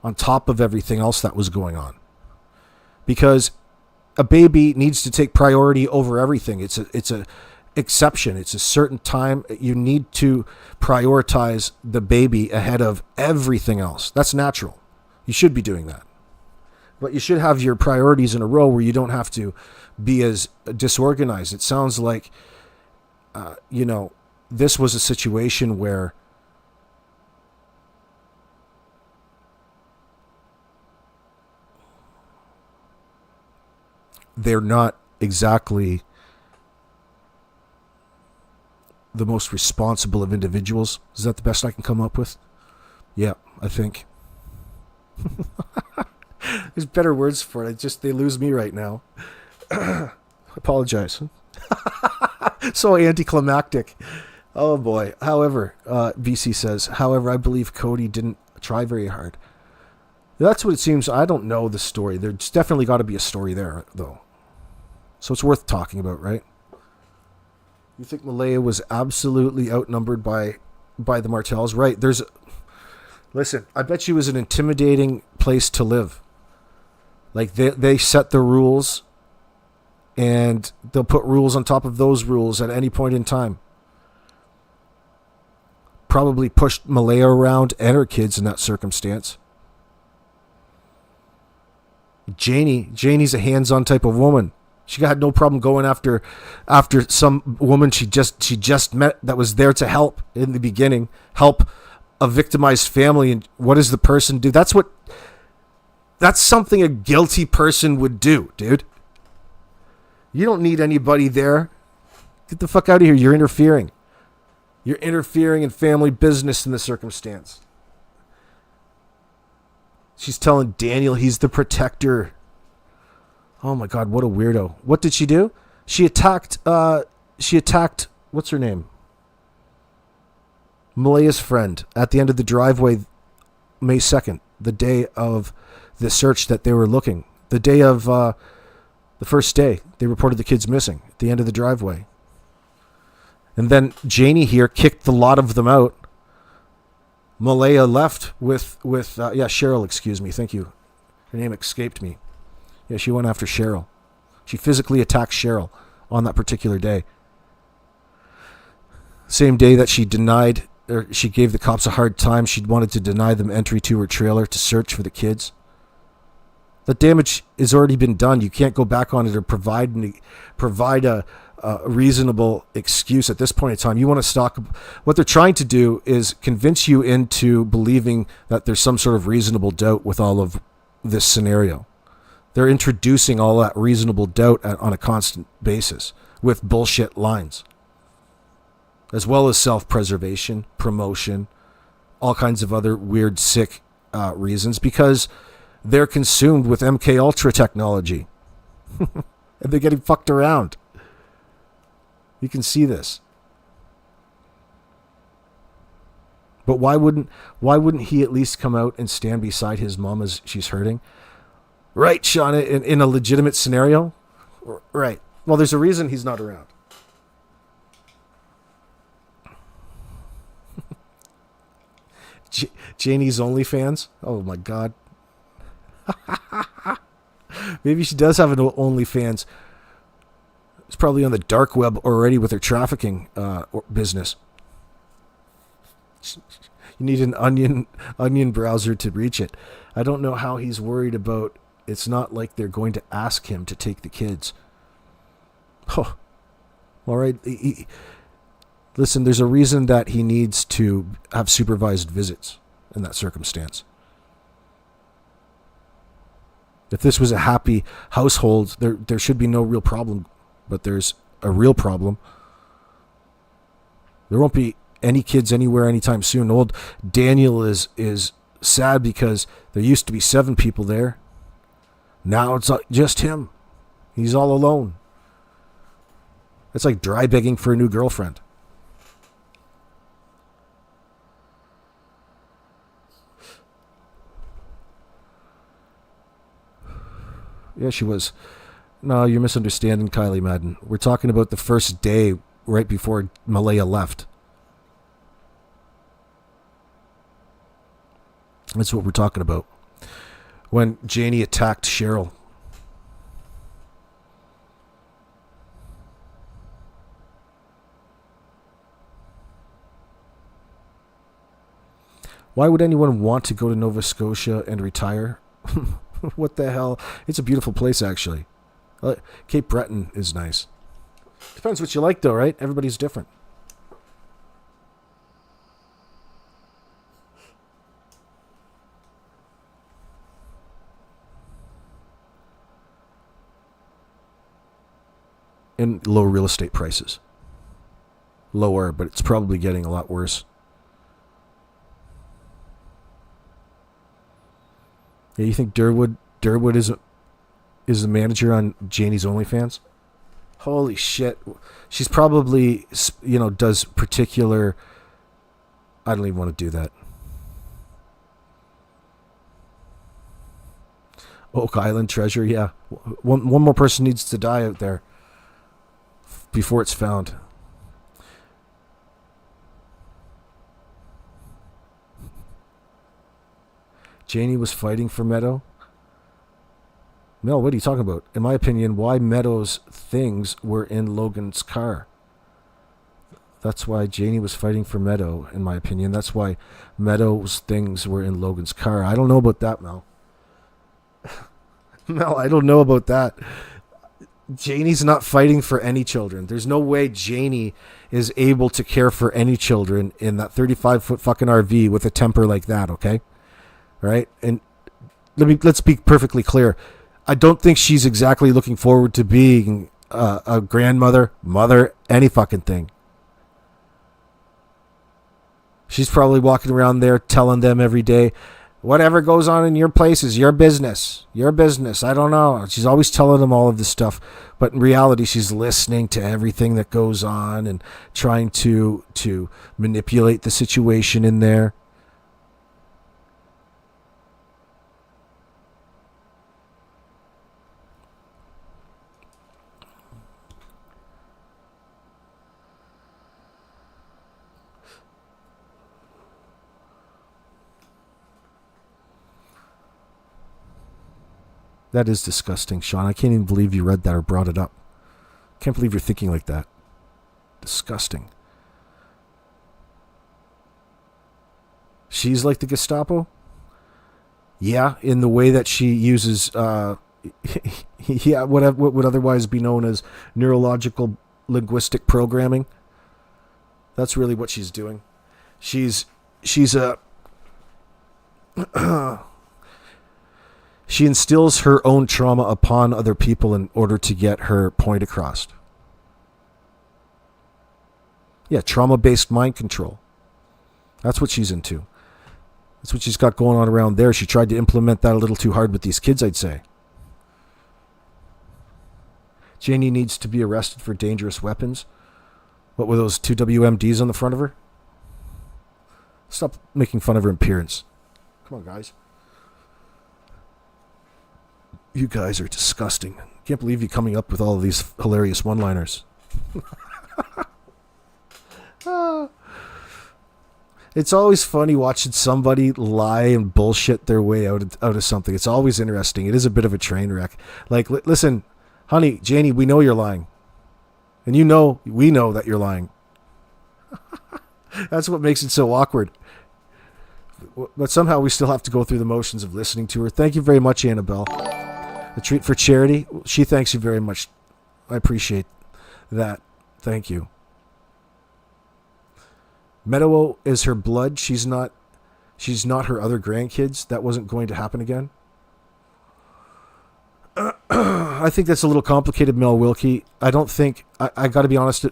on top of everything else that was going on. Because a baby needs to take priority over everything. It's a exception. It's a certain time. You need to prioritize the baby ahead of everything else. That's natural. You should be doing that. But you should have your priorities in a row where you don't have to be as disorganized. It sounds like, this was a situation where they're not exactly the most responsible of individuals. Is that the best I can come up with? Yeah, I think. There's better words for it. They lose me right now. Apologize. So anticlimactic. Oh boy. However, BC says, however, I believe Cody didn't try very hard. That's what it seems. I don't know the story. There's definitely got to be a story there, though. So it's worth talking about, right? You think Malaya was absolutely outnumbered by the Martells? Right. Listen, I bet you it was an intimidating place to live. Like, they set the rules, and they'll put rules on top of those rules at any point in time. Probably pushed Malaya around and her kids in that circumstance. Janie's a hands-on type of woman. She had no problem going after some woman she just met that was there to help in the beginning, help a victimized family. And what does the person do? That's something a guilty person would do, dude. You don't need anybody there. Get the fuck out of here. You're interfering. You're interfering in family business in this circumstance. She's telling Daniel he's the protector. Oh my God, what a weirdo. What did she do? She attacked, what's her name? Malaya's friend at the end of the driveway, May 2nd, the day of the search that they were looking. The day of, the first day, they reported the kids missing at the end of the driveway. And then Janie here kicked the lot of them out. Malaya left with Cheryl, excuse me, thank you. Her name escaped me. Yeah, she went after Cheryl. She physically attacked Cheryl on that particular day. Same day that she gave the cops a hard time. She wanted to deny them entry to her trailer to search for the kids. The damage has already been done. You can't go back on it or provide a reasonable excuse at this point in time. You want to stalk. What they're trying to do is convince you into believing that there's some sort of reasonable doubt with all of this scenario. They're introducing all that reasonable doubt on a constant basis with bullshit lines, as well as self-preservation, promotion, all kinds of other weird, sick reasons, because they're consumed with MK Ultra technology. And they're getting fucked around. You can see this. But why wouldn't he at least come out and stand beside his mom as she's hurting? Right, Shauna, in a legitimate scenario? Right. Well, there's a reason he's not around. Janie's OnlyFans? Oh, my God. Maybe she does have an OnlyFans. It's probably on the dark web already with her trafficking business. You need an onion browser to reach it. I don't know how he's worried about. It's not like they're going to ask him to take the kids. Oh, all right. Listen, there's a reason that he needs to have supervised visits in that circumstance. If this was a happy household, there should be no real problem, but there's a real problem. There won't be any kids anywhere anytime soon. Old Daniel is sad because there used to be 7 people there. Now it's just him. He's all alone. It's like dry begging for a new girlfriend. Yeah, she was. No, you're misunderstanding Kylie Madden. We're talking about the first day right before Malaya left. That's what we're talking about. When Janie attacked Cheryl. Why would anyone want to go to Nova Scotia and retire? What the hell? It's a beautiful place, actually. Cape Breton is nice. Depends what you like, though, right? Everybody's different. And low real estate prices. Lower, but it's probably getting a lot worse. Yeah, you think Durwood is the manager on Janie's OnlyFans? Holy shit. She's probably, does particular... I don't even want to do that. Oak Island treasure, yeah. One more person needs to die out there before it's found. Janie was fighting for Meadow? Mel, what are you talking about? In my opinion, why Meadow's things were in Logan's car. That's why Janie was fighting for Meadow, in my opinion. That's why Meadow's things were in Logan's car. I don't know about that, Mel. Mel, I don't know about that. Janie's not fighting for any children. There's no way Janie is able to care for any children in that 35-foot fucking RV with a temper like that, okay? Right? And let's be perfectly clear. I don't think she's exactly looking forward to being a grandmother, mother, any fucking thing. She's probably walking around there telling them every day, whatever goes on in your place is your business. Your business. I don't know. She's always telling them all of this stuff. But in reality, she's listening to everything that goes on and trying to manipulate the situation in there. That is disgusting, Sean. I can't even believe you read that or brought it up. Can't believe you're thinking like that. Disgusting. She's like the Gestapo? Yeah, in the way that she uses, what would otherwise be known as neurological linguistic programming. That's really what she's doing. She's a... She instills her own trauma upon other people in order to get her point across. Yeah, trauma-based mind control. That's what she's into. That's what she's got going on around there. She tried to implement that a little too hard with these kids, I'd say. Janie needs to be arrested for dangerous weapons. What were those 2 WMDs on the front of her? Stop making fun of her appearance. Come on, guys. You guys are disgusting. Can't believe you coming up with all of these hilarious one-liners. It's always funny watching somebody lie and bullshit their way out of something. It's always interesting. It is a bit of a train wreck. Like, listen, honey, Janie, we know you're lying. And we know that you're lying. That's what makes it so awkward. But somehow we still have to go through the motions of listening to her. Thank you very much, Annabelle. A treat for charity. She thanks you very much. I appreciate that. Thank you. Meadow is her blood. She's not her other grandkids. That wasn't going to happen again. I think that's a little complicated, Mel Wilkie. I don't think... I got to be honest.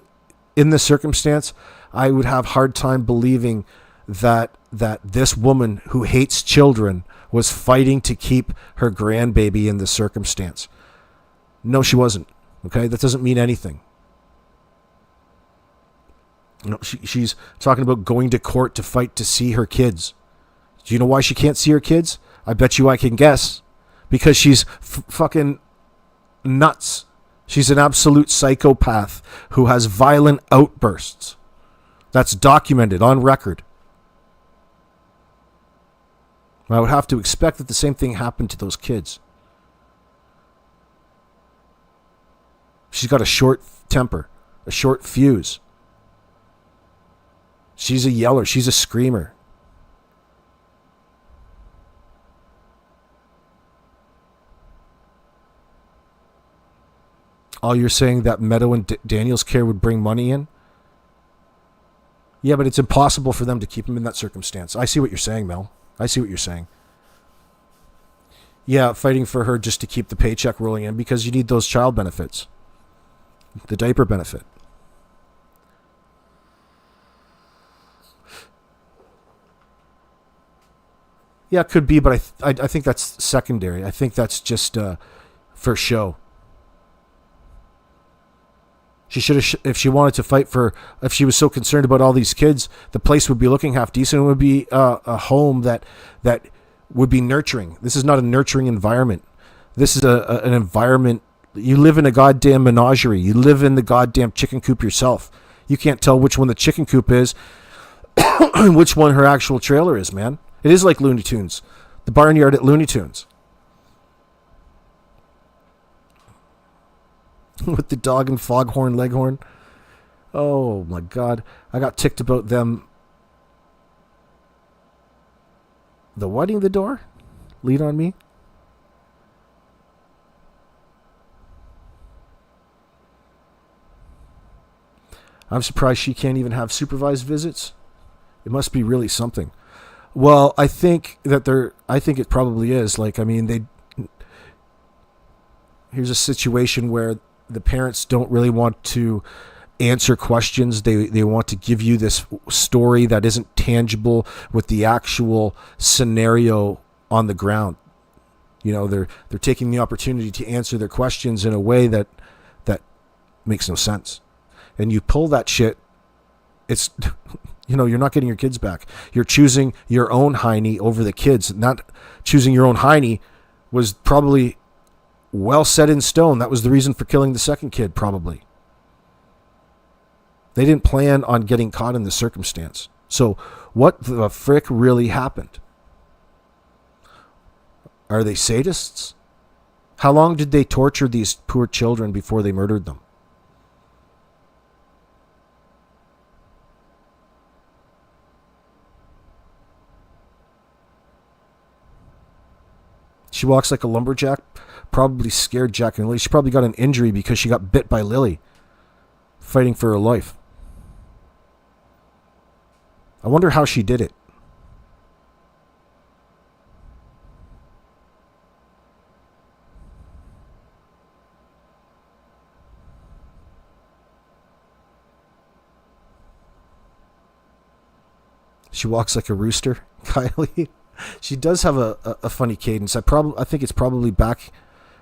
In this circumstance, I would have hard time believing that this woman who hates children was fighting to keep her grandbaby in this circumstance. No, she wasn't. Okay? That doesn't mean anything. No, she's talking about going to court to fight to see her kids. Do you know why she can't see her kids? I bet you I can guess. Because she's fucking nuts. She's an absolute psychopath who has violent outbursts. That's documented on record. I would have to expect that the same thing happened to those kids. She's got a short temper, a short fuse. She's a yeller. She's a screamer. Oh, you're saying that Meadow and Daniel's care would bring money in? Yeah, but it's impossible for them to keep him in that circumstance. I see what you're saying, Mel. I see what you're saying. Yeah, fighting for her just to keep the paycheck rolling in because you need those child benefits. The diaper benefit. Yeah, it could be, but I think that's secondary. I think that's just for show. She should have, if she wanted to fight for, if she was so concerned about all these kids, the place would be looking half decent. It would be a home that would be nurturing. This is not a nurturing environment. This is an environment. You live in a goddamn menagerie. You live in the goddamn chicken coop yourself. You can't tell which one the chicken coop is and which one her actual trailer is, man. It is like Looney Tunes. The barnyard at Looney Tunes. With the dog and foghorn leghorn. Oh my God. I got ticked about them. The wedding the door? Lead on me? I'm surprised she can't even have supervised visits. It must be really something. Well, I think it probably is. Like, I mean, here's a situation where the parents don't really want to answer questions. They want to give you this story that isn't tangible with the actual scenario on the ground. You know, they're taking the opportunity to answer their questions in a way that makes no sense. And you pull that shit, it's, you know, you're not getting your kids back. You're choosing your own hiney over the kids. Not choosing your own hiney was probably well set in stone. That was the reason for killing the second kid, probably. They didn't plan on getting caught in the circumstance. So what the frick really happened? Are they sadists? How long did they torture these poor children before they murdered them? She walks like a lumberjack, probably scared Jack and Lilly. She probably got an injury because she got bit by Lilly, fighting for her life. I wonder how she did it. She walks like a rooster, Kylie. She does have a funny cadence. I think it's probably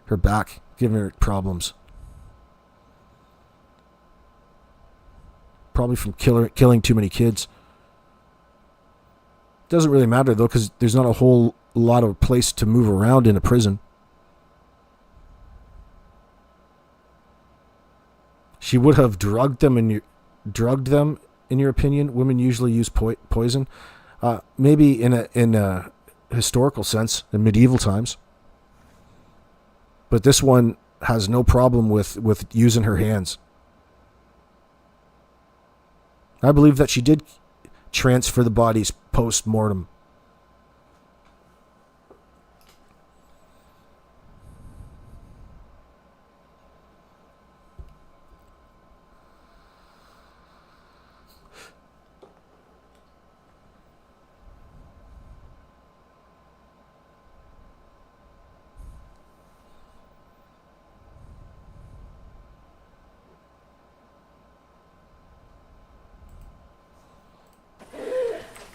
her back giving her problems. Probably from killing too many kids. Doesn't really matter though, because there's not a whole lot of place to move around in a prison. She would have drugged them in your opinion. Women usually use poison. Maybe in a historical sense, in medieval times. But this one has no problem with using her hands. I believe that she did transfer the bodies post-mortem.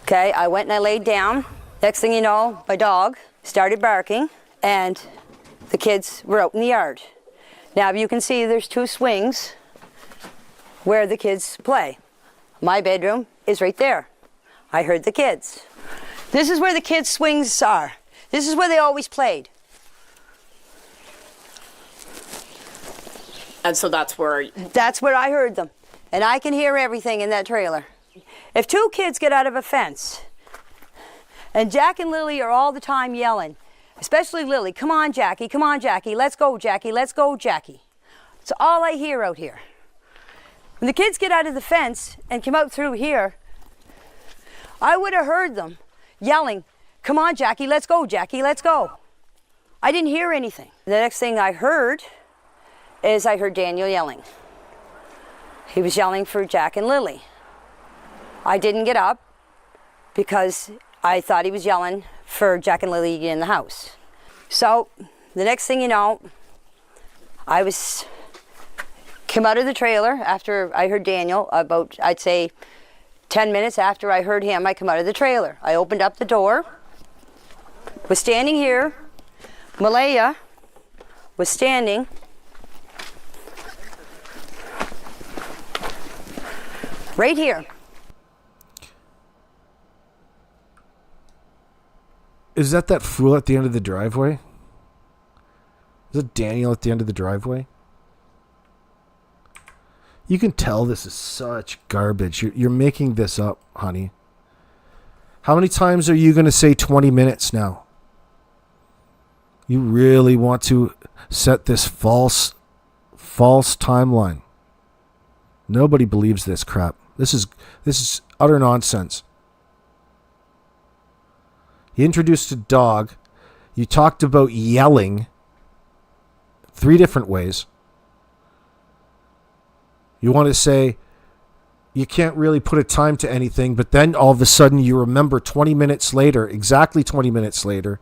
Okay, I went and I laid down. Next thing you know, my dog started barking and the kids were out in the yard. Now, you can see there's two swings where the kids play. My bedroom is right there. I heard the kids. This is where the kids' swings are. This is where they always played. And so that's where I heard them. And I can hear everything in that trailer. If two kids get out of a fence, and Jack and Lilly are all the time yelling, especially Lilly, come on, Jackie, let's go, Jackie, let's go, Jackie. It's all I hear out here. When the kids get out of the fence and come out through here, I would have heard them yelling, come on, Jackie, let's go, I didn't hear anything. The next thing I heard is I heard Daniel yelling. He was yelling for Jack and Lilly. I didn't get up because I thought he was yelling for Jack and Lilly to get in the house. So the next thing you know, I came out of the trailer after I heard Daniel, about, I'd say, 10 minutes after I heard him, I come out of the trailer. I opened up the door was standing here. Malaya was standing right here. Is that fool at the end of the driveway? Is it Daniel at the end of the driveway? You can tell this is such garbage. You're making this up, honey. How many times are you going to say 20 minutes now? You really want to set this false timeline. Nobody believes this crap. This is utter nonsense. You introduced a dog. You talked about yelling 3 different ways. You want to say you can't really put a time to anything, but then all of a sudden you remember 20 minutes later, exactly 20 minutes later.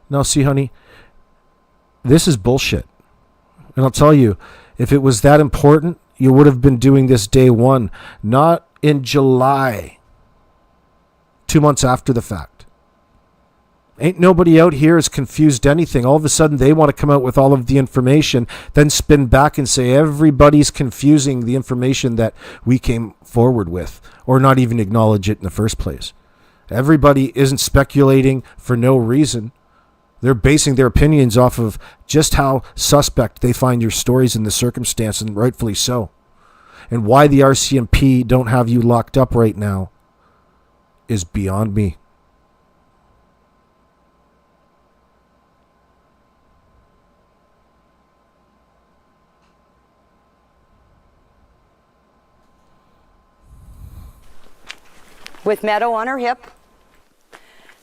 Now, see, honey, this is bullshit. And I'll tell you, if it was that important, you would have been doing this day one, not in July. 2 months after the fact. Ain't nobody out here has confused anything. All of a sudden they want to come out with all of the information, then spin back and say everybody's confusing the information that we came forward with, or not even acknowledge it in the first place. Everybody isn't speculating for no reason. They're basing their opinions off of just how suspect they find your stories in the circumstance, and rightfully so. And why the RCMP don't have you locked up right now is beyond me. With Meadow on her hip,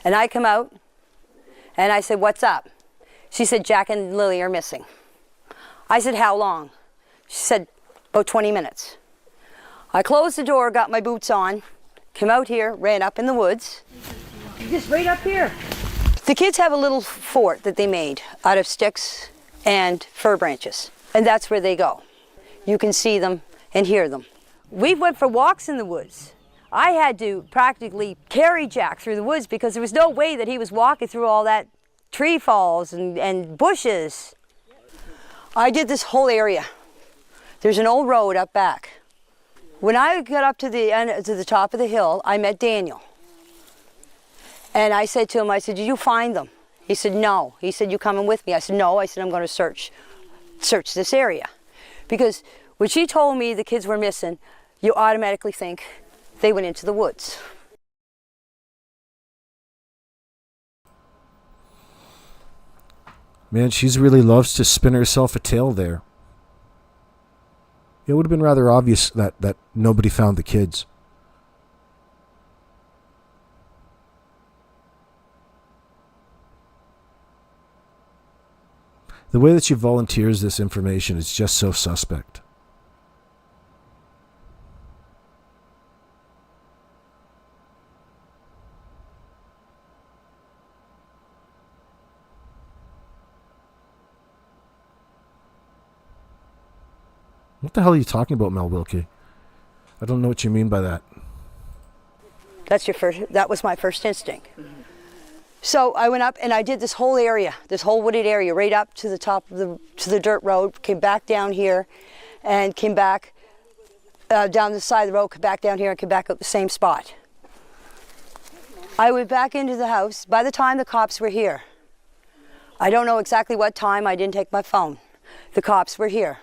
and I come out and I said, "What's up?" She said, "Jack and Lily are missing." I said, "How long?" She said, "About 20 minutes." I closed the door, got my boots on, came out here, ran up in the woods. Just right up here. The kids have a little fort that they made out of sticks and fir branches, and that's where they go. You can see them and hear them. We went for walks in the woods. I had to practically carry Jack through the woods because there was no way that he was walking through all that tree falls and bushes. I did this whole area. There's an old road up back. When I got up to the top of the hill, I met Daniel. And I said to him, I said, "Did you find them?" He said, "No." He said, "You coming with me?" I said, "No." I said, "I'm going to search this area." Because when she told me the kids were missing, you automatically think they went into the woods. Man, she really loves to spin herself a tale there. It would have been rather obvious that nobody found the kids. The way that she volunteers this information is just so suspect. What the hell are you talking about, Mel Wilkie? I don't know what you mean by that. That was my first instinct. Mm-hmm. So I went up and I did this whole area, this whole wooded area, right up to the top of the dirt road, came back down here and came back down the side of the road, came back down here and came back up the same spot. I went back into the house. By the time the cops were here, I don't know exactly what time, I didn't take my phone. The cops were here.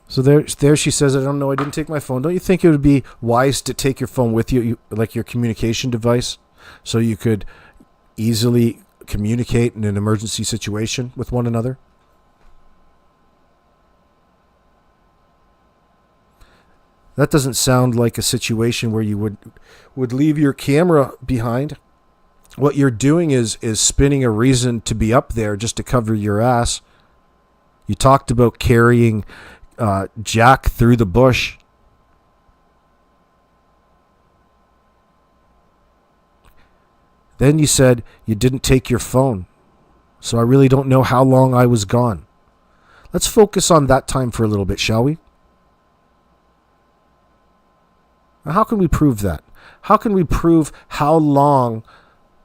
So there she says, "I don't know, I didn't take my phone." Don't you think it would be wise to take your phone with you, like your communication device, so you could easily communicate in an emergency situation with one another? That doesn't sound like a situation where you would leave your camera behind. What you're doing is spinning a reason to be up there just to cover your ass. You talked about carrying Jack through the bush. Then you said you didn't take your phone. So I really don't know how long I was gone. Let's focus on that time for a little bit, shall we? How can we prove that? How can we prove how long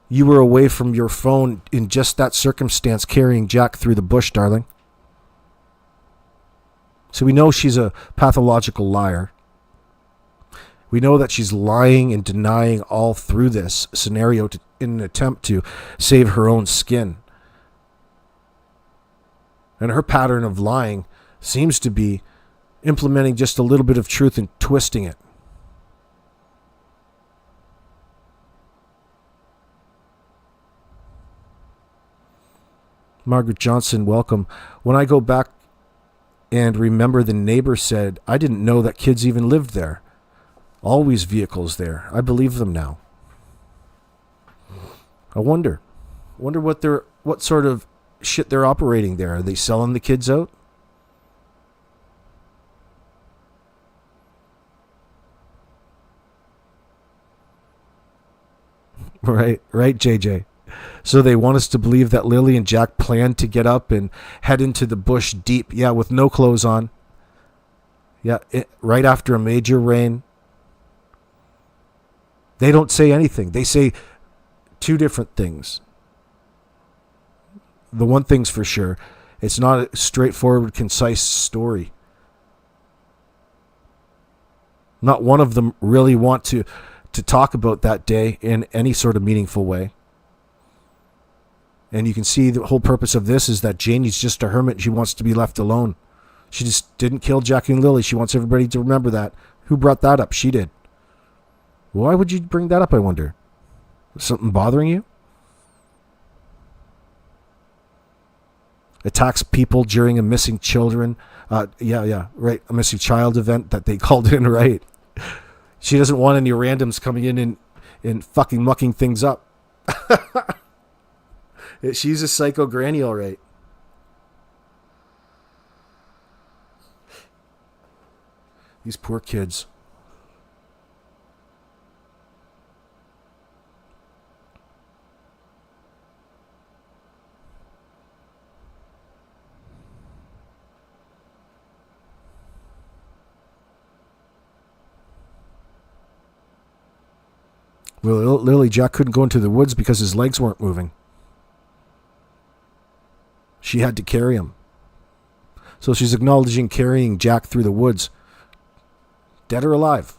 you were away from your phone in just that circumstance carrying Jack through the bush, darling? So we know she's a pathological liar. We know that she's lying and denying all through this scenario in an attempt to save her own skin. And her pattern of lying seems to be implementing just a little bit of truth and twisting it. Margaret Johnson, welcome. When I go back and remember, the neighbor said, I didn't know that kids even lived there. Always vehicles there. I believe them now. I wonder what sort of shit they're operating there. Are they selling the kids out? Right, JJ. So they want us to believe that Lily and Jack planned to get up and head into the bush deep, with no clothes on. Right after a major rain. They don't say anything. They say two different things. The one thing's for sure, it's not a straightforward, concise story. Not one of them really want to talk about that day in any sort of meaningful way. And you can see the whole purpose of this is that Janie's just a hermit. She wants to be left alone. She just didn't kill Jackie and Lily. She wants everybody to remember that. Who brought that up? She did. Why would you bring that up, I wonder? Something bothering you? Attacks people during a missing children. Right. A missing child event that they called in, right? She doesn't want any randoms coming in and fucking mucking things up. She's a psycho granny, all right. These poor kids. Well, Lily, Jack couldn't go into the woods because his legs weren't moving. She had to carry him. So she's acknowledging carrying Jack through the woods. Dead or alive?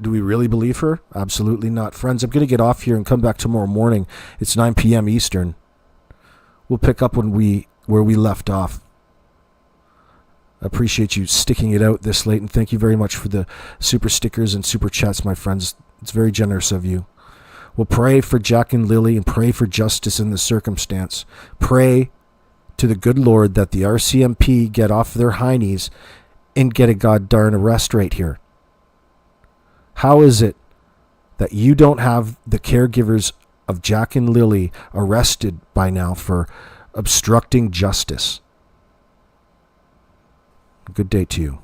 Do we really believe her? Absolutely not. Friends, I'm going to get off here and come back tomorrow morning. It's 9 p.m. Eastern. We'll pick up where we left off. I appreciate you sticking it out this late, and thank you very much for the super stickers and super chats, my friends. It's very generous of you. We'll pray for Jack and Lily and pray for justice in the circumstance. Pray to the good Lord that the RCMP get off their heinies and get a goddarn arrest right here. How is it that you don't have the caregivers of Jack and Lily arrested by now for obstructing justice? Good day to you.